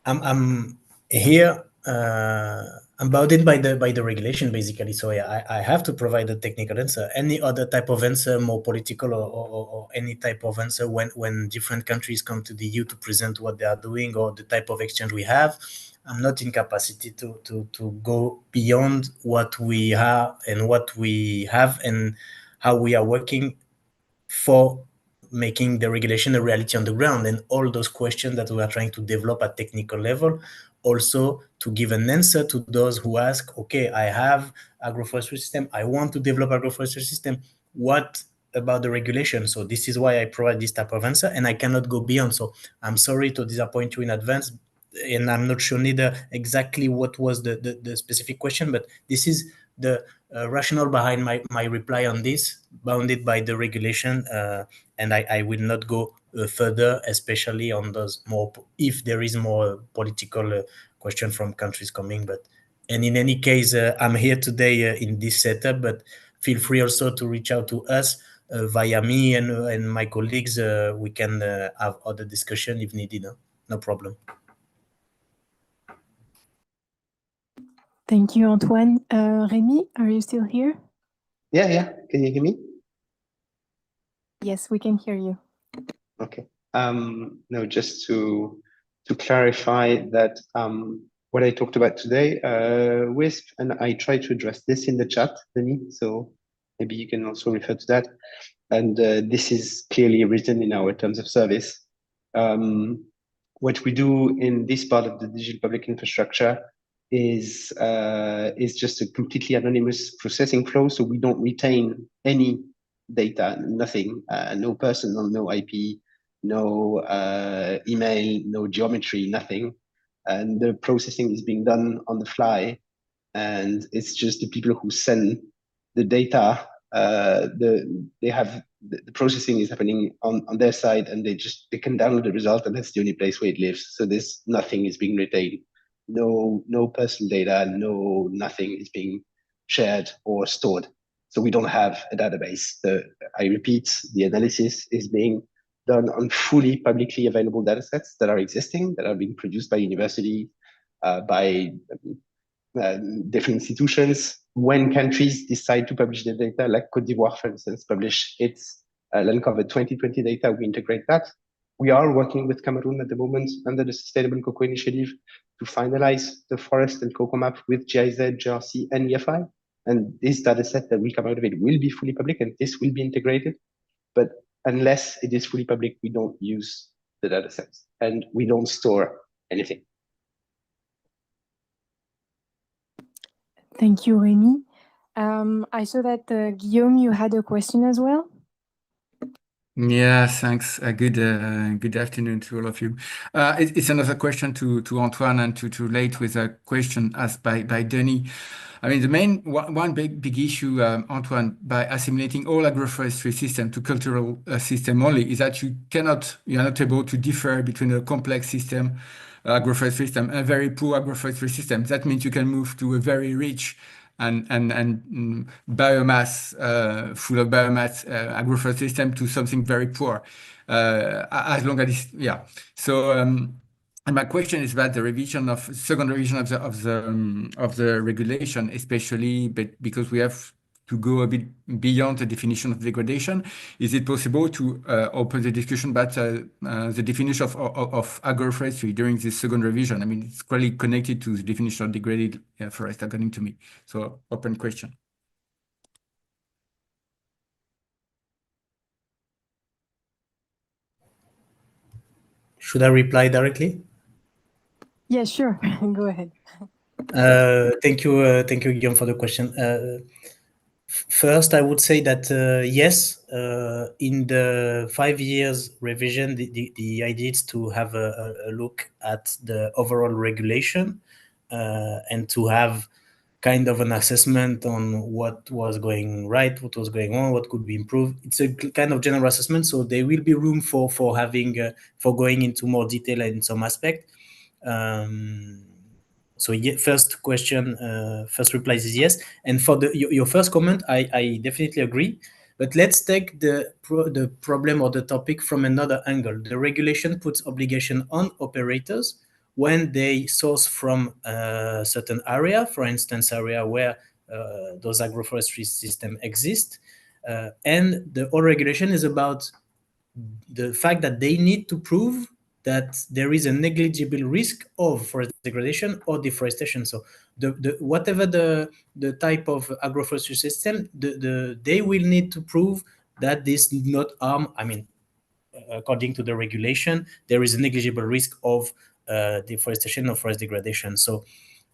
I'm here. I'm bounded by the regulation, basically. So yeah, I have to provide a technical answer. Any other type of answer, more political or any type of answer, when different countries come to the EU to present what they are doing or the type of exchange we have, I'm not in capacity to go beyond what we have and how we are working for making the regulation a reality on the ground, and all those questions that we are trying to develop at technical level, also to give an answer to those who ask, okay, I have agroforestry system, I want to develop agroforestry system, what about the regulation? So this is why I provide this type of answer, and I cannot go beyond. So I'm sorry to disappoint you in advance, and I'm not sure neither exactly what was the specific question, but this is the rationale behind my reply on this, bounded by the regulation, and I will not go further, especially on those more, if there is more political question from countries coming. And in any case, I'm here today in this setup, but feel free also to reach out to us via me and my colleagues. We can have other discussion if needed. No problem. Thank you, Antoine. Rémi, are you still here? Yeah. Can you hear me? Yes, we can hear you. Okay. No, just to clarify that what I talked about today, WISP, and I tried to address this in the chat, Denis, so maybe you can also refer to that. And this is clearly written in our terms of service. What we do in this part of the digital public infrastructure is just a completely anonymous processing flow, so we don't retain any data, nothing, no personal, no IP, no email, no geometry, nothing. And the processing is being done on the fly, and it's just the people who send the data. The processing is happening on their side, and they can download the result, and that's the only place where it lives. So there's nothing is being retained, no personal data, nothing is being shared or stored. So we don't have a database. I repeat, the analysis is being done on fully publicly available datasets that are existing, that are being produced by university, by different institutions. When countries decide to publish their data, like Côte d'Ivoire, for instance, publish its land cover 2020 data, we integrate that. We are working with Cameroon at the moment under the Sustainable Cocoa Initiative to finalize the forest and cocoa map with GIZ, GRC, and EFI. And this data set that will come out of it will be fully public, and this will be integrated. But unless it is fully public, we don't use the data sets, and we don't store anything. Thank you, Rémi. I saw that Guillaume, you had a question as well. Yeah, thanks. Good afternoon to all of you. It's another question to Antoine, and to relate with a question asked by Denis. I mean, the main one big issue, Antoine, by assimilating all agroforestry system to cultural system only, is that you are not able to differ between a complex system, agroforestry system, and a very poor agroforestry system. That means you can move to a very rich and biomass, full of biomass agroforestry system, to something very poor, as long as it's, yeah. So and my question is about the second revision of the regulation, especially because we have to go a bit beyond the definition of degradation. Is it possible to open the discussion about the definition of agroforestry during this second revision? I mean, it's clearly connected to the definition of degraded forest, according to me. So, open question. Should I reply directly? Yeah, sure. Go ahead. Thank you, Guillaume, for the question. First, I would say that yes, in the 5 years revision, the idea is to have a look at the overall regulation and to have kind of an assessment on what was going right, what was going on, what could be improved. It's a kind of general assessment, so there will be room for having for going into more detail in some aspect. So first question, first reply is yes. And for your first comment, I definitely agree. But let's take the problem or the topic from another angle. The regulation puts obligation on operators when they source from a certain area, for instance, area where those agroforestry systems exist. And the whole regulation is about the fact that they need to prove that there is a negligible risk of forest degradation or deforestation. So whatever the type of agroforestry system, they will need to prove that this did not harm. I mean, according to the regulation, there is a negligible risk of deforestation or forest degradation. So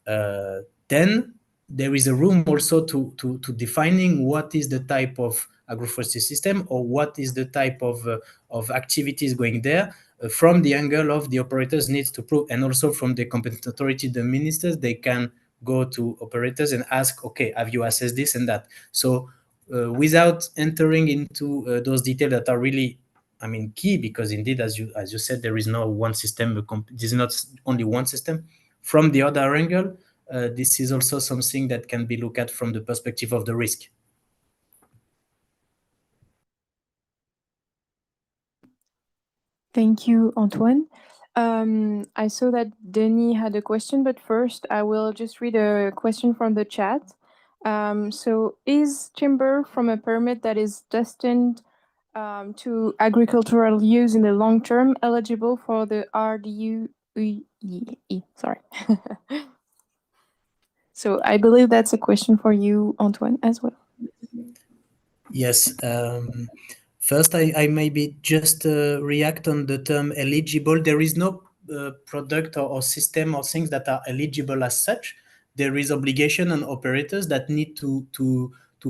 then there is a room also to defining what is the type of agroforestry system or what is the type of activities going there from the angle of the operators needs to prove, and also from the competent authority, the ministers, they can go to operators and ask, okay, have you assessed this and that? So without entering into those details that are really, I mean, key, because indeed, as you said, there is no one system. This is not only one system. From the other angle, this is also something that can be looked at from the perspective of the risk. Thank you, Antoine. I saw that Denis had a question, but first I will just read a question from the chat. So is timber from a permit that is destined to agricultural use in the long term eligible for the RDUE? Sorry. So I believe that's a question for you, Antoine, as well. Yes. First, I maybe just react on the term eligible. There is no product or system or things that are eligible as such. There is obligation on operators that need to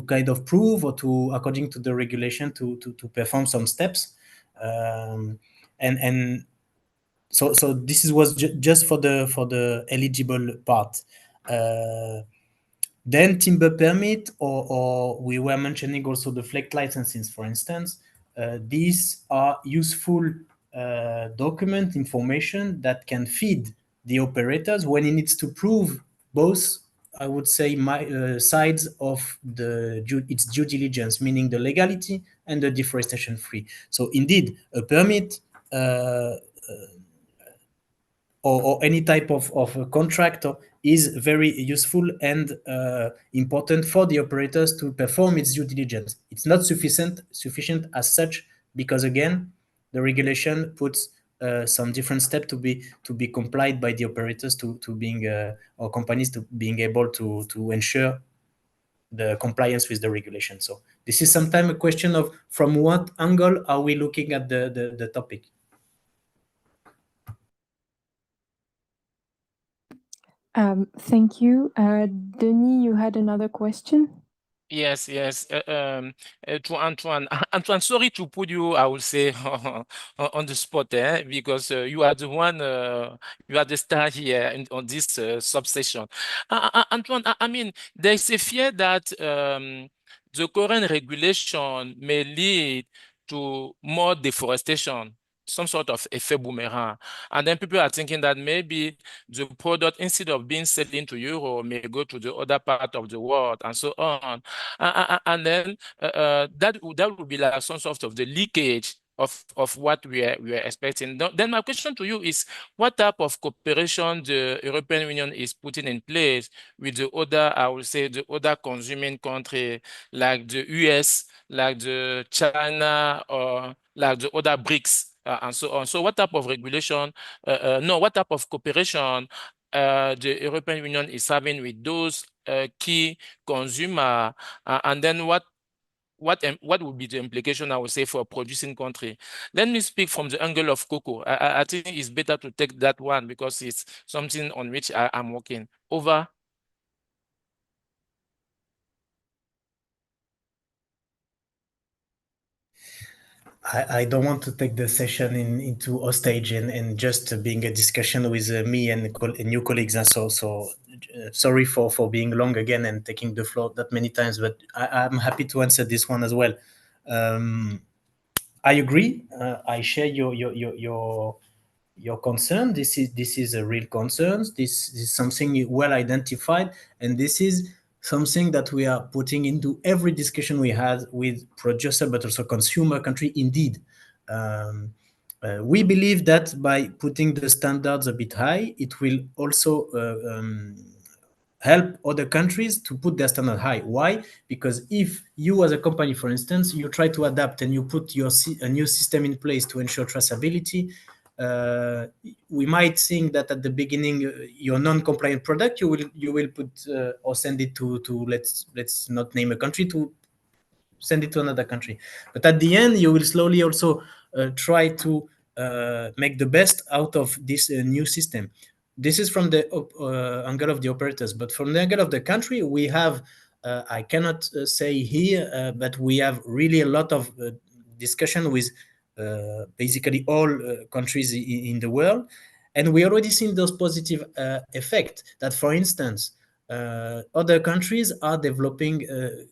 kind of prove or to, according to the regulation, to perform some steps. And so this was just for the eligible part. Then timber permit, or we were mentioning also the FLEC licenses, for instance. These are useful document information that can feed the operators when it needs to prove both, I would say, sides of its due diligence, meaning the legality and the deforestation free. So indeed, a permit or any type of contract is very useful and important for the operators to perform its due diligence. It's not sufficient as such, because again, the regulation puts some different steps to be complied by the operators to being or companies to being able to ensure the compliance with the regulation. So this is sometimes a question of from what angle are we looking at the topic. Thank you. Denis, you had another question? Yes. To Antoine. Antoine, sorry to put you, I will say, on the spot, because you are the one, you are the star here on this subsession. Antoine, I mean, there is a fear that the current regulation may lead to more deforestation, some sort of effect boomerang. And then people are thinking that maybe the product, instead of being sold into Europe, may go to the other part of the world and so on. And then that would be like some sort of the leakage of what we are expecting. Then my question to you is, what type of cooperation the European Union is putting in place with the other, I would say, the other consuming country like the US, like the China, or like the other BRICS, and so on. So what type of regulation, what type of cooperation the European Union is having with those key consumer, and then what would be the implication, I would say, for a producing country? Let me speak from the angle of cocoa. I think it's better to take that one because it's something on which I'm working. Over. I don't want to take the session into hostage and just being a discussion with me and new colleagues. And so sorry for being long again and taking the floor that many times, but I'm happy to answer this one as well. I agree. I share your your concern. This is a real concern. This is something well identified, and this is something that we are putting into every discussion we had with producer, but also consumer country. Indeed, we believe that by putting the standards a bit high, it will also help other countries to put their standard high. Why? Because if you as a company, for instance, you try to adapt and you put a new system in place to ensure traceability, we might think that at the beginning your non-compliant product you will put or send it to let's not name a country, to send it to another country. But at the end, you will slowly also try to make the best out of this new system. This is from the angle of the operators, but from the angle of the country, we have, I cannot say here, but we have really a lot of discussion with basically all countries in the world. And we already seen those positive effects that, for instance, other countries are developing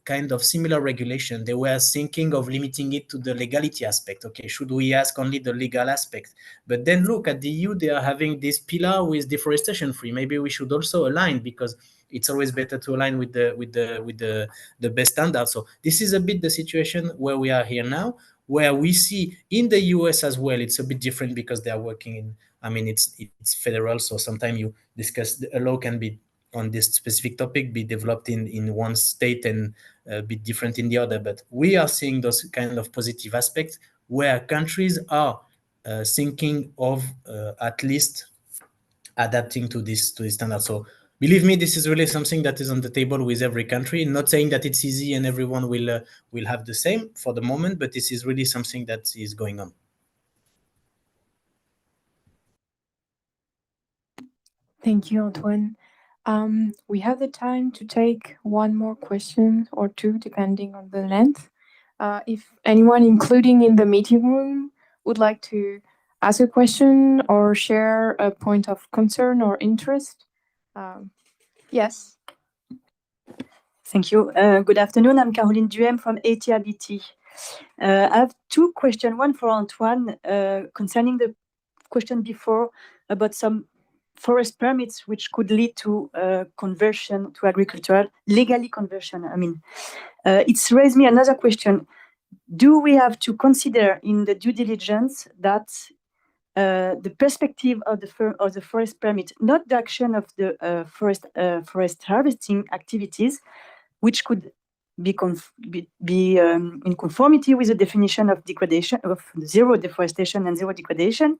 kind of similar regulation. They were thinking of limiting it to the legality aspect. Okay, should we ask only the legal aspect? But then look at the EU, they are having this pillar with deforestation free. Maybe we should also align, because it's always better to align with the best standards. So this is a bit the situation where we are here now, where we see in the US as well, it's a bit different because they are working in, I mean, it's federal. So sometimes you discuss, a law can be on this specific topic be developed in one state and be different in the other. But we are seeing those kind of positive aspects where countries are thinking of at least adapting to this standard. So believe me, this is really something that is on the table with every country. Not saying that it's easy and everyone will have the same for the moment, but this is really something that is going on. Thank you, Antoine. We have the time to take one more question or two, depending on the length. If anyone, including in the meeting room, would like to ask a question or share a point of concern or interest. Yes. Thank you. Good afternoon. I'm Caroline Duhem from ATRBT. I have two questions. One for Antoine concerning the question before about some forest permits which could lead to conversion to agricultural, legally conversion. I mean, it's raised me another question. Do we have to consider in the due diligence that the perspective of the forest permit, not the action of the forest harvesting activities, which could be in conformity with the definition of degradation, of zero deforestation and zero degradation?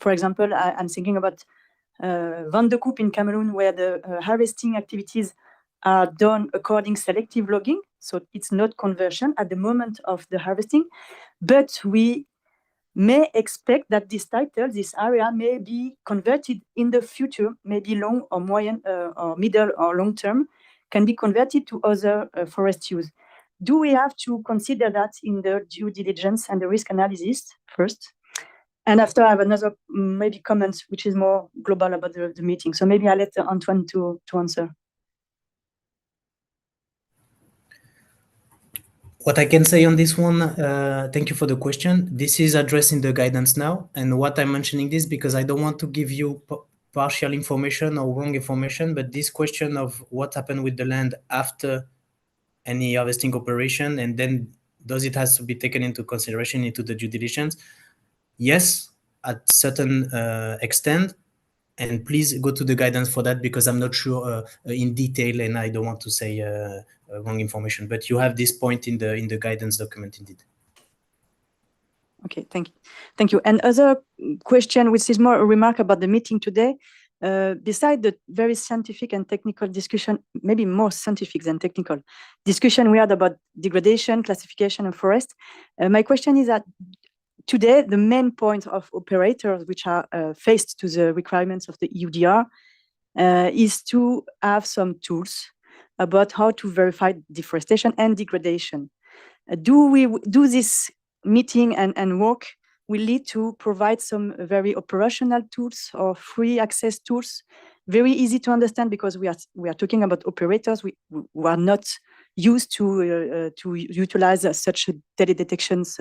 For example, I'm thinking about Van de Koop in Cameroon, where the harvesting activities are done according selective logging. So it's not conversion at the moment of the harvesting, but we may expect that this area may be converted in the future, maybe long or moyen or middle or long term, can be converted to other forest use. Do we have to consider that in the due diligence and the risk analysis first? And after, I have another maybe comment, which is more global about the meeting. So maybe I'll let Antoine to answer. What I can say on this one, thank you for the question. This is addressing the guidance now. And what I'm mentioning this because I don't want to give you partial information or wrong information, but this question of what happened with the land after any harvesting operation, and then does it has to be taken into consideration into the due diligence? Yes, at certain extent, and please go to the guidance for that because I'm not sure in detail and I don't want to say wrong information, but you have this point in the guidance document indeed. Okay, thank you. And other question, which is more a remark about the meeting today, beside the very scientific and technical discussion, maybe more scientific than technical discussion we had about degradation, classification, and forest. My question is that today, the main point of operators which are faced to the requirements of the EUDR is to have some tools about how to verify deforestation and degradation. Do this meeting and work will lead to provide some very operational tools or free access tools, very easy to understand because we are talking about operators who are not used to utilize such teledetections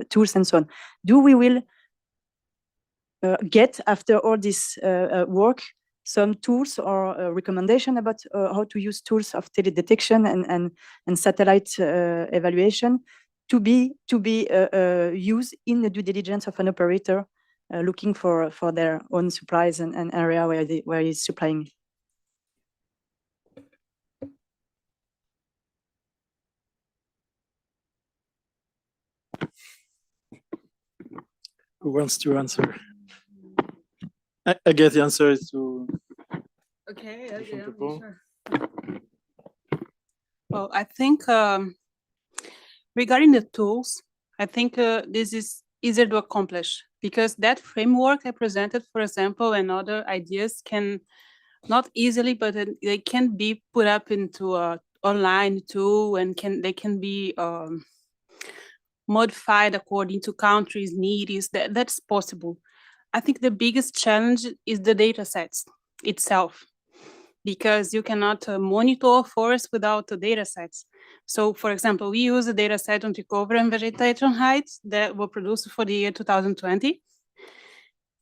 tools and so on. Do we will get after all this work some tools or recommendation about how to use tools of teledetection and satellite evaluation to be used in the due diligence of an operator looking for their own supplies and area where he's supplying. Who wants to answer? I guess the answer is to. Okay, yeah, sure. Well, I think regarding the tools, I think this is easier to accomplish because that framework I presented, for example, and other ideas can not easily, but they can be put up into a online tool and they can be modified according to countries' needs. That's possible. I think the biggest challenge is the data sets itself, because you cannot monitor a forest without the data sets. So, for example, we use a data set on tree cover and vegetation heights that were produced for the year 2020.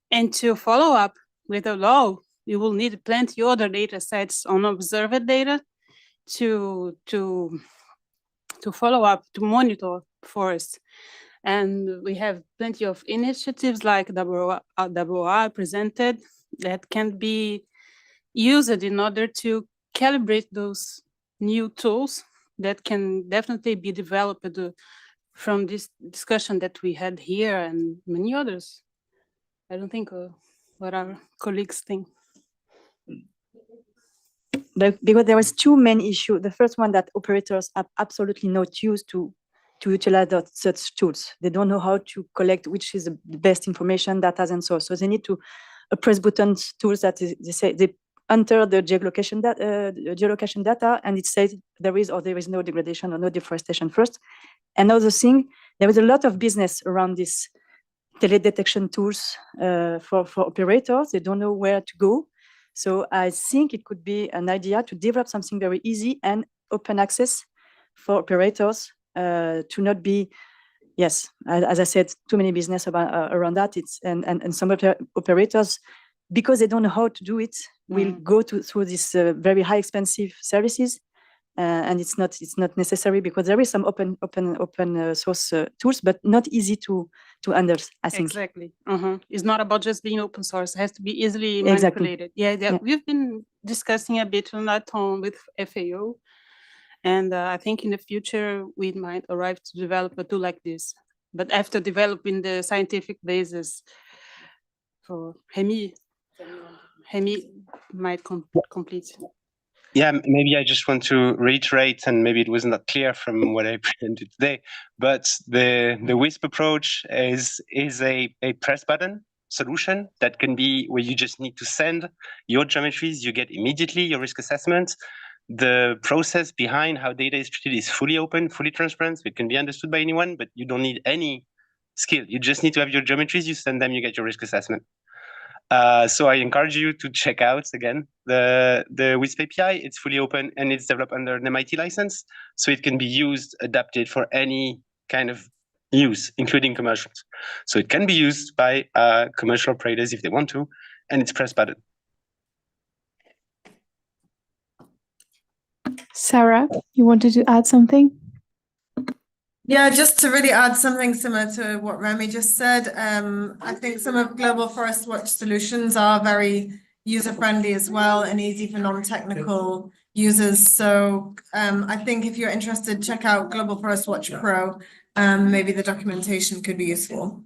And to follow up with the law, you will need plenty of other data sets on observed data to follow up, to monitor forests. And we have plenty of initiatives like WR presented that can be used in order to calibrate those new tools that can definitely be developed from this discussion that we had here and many others. I don't think what our colleagues think. Because there was two main issues. The first one, that operators are absolutely not used to utilize such tools. They don't know how to collect which is the best information, data, and so on. So they need to press buttons tools that they say they enter the geolocation data, and it says there is or there is no degradation or no deforestation first. Another thing, there is a lot of business around this teledetection tools for operators. They don't know where to go. So I think it could be an idea to develop something very easy and open access for operators to not be, yes, as I said, too many business around that. And some operators, because they don't know how to do it, will go through these very high expensive services. And it's not necessary, because there is some open source tools, but not easy to handle, I think. Exactly. It's not about just being open source. It has to be easily manipulated. Yeah. We've been discussing a bit on that with FAO. And I think in the future, we might arrive to develop a tool like this. But after developing the scientific basis for Hemi might complete. Yeah, maybe I just want to reiterate, and maybe it was not clear from what I presented today, but the WISP approach is a press button solution that can be where you just need to send your geometries, you get immediately your risk assessment. The process behind how data is treated is fully open, fully transparent, so it can be understood by anyone, but you don't need any skill. You just need to have your geometries, you send them, you get your risk assessment. So I encourage you to check out again the WISP API. It's fully open and it's developed under an MIT license, so it can be used, adapted for any kind of use, including commercials. So it can be used by commercial operators if they want to, and it's press button. Sarah, you wanted to add something? Yeah, just to really add something similar to what Remy just said. I think some of Global Forest Watch solutions are very user-friendly as well and easy for non-technical users. So I think if you're interested, check out Global Forest Watch Pro. Maybe the documentation could be useful.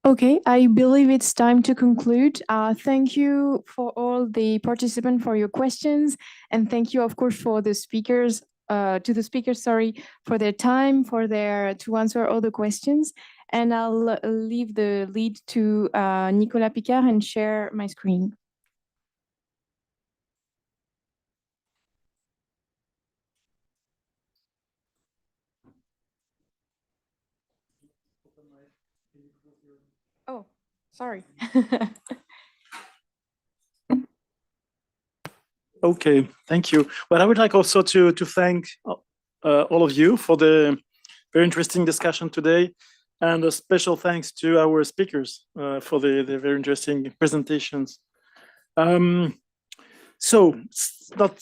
Okay, I believe it's time to conclude. Thank you for all the participants for your questions, and thank you, of course, for the speakers, for their time, to answer all the questions. And I'll leave the lead to Nicolas Picard and share my screen. Oh, sorry. Okay, thank you. Well, I would like also to thank all of you for the very interesting discussion today. And a special thanks to our speakers for the very interesting presentations. So it's not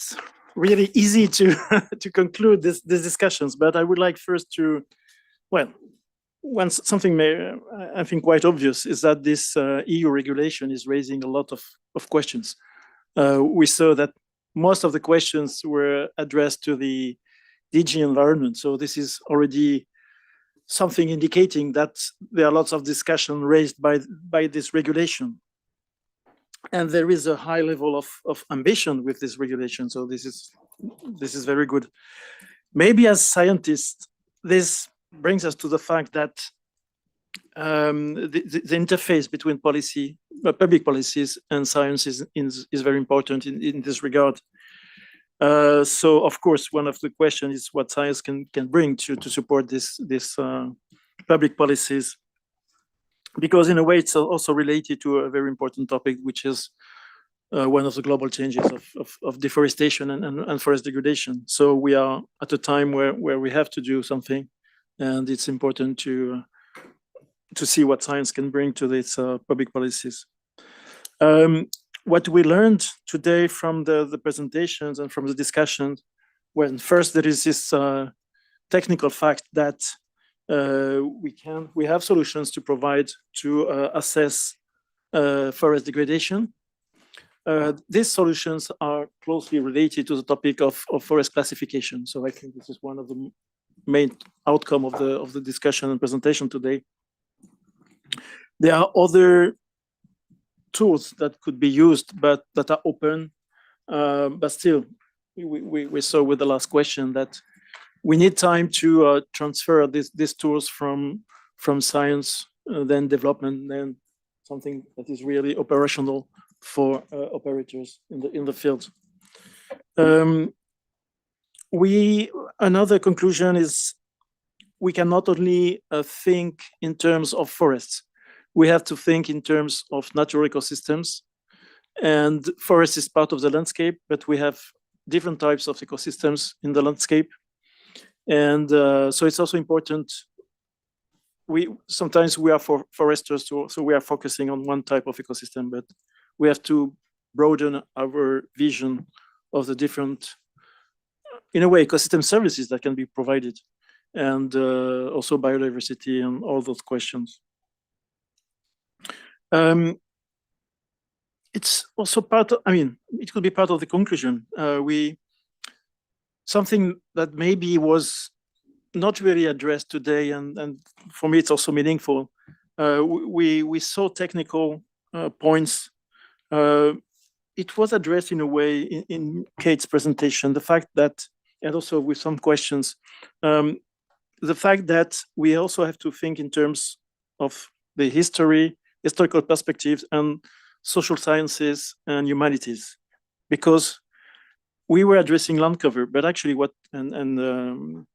really easy to to conclude these discussions, but I would like first to, well, once something I think quite obvious is that this EU regulation is raising a lot of questions. We saw that most of the questions were addressed to the DG environment, so this is already something indicating that there are lots of discussion raised by this regulation. And there is a high level of ambition with this regulation. So this is very good. Maybe as scientists, this brings us to the fact that the interface between policy, public policies and science is very important in this regard. So of course, one of the questions is what science can bring to support this public policies, because in a way it's also related to a very important topic, which is one of the global changes of deforestation and forest degradation. So we are at a time where we have to do something, and it's important to see what science can bring to these public policies. What we learned today from the presentations and from the discussions, well, first there is this technical fact that we have solutions to provide to assess forest degradation. These solutions are closely related to the topic of forest classification. So I think this is one of the main outcome of the discussion and presentation today. There are other tools that could be used, but that are open. But still, we saw with the last question that we need time to transfer these tools from science, then development, then something that is really operational for operators in the field. Another conclusion is we can not only think in terms of forests, we have to think in terms of natural ecosystems. And forest is part of the landscape, but we have different types of ecosystems in the landscape. And so it's also important. Sometimes we are foresters, so we are focusing on one type of ecosystem, but we have to broaden our vision of the different, in a way, ecosystem services that can be provided, and also biodiversity and all those questions. It's also part of, it could be part of the conclusion. Something that maybe was not really addressed today, and for me it's also meaningful. We saw technical points. It was addressed in a way in Kate's presentation, the fact that, and also with some questions, the fact that we also have to think in terms of the historical perspectives and social sciences and humanities, because we were addressing land cover, but actually what, and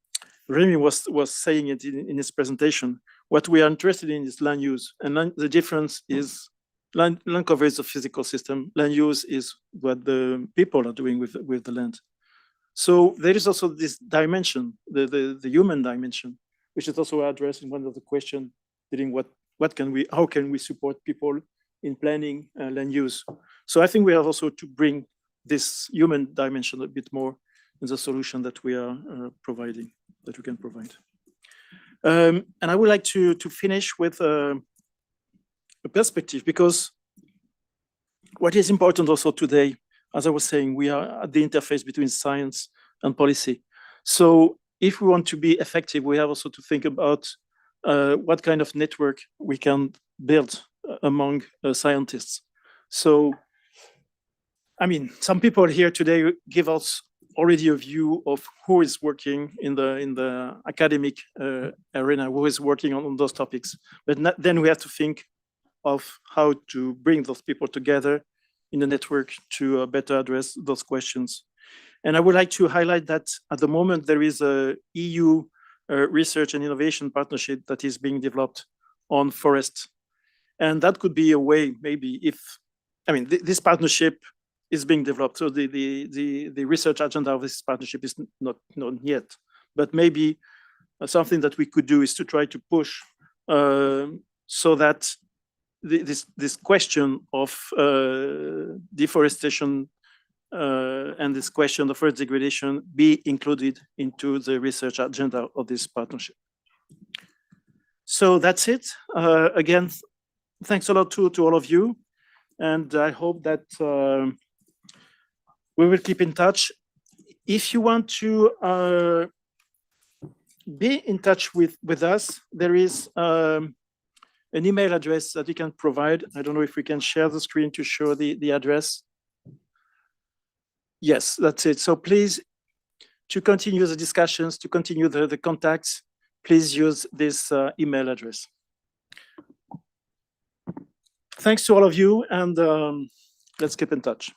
Remy was saying it in his presentation, what we are interested in is land use, and the difference is land cover is a physical system, land use is what the people are doing with the land. So there is also this dimension, the human dimension, which is also addressed in one of the questions, dealing how can we support people in planning land use. So I think we have also to bring this human dimension a bit more in the solution that we are providing, that we can provide. And I would like to finish with a perspective, because what is important also today, as I was saying, we are at the interface between science and policy. So if we want to be effective, we have also to think about what kind of network we can build among scientists. So, some people here today give us already a view of who is working in the academic arena, who is working on those topics. But then we have to think of how to bring those people together in the network to better address those questions. And I would like to highlight that at the moment there is a EU research and innovation partnership that is being developed on forest. And that could be a way, maybe, if, this partnership is being developed. So the research agenda of this partnership is not known yet, but maybe something that we could do is to try to push so that this question of deforestation and this question of forest degradation be included into the research agenda of this partnership. So that's it. Again, thanks a lot to all of you. And I hope that we will keep in touch. If you want to be in touch with us, there is an email address that you can provide. I don't know if we can share the screen to show the address. Yes, that's it. So please, to continue the discussions, to continue the contacts, please use this email address. Thanks to all of you, and let's keep in touch.